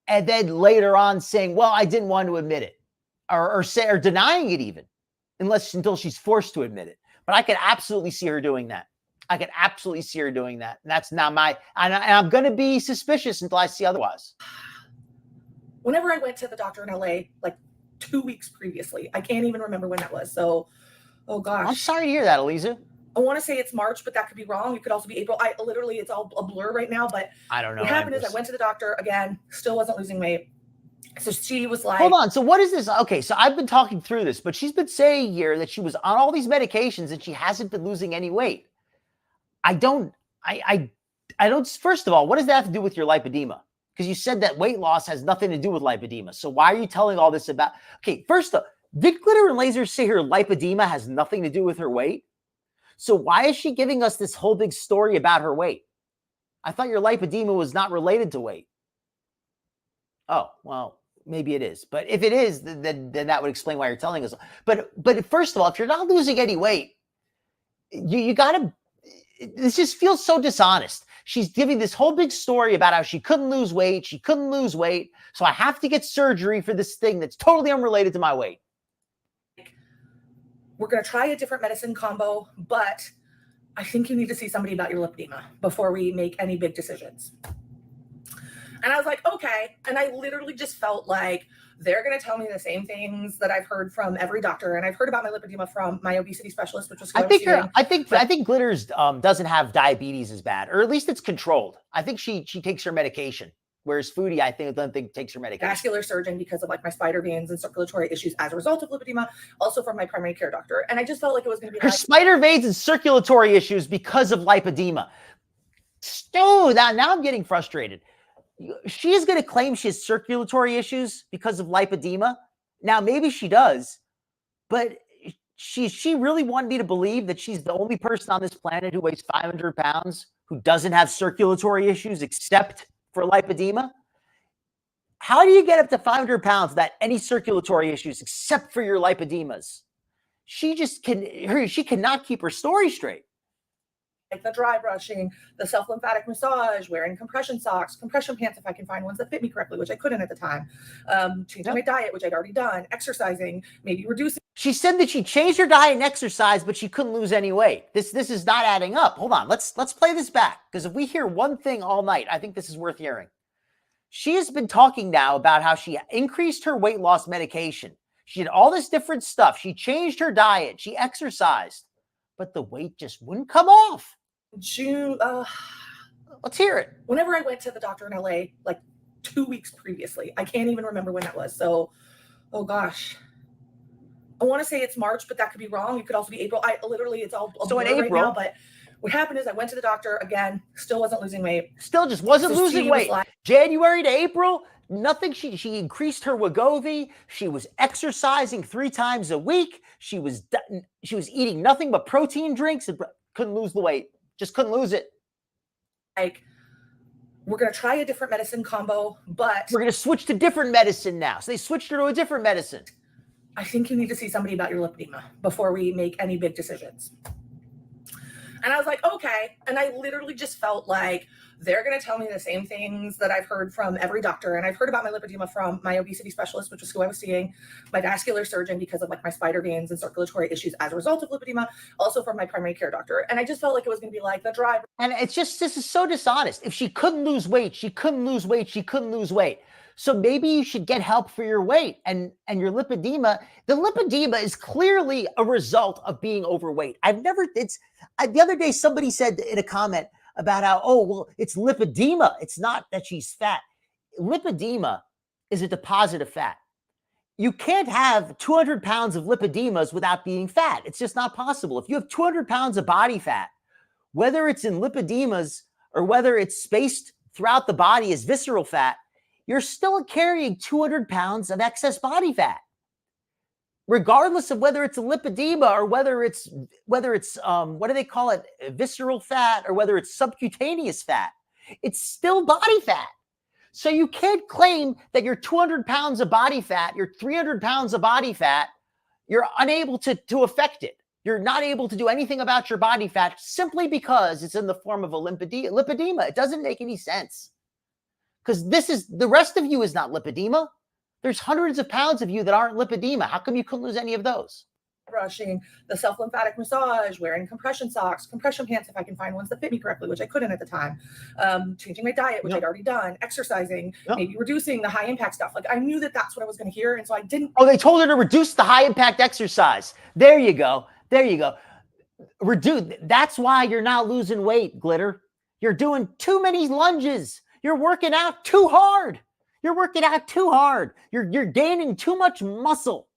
and then later on saying, well, I didn't want to admit it, or denying it even, until she's forced to admit it. But I could absolutely see her doing that. And that's not and I'm going to be suspicious until I see otherwise. Whenever I went to the doctor in LA, like 2 weeks previously, I can't even remember when that was. So, oh gosh. I'm sorry to hear that, Eliza. I want to say it's March, but that could be wrong. It could also be April. It's all a blur right now, but I don't know. What happened is I went to the doctor again, still wasn't losing weight. So she was like, hold on. So what is this? Okay. So I've been talking through this, but she's been saying here that she was on all these medications and she hasn't been losing any weight. I don't, first of all, what does that have to do with your lipodema? Because you said that weight loss has nothing to do with lipodema. So why are you telling all this about, okay, first off, did Glitter and Laser say her lipodema has nothing to do with her weight? So why is she giving us this whole big story about her weight? I thought your lipodema was not related to weight. Oh, well, maybe it is. But if it is, then that would explain why you're telling us. But first of all, if you're not losing any weight, you got to, this just feels so dishonest. She's giving this whole big story about how she couldn't lose weight. So I have to get surgery for this thing that's totally unrelated to my weight. We're going to try a different medicine combo, but I think you need to see somebody about your lipedema before we make any big decisions. And I was like, okay. And I literally just felt like they're going to tell me the same things that I've heard from every doctor. And I've heard about my lipedema from my obesity specialist, which was, I think Glitters doesn't have diabetes as bad, or at least it's controlled. I think she takes her medication. Whereas Foodie, I don't think takes her medication. Vascular surgeon because of like my spider veins and circulatory issues as a result of lipedema, also from my primary care doctor. And I just felt like it was going to be her spider veins and circulatory issues because of lipedema. So now I'm getting frustrated. She is going to claim she has circulatory issues because of lipedema. Now, maybe she does, but she really wanted me to believe that she's the only person on this planet who weighs 500 pounds who doesn't have circulatory issues except for lipedema. How do you get up to 500 pounds without any circulatory issues except for your lipodemas? She cannot keep her story straight. Like the dry brushing, the self-lymphatic massage, wearing compression socks, compression pants if I can find ones that fit me correctly, which I couldn't at the time. Changing my diet, which I'd already done, exercising, maybe reducing. She said that she changed her diet and exercise, but she couldn't lose any weight. This is not adding up. Hold on, let's play this back, because if we hear one thing all night, I think this is worth hearing. She has been talking now about how she increased her weight loss medication. She did all this different stuff. She changed her diet. She exercised, but the weight just wouldn't come off. June. Let's hear it. Whenever I went to the doctor in LA, like 2 weeks previously, I can't even remember when that was. So, oh gosh. I want to say it's March, but that could be wrong. It could also be April. It's all so in April. Right now, but what happened is I went to the doctor again, still wasn't losing weight. Still just wasn't losing weight. January to April, nothing. She increased her Wegovy. She was exercising 3 times a week. She was eating nothing but protein drinks and couldn't lose the weight. Just couldn't lose it. Like, we're going to try a different medicine combo, but we're going to switch to different medicine now. So they switched her to a different medicine. I think you need to see somebody about your lipedema before we make any big decisions. And I was like, okay. And I literally just felt like they're going to tell me the same things that I've heard from every doctor. And I've heard about my lipedema from my obesity specialist, which was who I was seeing, my vascular surgeon because of like my spider veins and circulatory issues as a result of lipedema, also from my primary care doctor. And I just felt like it was going to be like the dry. And it's just, this is so dishonest. If she couldn't lose weight, she couldn't lose weight. She couldn't lose weight. So maybe you should get help for your weight and your lipedema. The lipedema is clearly a result of being overweight. The other day, somebody said in a comment, about how, oh, well, it's lipedema. It's not that she's fat. Lipedema is a deposit of fat. You can't have 200 pounds of lipidemas without being fat. It's just not possible. If you have 200 pounds of body fat, whether it's in lipidemas or whether it's spaced throughout the body as visceral fat, you're still carrying 200 pounds of excess body fat. Regardless of whether it's a lipedema or whether it's what do they call it, visceral fat, or whether it's subcutaneous fat, it's still body fat. So you can't claim that you're 200 pounds of body fat, you're 300 pounds of body fat, you're unable to affect it. You're not able to do anything about your body fat simply because it's in the form of a lipedema. It doesn't make any sense. Because the rest of you is not lipedema. There's hundreds of pounds of you that aren't lipedema. How come you couldn't lose any of those? Brushing, the self-lymphatic massage, wearing compression socks, compression pants if I can find ones that fit me correctly, which I couldn't at the time, changing my diet, which I'd already done, exercising, maybe reducing the high impact stuff. Like I knew that that's what I was going to hear, and so I didn't. Oh, they told her to reduce the high impact exercise. There you go. There you go. Reduce. That's why you're not losing weight, Glitter. You're doing too many lunges. You're working out too hard. You're working out too hard. You're gaining too much muscle.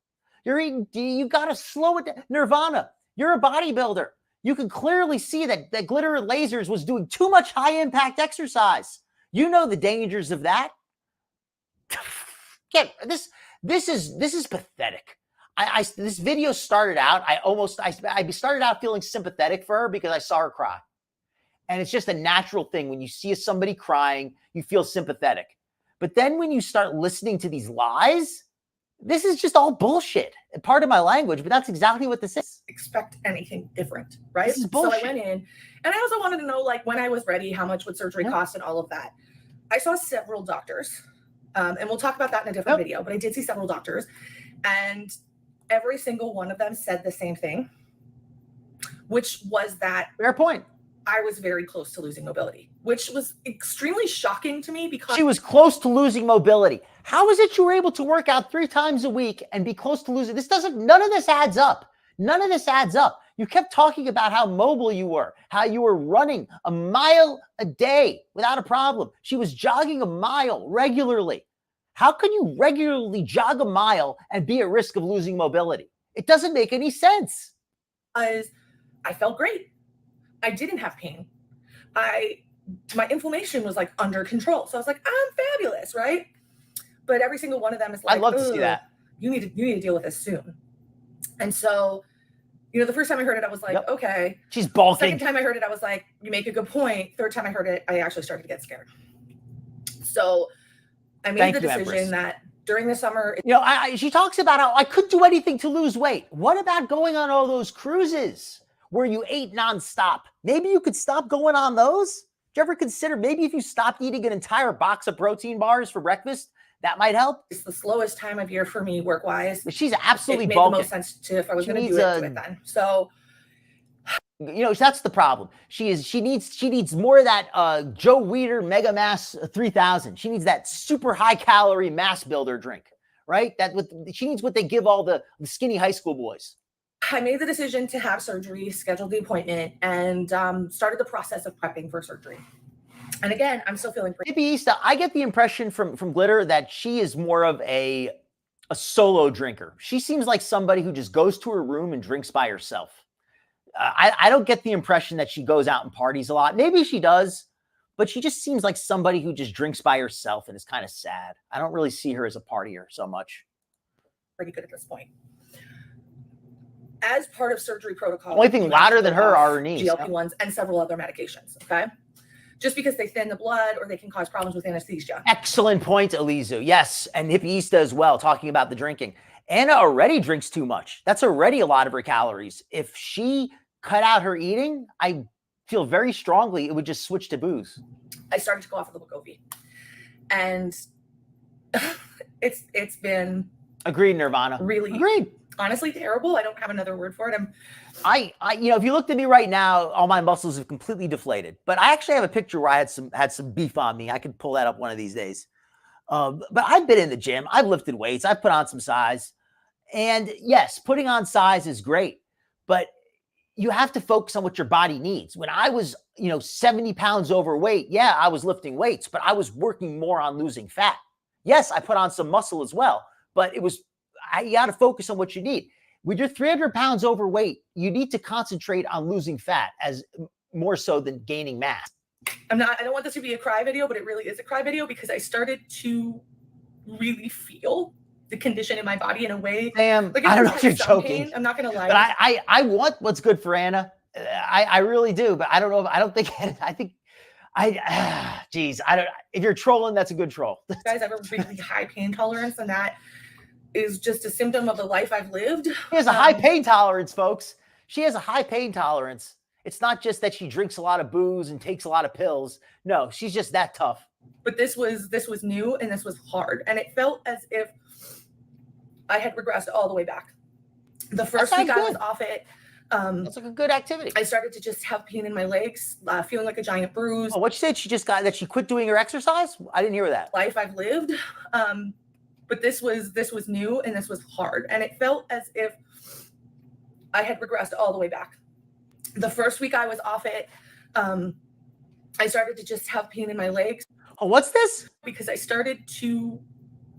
You got to slow it down. Nirvana, you're a bodybuilder. You can clearly see that Glitter Lasers was doing too much high impact exercise. You know the dangers of that. This is pathetic. This video started out, I started out feeling sympathetic for her because I saw her cry. And it's just a natural thing. When you see somebody crying, you feel sympathetic. But then when you start listening to these lies, this is just all bullshit. Part of my language, but that's exactly what this is. Expect anything different, right? This is bullshit. So I went in, and I also wanted to know, like, when I was ready, how much would surgery cost and all of that. I saw several doctors, and we'll talk about that in a different video, but I did see several doctors, and every single one of them said the same thing, which was that fair point. I was very close to losing mobility, which was extremely shocking to me because she was close to losing mobility. How is it you were able to work out 3 times a week and be close to losing? None of this adds up. None of this adds up. You kept talking about how mobile you were, how you were running a mile a day without a problem. She was jogging a mile regularly. How can you regularly jog a mile and be at risk of losing mobility? It doesn't make any sense. I felt great. I didn't have pain. My inflammation was like under control. So I was like, I'm fabulous, right? But every single one of them is like, I'd love to see that. You need to deal with this soon. And so, the first time I heard it, I was like, okay. She's bulking. Second time I heard it, I was like, you make a good point. Third time I heard it, I actually started to get scared. So I made the decision that during the summer. She talks about how I couldn't do anything to lose weight. What about going on all those cruises where you ate nonstop? Maybe you could stop going on those. Did you ever consider maybe if you stopped eating an entire box of protein bars for breakfast, that might help? It's the slowest time of year for me work-wise. But she's absolutely bulking. It made the most sense to if I was going to do it then. So, that's the problem. She needs more of that Joe Weider Mega Mass 3000. She needs that super high calorie mass builder drink, right? She needs what they give all the skinny high school boys. I made the decision to have surgery, scheduled the appointment, and started the process of prepping for surgery. And again, I'm still feeling pretty. Ista, I get the impression from Glitter that she is more of a solo drinker. She seems like somebody who just goes to her room and drinks by herself. I don't get the impression that she goes out and parties a lot. Maybe she does, but she just seems like somebody who just drinks by herself and is kind of sad. I don't really see her as a partier so much. Pretty good at this point. As part of surgery protocol, the only thing louder than her are her knees. GLP-1s and several other medications. Okay, just because they thin the blood or they can cause problems with anesthesia. Excellent point, Elizu. Yes, and Hippieista as well, talking about the drinking. Anna already drinks too much. That's already a lot of her calories. If she cut out her eating, I feel very strongly it would just switch to booze. I started to go off of the Wegovy, and it's been agreed, Nirvana. Really agreed. Honestly, terrible. I don't have another word for it. If you looked at me right now, all my muscles have completely deflated. But I actually have a picture where I had some beef on me. I could pull that up one of these days. But I've been in the gym. I've lifted weights. I've put on some size. And yes, putting on size is great. But you have to focus on what your body needs. When I was, 70 pounds overweight, yeah, I was lifting weights, but I was working more on losing fat. Yes, I put on some muscle as well, but you got to focus on what you need. When you're 300 pounds overweight, you need to concentrate on losing fat as more so than gaining mass. I don't want this to be a cry video, but it really is a cry video because I started to really feel the condition in my body in a way. Sam, I don't know if you're joking. Pain. I'm not going to lie. But I want what's good for Anna. I really do, but I don't know. If you're trolling, that's a good troll. You guys have a really high pain tolerance, and that is just a symptom of the life I've lived. She has a high pain tolerance, folks. She has a high pain tolerance. It's not just that she drinks a lot of booze and takes a lot of pills. No, she's just that tough. But this was new, and this was hard, and it felt as if I had regressed all the way back. The first week I was off it. That's like a good activity. I started to just have pain in my legs, feeling like a giant bruise. Oh, what you said? She quit doing her exercise? I didn't hear that. Life I've lived. But this was new, and this was hard, and it felt as if I had regressed all the way back. The first week I was off it, I started to just have pain in my legs. Oh, what's this? Because I started to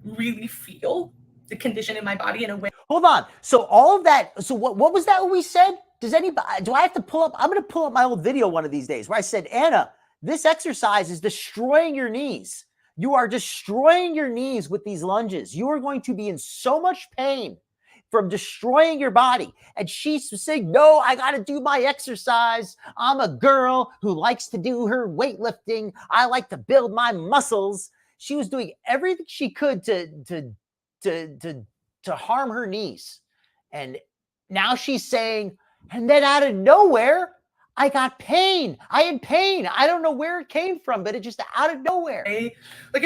really feel the condition in my body in a way. Hold on. So all of that. So what was that we said? Do I have to pull up? I'm going to pull up my old video one of these days where I said, Anna, this exercise is destroying your knees. You are destroying your knees with these lunges. You are going to be in so much pain from destroying your body. And she's saying, no, I got to do my exercise. I'm a girl who likes to do her weightlifting. I like to build my muscles. She was doing everything she could to harm her knees. And now she's saying, and then out of nowhere, I got pain. I had pain. I don't know where it came from, but it just out of nowhere. I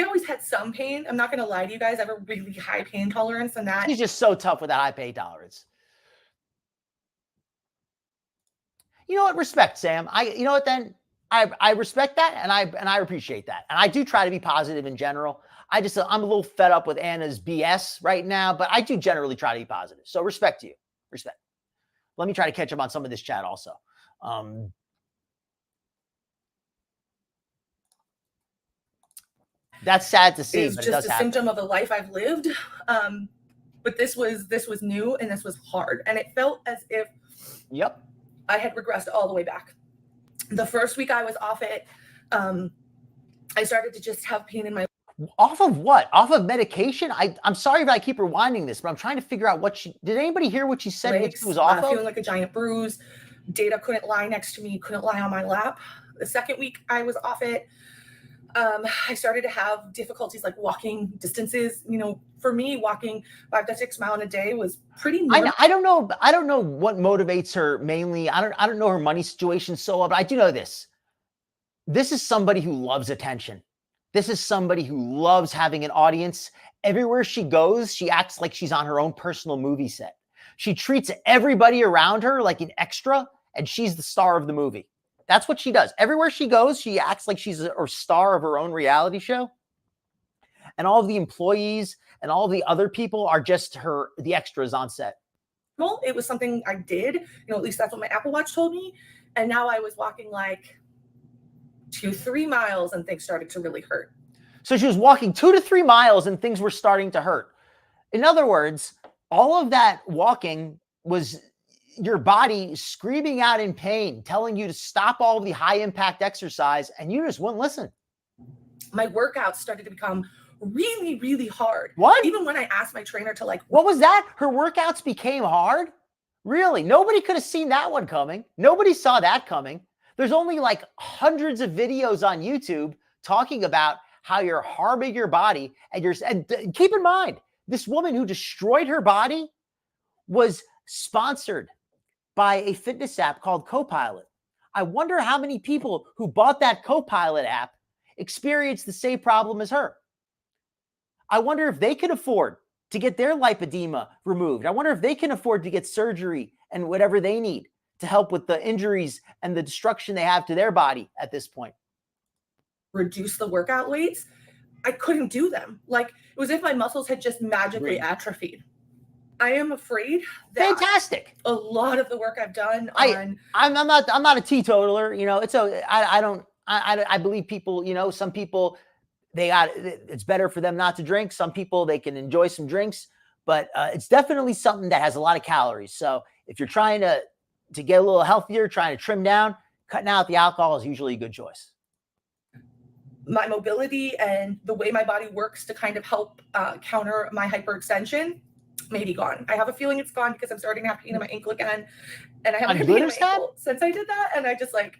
always had some pain. I'm not going to lie to you guys. I have a really high pain tolerance, and that. She's just so tough with that high pain tolerance. You know what? Respect, Sam. You know what then? I respect that, and I appreciate that. And I do try to be positive in general. I'm a little fed up with Anna's BS right now, but I do generally try to be positive. So respect to you. Respect. Let me try to catch up on some of this chat also. That's sad to see. It's but just it a symptom of the life I've lived. But this was new, and this was hard, and it felt as if I had regressed all the way back. The first week I was off it, I started to just have pain in my. Off of what? Off of medication? I'm sorry if I keep rewinding this, but I'm trying to figure out did anybody hear what she said legs, she was off of? Feeling like a giant bruise. Data couldn't lie next to me, couldn't lie on my lap. The second week I was off it, I started to have difficulties like walking distances. For me, walking 5 to 6 miles a day was pretty normal. I don't know what motivates her mainly. I don't know her money situation so well, but I do know this. This is somebody who loves attention. This is somebody who loves having an audience. Everywhere she goes, she acts like she's on her own personal movie set. She treats everybody around her like an extra, and she's the star of the movie. That's what she does. Everywhere she goes, she acts like she's a star of her own reality show. And all of the employees and all the other people are just the extras on set. Well, it was something I did. At least that's what my Apple Watch told me. And now I was walking like 2-3 miles, and things started to really hurt. So she was walking 2 to 3 miles, and things were starting to hurt. In other words, all of that walking was your body screaming out in pain, telling you to stop all of the high impact exercise, and you just wouldn't listen. My workouts started to become really, really hard. What? Even when I asked my trainer to what was that? Her workouts became hard? Really? Nobody could have seen that one coming. Nobody saw that coming. There's only like hundreds of videos on YouTube talking about how you're harming your body, and keep in mind, this woman who destroyed her body was sponsored by a fitness app called Copilot. I wonder how many people who bought that Copilot app experienced the same problem as her. I wonder if they can afford to get their lipedema removed. I wonder if they can afford to get surgery and whatever they need to help with the injuries and the destruction they have to their body at this point. Reduce the workout weights. I couldn't do them. Like, it was as if my muscles had just magically atrophied. I am afraid that Fantastic. a lot of the work I've done I'm not a teetotaler. You know, it's I believe people, you know, some people it's better for them not to drink. Some people, they can enjoy some drinks, but it's definitely something that has a lot of calories. So if you're trying to get a little healthier, trying to trim down, cutting out the alcohol is usually a good choice. My mobility and the way my body works to kind of help counter my hyperextension may be gone. I have a feeling it's gone because I'm starting to have pain in my ankle again. And I haven't had pain in my ankle since I did that. And I just like,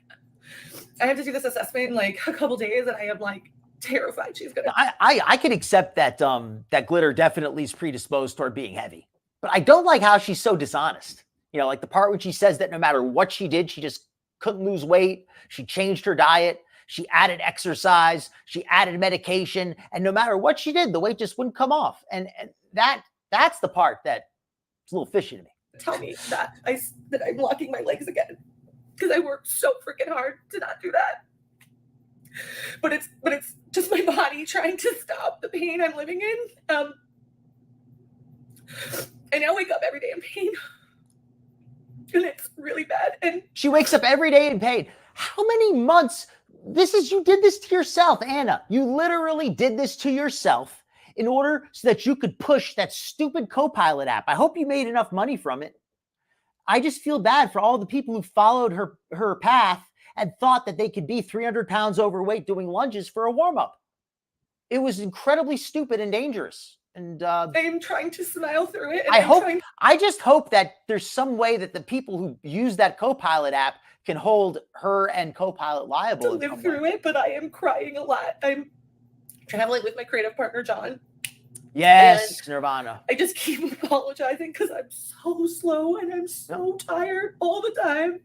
I have to do this assessment in like a couple days, and I am like terrified she's gonna. I can accept that that glitter definitely is predisposed toward being heavy, but I don't like how she's so dishonest. You know, like the part when she says that no matter what she did, she just couldn't lose weight. She changed her diet. She added exercise. She added medication. And no matter what she did, the weight just wouldn't come off. And that's the part that's a little fishy to me. Tell me that I'm locking my legs again because I worked so freaking hard to not do that. But it's just my body trying to stop the pain I'm living in. I now wake up every day in pain. And it's really bad. And she wakes up every day in pain. How many months? You did this to yourself, Anna. You literally did this to yourself in order so that you could push that stupid Copilot app. I hope you made enough money from it. I just feel bad for all the people who followed her path and thought that they could be 300 pounds overweight doing lunges for a warm-up. It was incredibly stupid and dangerous. And I'm trying to smile through it. And I just hope that there's some way that the people who use that Copilot app can hold her and Copilot liable to live through it. But I am crying a lot. I'm traveling with my creative partner, John. Yes, Nirvana. I just keep apologizing because I'm so slow and I'm so tired all the time.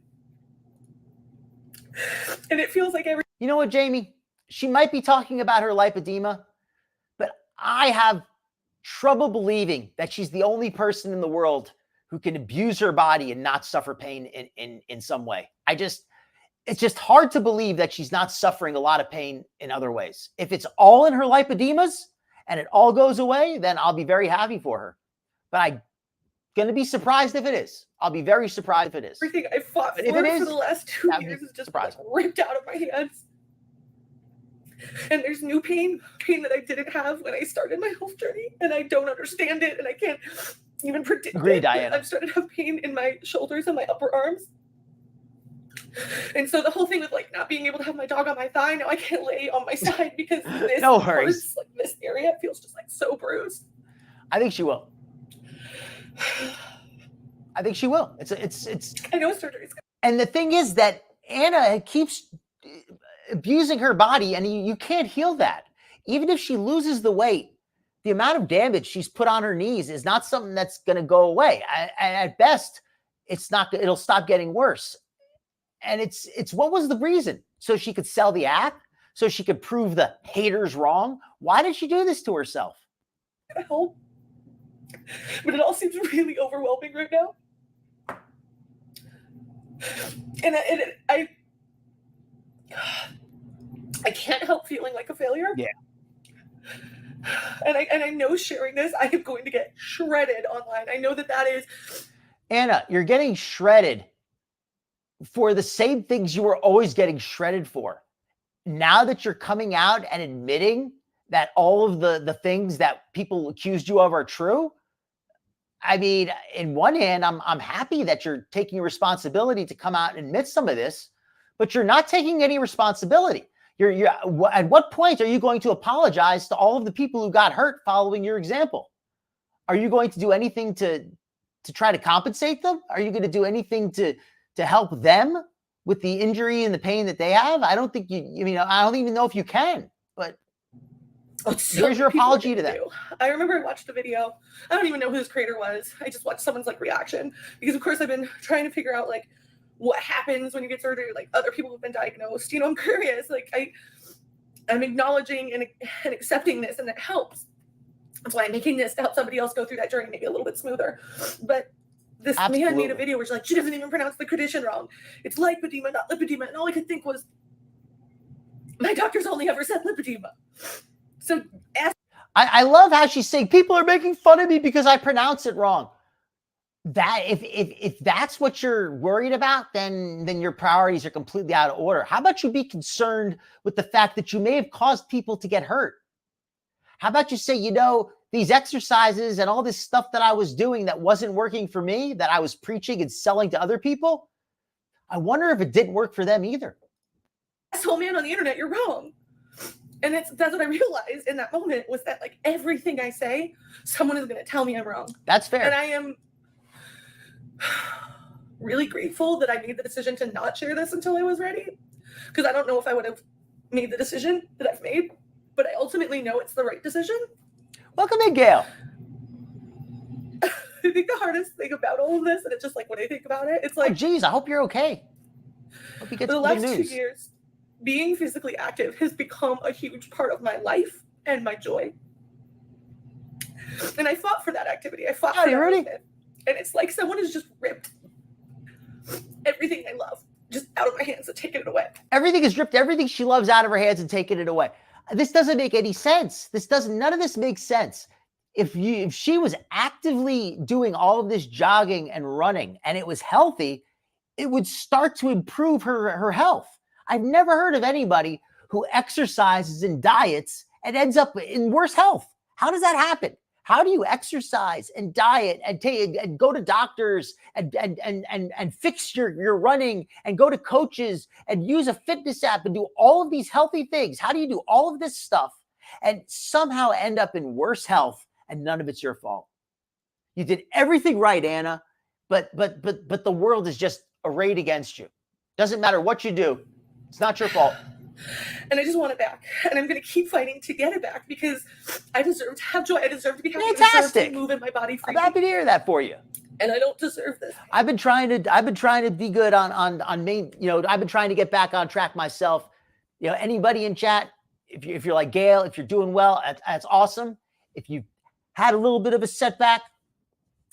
And it feels like You know what, Jamie? She might be talking about her lipedema, but I have trouble believing that she's the only person in the world who can abuse her body and not suffer pain in some way. It's just hard to believe that she's not suffering a lot of pain in other ways. If it's all in her lipodemas and it all goes away, then I'll be very happy for her. But I'm going to be surprised if it is. I'll be very surprised if it is. Everything I fought for the last 2 years is just like ripped out of my hands. And there's new pain that I didn't have when I started my health journey, and I don't understand it, and I can't even predict it. Diana. I've started to have pain in my shoulders and my upper arms. And so the whole thing with like not being able to have my dog on my thigh, now I can't lay on my side because this hurts, like this area feels just like so bruised. I think she will. I think she will. It's I know surgery's good. And the thing is that Anna keeps abusing her body, and you can't heal that. Even if she loses the weight, the amount of damage she's put on her knees is not something that's going to go away. At best, it'll stop getting worse. And it's what was the reason? So she could sell the app? So she could prove the haters wrong? Why did she do this to herself? I hope. But it all seems really overwhelming right now. And I can't help feeling like a failure. Yeah. And I know sharing this, I am going to get shredded online. I know that is. Anna, you're getting shredded for the same things you were always getting shredded for. Now that you're coming out and admitting that all of the things that people accused you of are true, I mean, in one hand, I'm happy that you're taking responsibility to come out and admit some of this, but you're not taking any responsibility. You're at what point are you going to apologize to all of the people who got hurt following your example? Are you going to do anything to try to compensate them? Are you going to do anything to help them with the injury and the pain that they have? I don't think I don't even know if you can, but here's your apology to them. I remember I watched a video. I don't even know who this creator was. I just watched someone's like reaction because of course I've been trying to figure out like what happens when you get surgery, like other people have been diagnosed. I'm curious. Like I'm acknowledging and accepting this, and it helps. That's why I'm making this to help somebody else go through that journey maybe a little bit smoother. But this man made a video where she's like, she doesn't even pronounce the condition wrong. It's lipedema, not lipedema. And all I could think was, my doctor's only ever said lipedema. So I love how she's saying people are making fun of me because I pronounce it wrong. that if that's what you're worried about, then your priorities are completely out of order. How about you be concerned with the fact that you may have caused people to get hurt? How about you say, these exercises and all this stuff that I was doing that wasn't working for me, that I was preaching and selling to other people, I wonder if it didn't work for them either. Asshole man on the internet, you're wrong. And that's what I realized in that moment, was that like everything I say, someone is going to tell me I'm wrong. That's fair. And I am really grateful that I made the decision to not share this until I was ready, because I don't know if I would have made the decision that I've made, but I ultimately know it's the right decision. Welcome in, Gail. I think the hardest thing about all of this, and it's just like when I think about it, it's like, geez, I hope you're okay. Hope you get the some last good 2 news. years, being physically active has become a huge part of my life and my joy. And I fought for that activity. I fought for that movement. And it's like someone has just ripped everything I love just out of my hands and taken it away. Everything is ripped, everything she loves out of her hands and taken it away. This doesn't make any sense. None of this makes sense. If she was actively doing all of this jogging and running and it was healthy, it would start to improve her health. I've never heard of anybody who exercises and diets and ends up in worse health. How does that happen? How do you exercise and diet and go to doctors and fix your running and go to coaches and use a fitness app and do all of these healthy things? How do you do all of this stuff and somehow end up in worse health, and none of it's your fault? You did everything right, Anna, but the world is just arrayed against you. Doesn't matter what you do. It's not your fault. And I just want it back. And I'm going to keep fighting to get it back, because I deserve to have joy. I deserve to be happy. Fantastic. I deserve to move in my body freely. I'm happy to hear that for you. And I don't deserve this. I've been trying to be good on main, I've been trying to get back on track myself. Anybody in chat, if you're like Gail, if you're doing well, that's awesome. If you've had a little bit of a setback,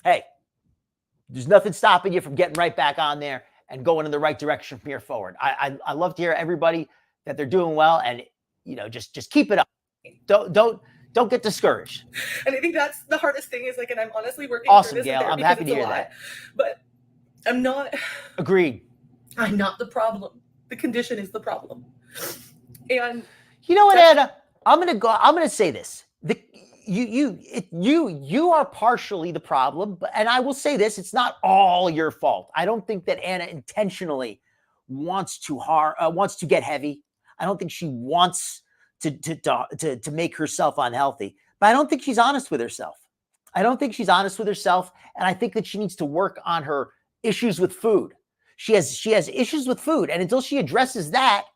hey, there's nothing stopping you from getting right back on there and going in the right direction from here forward. I love to hear everybody that they're doing well, and just keep it up. Don't get discouraged. And I think that's the hardest thing, is like, and I'm honestly working awesome, through this. Gail. I'm happy to hear that. But I'm not. Agreed. I'm not the problem. The condition is the problem. And you know what, Anna? I'm gonna say this. You are partially the problem, and I will say this: it's not all your fault. I don't think that Anna intentionally wants to get heavy. I don't think she wants to make herself unhealthy, but I don't think she's honest with herself. And I think that she needs to work on her issues with food. She has issues with food, and until she addresses that,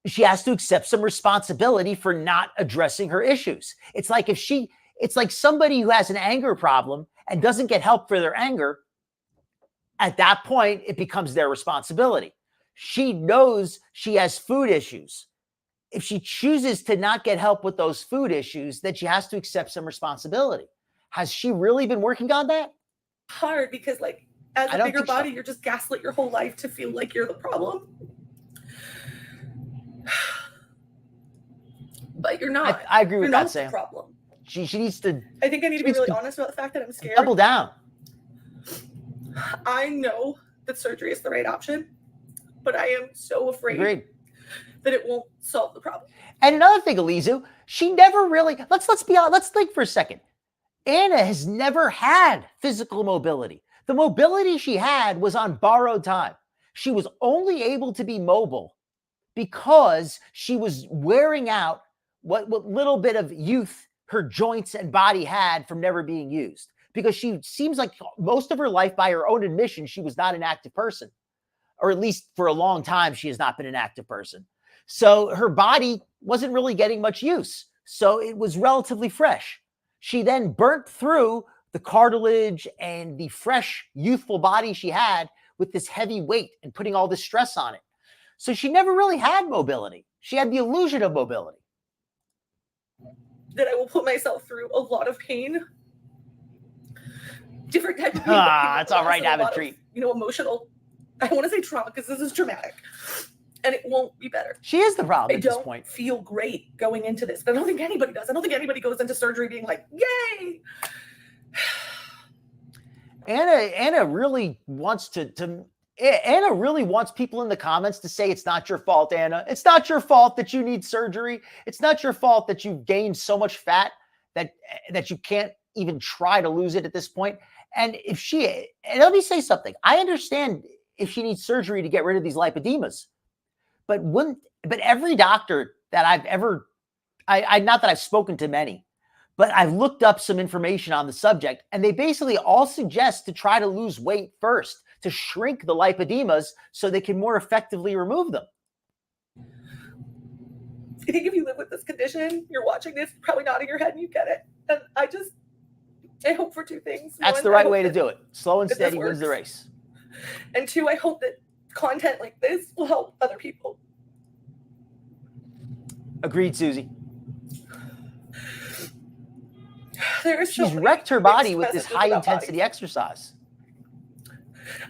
she has to accept some responsibility for not addressing her issues. It's like somebody who has an anger problem and doesn't get help for their anger. At that point, it becomes their responsibility. She knows she has food issues. If she chooses to not get help with those food issues, then she has to accept some responsibility. Has she really been working on that? Hard, because like, as a bigger body, you're just gaslit your whole life to feel like you're the problem. But you're not. I agree with that, Sam. Problem. She needs to. I think I need to be really honest about the fact that I'm scared. Double down. I know that surgery is the right option, but I am so afraid that it won't solve the problem. And another thing, Elizu, she never really. Let's be honest. Let's think for a second. Anna has never had physical mobility. The mobility she had was on borrowed time. She was only able to be mobile because she was wearing out what little bit of youth her joints and body had from never being used. Because she seems like most of her life, by her own admission, she was not an active person. Or at least for a long time, she has not been an active person. So her body wasn't really getting much use. So it was relatively fresh. She then burnt through the cartilage and the fresh, youthful body she had with this heavy weight and putting all this stress on it. So she never really had mobility. She had the illusion of mobility. That I will put myself through a lot of pain. Different type of pain. It's all right to have a treat. Emotional. I want to say trauma, because this is traumatic. And it won't be better. She is the problem at this point. I don't feel great going into this, but I don't think anybody does. I don't think anybody goes into surgery being like, yay! Anna really wants Anna really wants people in the comments to say it's not your fault, Anna. It's not your fault that you need surgery. It's not your fault that you've gained so much fat that you can't even try to lose it at this point. And let me say something. I understand if she needs surgery to get rid of these lipodemas, but every doctor that I've ever, not that I've spoken to many, but I've looked up some information on the subject, and they basically all suggest to try to lose weight first, to shrink the lipodemas so they can more effectively remove them. I think if you live with this condition, you're watching this, probably nodding your head and you get it. And I hope for two things. That's the right way to do it. Slow and steady wins the race. And two, I hope that content like this will help other people. Agreed, Susie. She's wrecked her body with this high intensity exercise.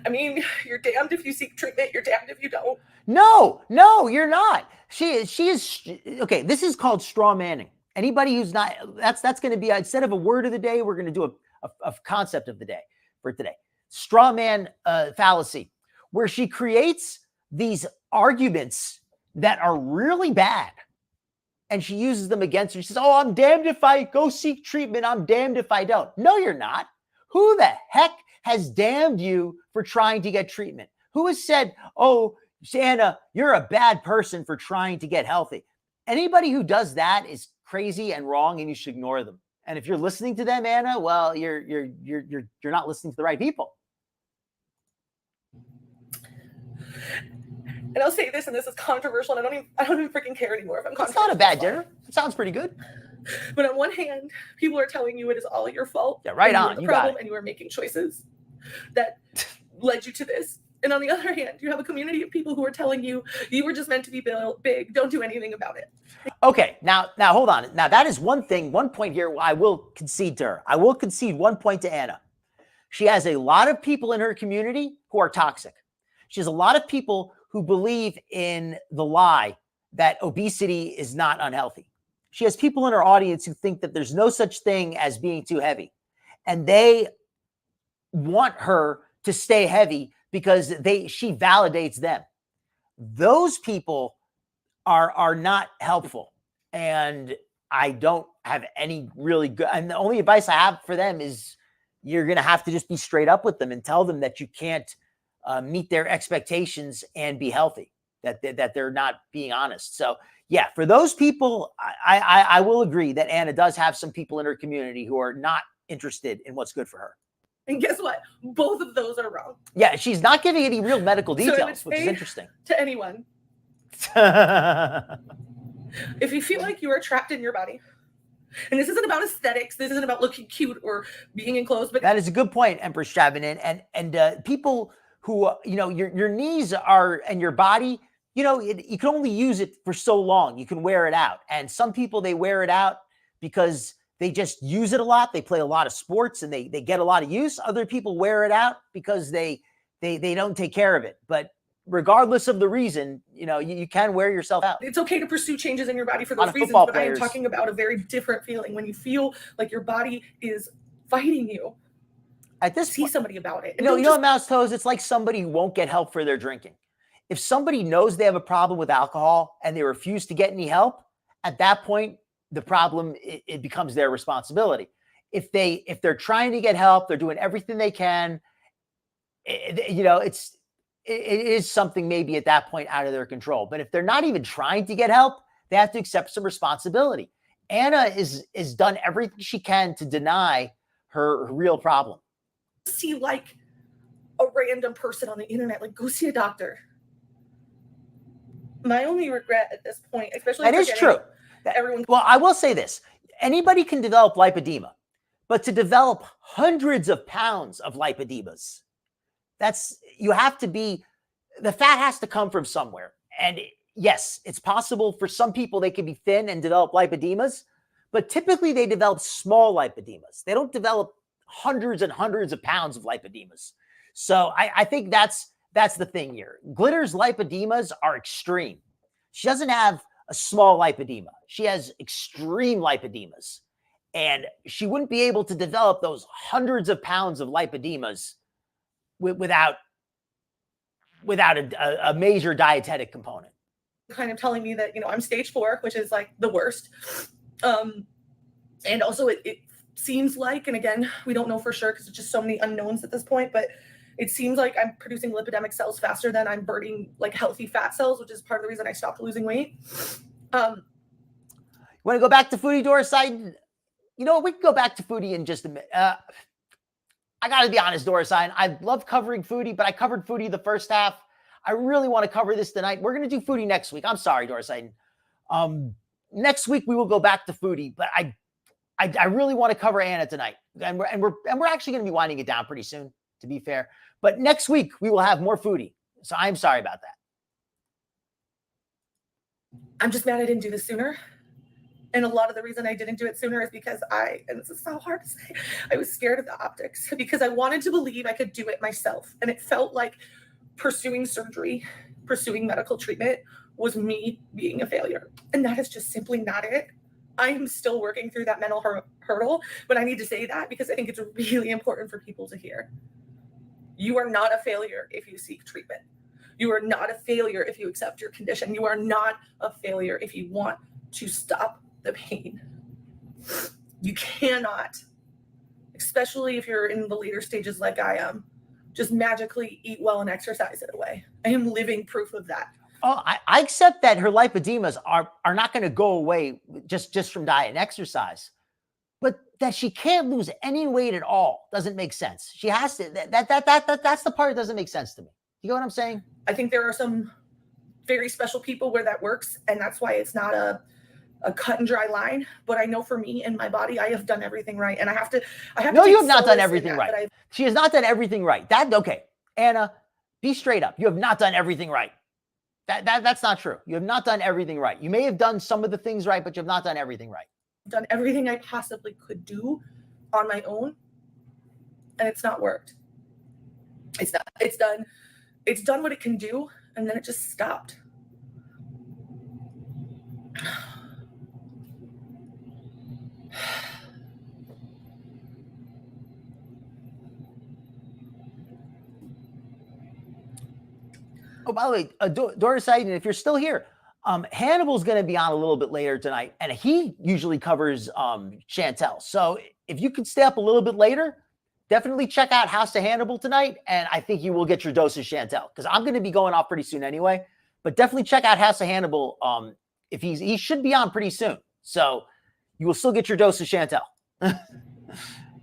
I mean, you're damned if you seek treatment. You're damned if you don't. No, you're not. She is okay. This is called straw manning. Anybody who's not, that's going to be, instead of a word of the day, we're going to do a concept of the day for today. Straw man fallacy, where she creates these arguments that are really bad. And she uses them against her. She says, oh, I'm damned if I go seek treatment. I'm damned if I don't. No, you're not. Who the heck has damned you for trying to get treatment? Who has said, oh, Anna, you're a bad person for trying to get healthy? Anybody who does that is crazy and wrong, and you should ignore them. And if you're listening to them, Anna, well, you're not listening to the right people. And I'll say this, and this is controversial, and I don't even freaking care anymore if I'm controversial. It's not a bad dinner. It sounds pretty good. But on one hand, people are telling you it is all your fault. Yeah, right on. You got it. And you are making choices that led you to this. And on the other hand, you have a community of people who are telling you you were just meant to be big. Don't do anything about it. Okay, now hold on. Now that is one thing, one point here I will concede to her. I will concede 1 point to Anna. She has a lot of people in her community who are toxic. She has a lot of people who believe in the lie that obesity is not unhealthy. She has people in her audience who think that there's no such thing as being too heavy. And they want her to stay heavy because she validates them. Those people are not helpful. And I don't have any really good, and the only advice I have for them is you're going to have to just be straight up with them and tell them that you can't meet their expectations and be healthy, that they're not being honest. So yeah, for those people, I will agree that Anna does have some people in her community who are not interested in what's good for her. And guess what? Both of those are wrong. Yeah, she's not giving any real medical details, which is interesting. To anyone, if you feel like you are trapped in your body, and this isn't about aesthetics, this isn't about looking cute or being in clothes, but that is a good point, Empress Stravinan. And people who, your knees are, and your body, you can only use it for so long. You can wear it out. And some people, they wear it out because they just use it a lot. They play a lot of sports and they get a lot of use. Other people wear it out because they don't take care of it. But regardless of the reason, you can wear yourself out. It's okay to pursue changes in your body for those reasons, but I am talking about a very different feeling when you feel like your body is fighting you. At this see somebody about it. You know, Mouse Toes, it's like somebody who won't get help for their drinking. If somebody knows they have a problem with alcohol and they refuse to get any help, at that point, the problem, it becomes their responsibility. If they're trying to get help, they're doing everything they can, it is something maybe at that point out of their control. But if they're not even trying to get help, they have to accept some responsibility. Anna is done everything she can to deny her real problem. See like a random person on the internet, like go see a doctor. My only regret at this point, especially that is true. Well, I will say this: anybody can develop lipedema, but to develop hundreds of pounds of lipedemas, the fat has to come from somewhere. And yes, it's possible for some people they can be thin and develop lipedemas, but typically they develop small lipedemas. They don't develop hundreds and hundreds of pounds of lipedemas. So I think that's the thing here. Glitter's lipedemas are extreme. She doesn't have a small lipedema. She has extreme lipedemas. And she wouldn't be able to develop those hundreds of pounds of lipodemas without a major dietetic component. Kind of telling me that, I'm stage 4, which is like the worst. And also it seems like, and again, we don't know for sure because there's just so many unknowns at this point, but it seems like I'm producing lipidemic cells faster than I'm burning like healthy fat cells, which is part of the reason I stopped losing weight. You want to go back to Foodie Dorside? You know what? We can go back to Foodie in just a minute. I got to be honest, Dorside. I love covering Foodie, but I covered Foodie the first half. I really want to cover this tonight. We're going to do Foodie next week. I'm sorry, Dorside. Next week we will go back to Foodie, but I really want to cover Anna tonight, and we're actually going to be winding it down pretty soon, to be fair. But next week we will have more Foodie. So I'm sorry about that. I'm just mad I didn't do this sooner. And a lot of the reason I didn't do it sooner is because and this is so hard to say, I was scared of the optics because I wanted to believe I could do it myself. And it felt like pursuing surgery, pursuing medical treatment was me being a failure. And that is just simply not it. I am still working through that mental hurdle, but I need to say that because I think it's really important for people to hear. You are not a failure if you seek treatment. You are not a failure if you accept your condition. You are not a failure if you want to stop the pain. You cannot, especially if you're in the later stages like I am, just magically eat well and exercise it away. I am living proof of that. Oh, I accept that her lipodemas are not going to go away just from diet and exercise, but that she can't lose any weight at all doesn't make sense. She has to. That's the part that doesn't make sense to me. You know what I'm saying? I think there are some very special people where that works, and that's why it's not a cut and dry line. But I know for me and my body, I have done everything right, and I have to. No, you have not done everything right. She has not done everything right. Okay, Anna, be straight up. You have not done everything right. That's not true. You have not done everything right. You may have done some of the things right, but you have not done everything right. Done everything I possibly could do on my own, and it's not worked. It's not. It's done what it can do, and then it just stopped. Oh, by the way, Doris Aiden, if you're still here, Hannibal's going to be on a little bit later tonight, and he usually covers Chantel. So if you could stay up a little bit later, definitely check out House of Hannibal tonight, and I think you will get your dose of Chantel, because I'm going to be going off pretty soon anyway. But definitely check out House of Hannibal. If he should be on pretty soon, so you will still get your dose of Chantel. And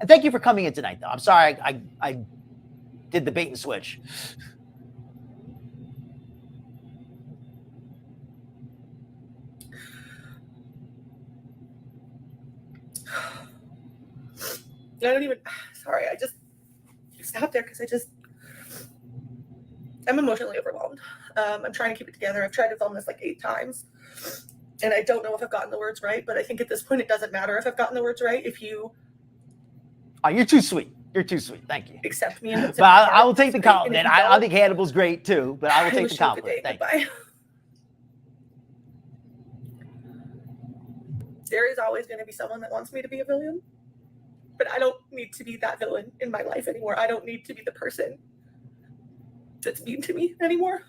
thank you for coming in tonight, though. I'm sorry I did the bait and switch. Sorry, I just stopped there because I'm emotionally overwhelmed. I'm trying to keep it together. I've tried to film this like 8 times, and I don't know if I've gotten the words right, but I think at this point it doesn't matter if I've gotten the words right. If you... Oh, you're too sweet. You're too sweet. Thank you. Accept me. But I will take the compliment. I think Hannibal's great too, but I will take the compliment. Thank you. There is always going to be someone that wants me to be a villain, but I don't need to be that villain in my life anymore. I don't need to be the person that's mean to me anymore.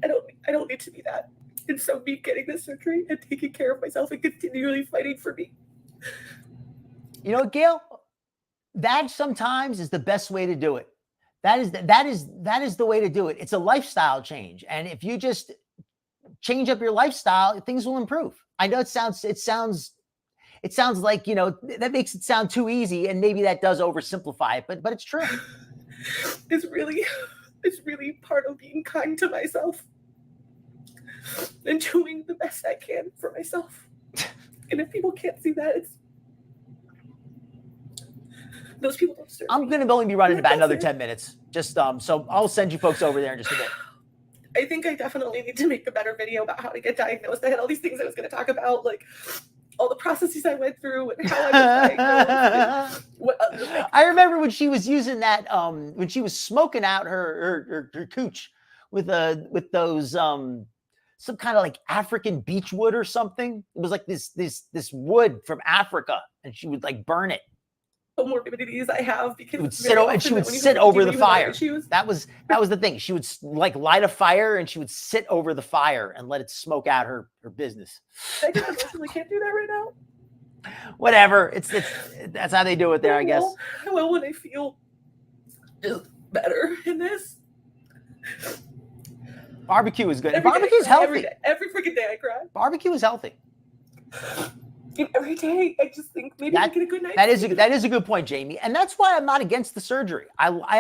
I don't need to be that. And so me getting this surgery and taking care of myself and continually fighting for me. You know what, Gail? That sometimes is the best way to do it. That is the way to do it. It's a lifestyle change. And if you just change up your lifestyle, things will improve. I know it sounds like, that makes it sound too easy, and maybe that does oversimplify it, but it's true. It's really part of being kind to myself and doing the best I can for myself. And if people can't see that, those people don't serve I'm going to only be running about another 10 minutes. Just so I'll send you folks over there in just a bit. I think I definitely need to make a better video about how to get diagnosed. I had all these things I was going to talk about, like all the processes I went through and how I was diagnosed. I remember when she was using that, when she was smoking out her cooch with those some kind of like African beech wood or something. It was like this wood from Africa, and she would like burn it. Comorbidities I have because She would sit and she would sit over the fire. Issues, That was the thing. She would like light a fire and she would sit over the fire and let it smoke out her business. I just unfortunately can't do that right now. Whatever. It's that's how they do it there, I guess. I will when I feel just better in this. Barbecue is good. Every Barbecue is day, healthy. Every freaking day I cry. Barbecue is healthy. And every day I just think maybe I get a good night. That is a good point, Jamie. And that's why I'm not against the surgery. I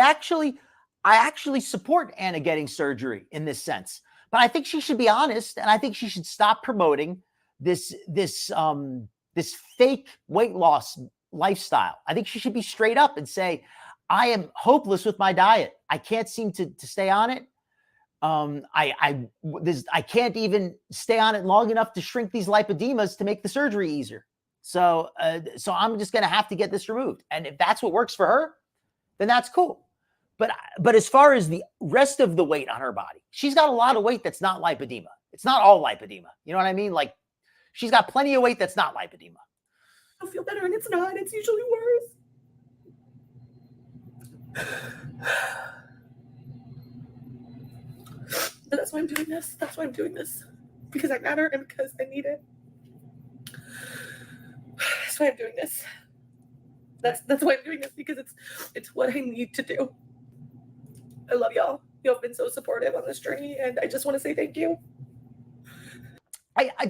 actually support Anna getting surgery in this sense. But I think she should be honest, and I think she should stop promoting this fake weight loss lifestyle. I think she should be straight up and say, I am hopeless with my diet. I can't seem to stay on it. I can't even stay on it long enough to shrink these lipodemas to make the surgery easier. So I'm just going to have to get this removed. And if that's what works for her, then that's cool. But as far as the rest of the weight on her body, she's got a lot of weight that's not lipedema. It's not all lipedema. You know what I mean? Like she's got plenty of weight that's not lipedema. I feel better and it's not. It's usually worse. But that's why I'm doing this. That's why I'm doing this. Because I matter and because I need it. That's why I'm doing this. That's why I'm doing this, because it's what I need to do. I love y'all. Y'all have been so supportive on this journey, and I just want to say thank you.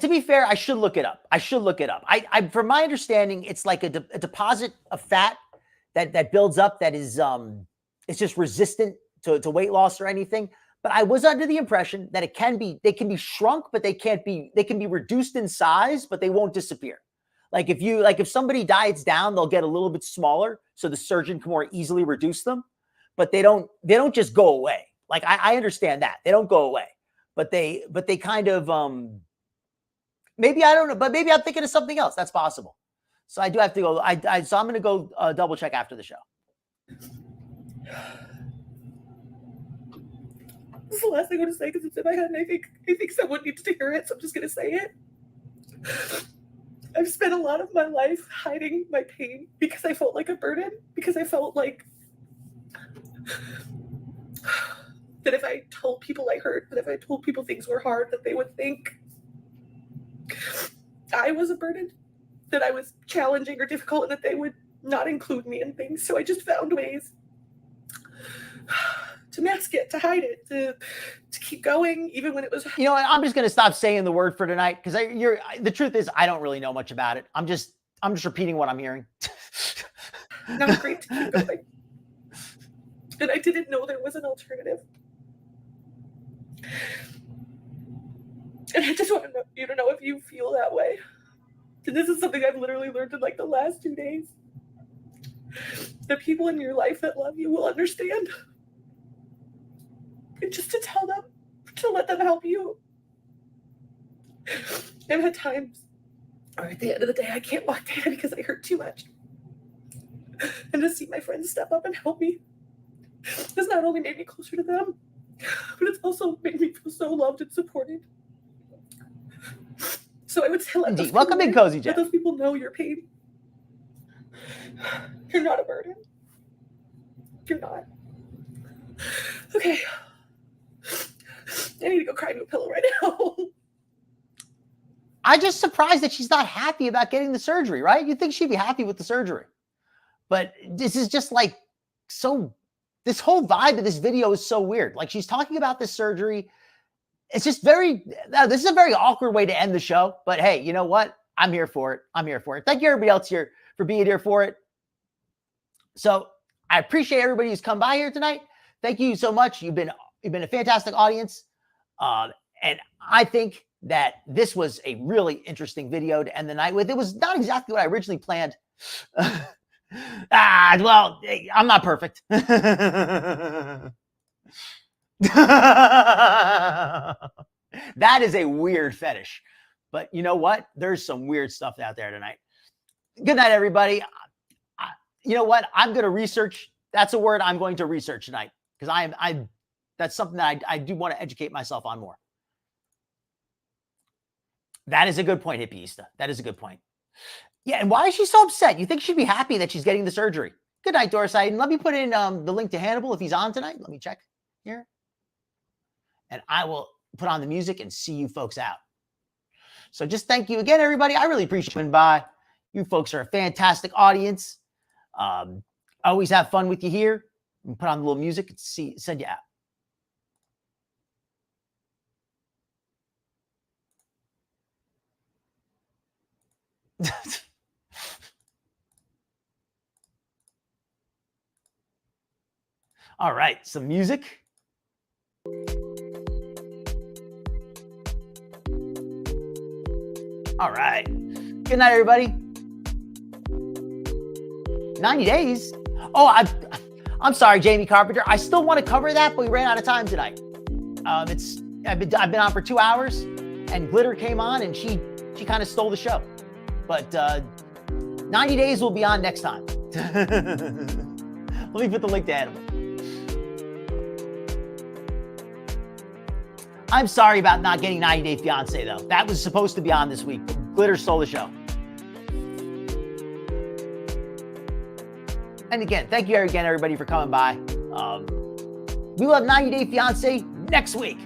To be fair, I should look it up. I from my understanding, it's like a deposit of fat that builds up that is it's just resistant to weight loss or anything. But I was under the impression that they can be shrunk, but they can be reduced in size, but they won't disappear. Like if somebody diets down, they'll get a little bit smaller so the surgeon can more easily reduce them, but they don't just go away. Like I understand that. They don't go away, but they kind of maybe I don't know, but maybe I'm thinking of something else. That's possible. So I do have to go. So I'm going to go double check after the show. This is the last thing I want to say because it's in my head, and I think someone needs to hear it, so I'm just going to say it. I've spent a lot of my life hiding my pain because I felt like a burden, because I felt like that if I told people I hurt, that if I told people things were hard, that they would think I was a burden, that I was challenging or difficult, and that they would not include me in things. So I just found ways to mask it, to hide it, to keep going, even when it was. You know what? I'm just going to stop saying the word for tonight because the truth is I don't really know much about it. I'm just repeating what I'm hearing. Not great to keep going. And I didn't know there was an alternative. And I just want you to know if you feel that way. And this is something I've literally learned in like the last 2 days. The people in your life that love you will understand. And just to tell them, to let them help you. I've had times where at the end of the day, I can't walk down because I hurt too much. And to see my friends step up and help me has not only made me closer to them, but it's also made me feel so loved and supported. So I would say, welcome in, Cozy Jen. Let those people know your pain. You're not a burden. You're not. Okay. I need to go cry into a pillow right now. I'm just surprised that she's not happy about getting the surgery, right? You'd think she'd be happy with the surgery. But this is just like this whole vibe of this video is so weird. Like she's talking about this surgery. It's just this is a very awkward way to end the show. But hey, you know what? I'm here for it. Thank you everybody else here for being here for it. So I appreciate everybody who's come by here tonight. Thank you so much. You've been a fantastic audience. And I think that this was a really interesting video to end the night with. It was not exactly what I originally planned. Well, I'm not perfect. That is a weird fetish. But you know what? There's some weird stuff out there tonight. Good night, everybody. You know what? I'm going to research. That's a word I'm going to research tonight because that's something that I do want to educate myself on more. That is a good point, Hippieista. That is a good point. Yeah, and why is she so upset? You think she'd be happy that she's getting the surgery? Good night, Doris. And let me put in the link to Hannibal if he's on tonight. Let me check here. And I will put on the music and see you folks out. So just thank you again, everybody. I really appreciate you coming by. You folks are a fantastic audience. Always have fun with you here. And put on the little music and send you out. All right, some music. All right. Good night, everybody. 90 days. Oh, I'm sorry, Jamie Carpenter. I still want to cover that, but we ran out of time tonight. I've been on for 2 hours, and Glitter came on, and she kind of stole the show. But 90 days will be on next time. Let me put the link to Animal. I'm sorry about not getting 90 Day Fiance, though. That was supposed to be on this week, but Glitter stole the show. And again, thank you again, everybody, for coming by. We will have 90 Day Fiance next week.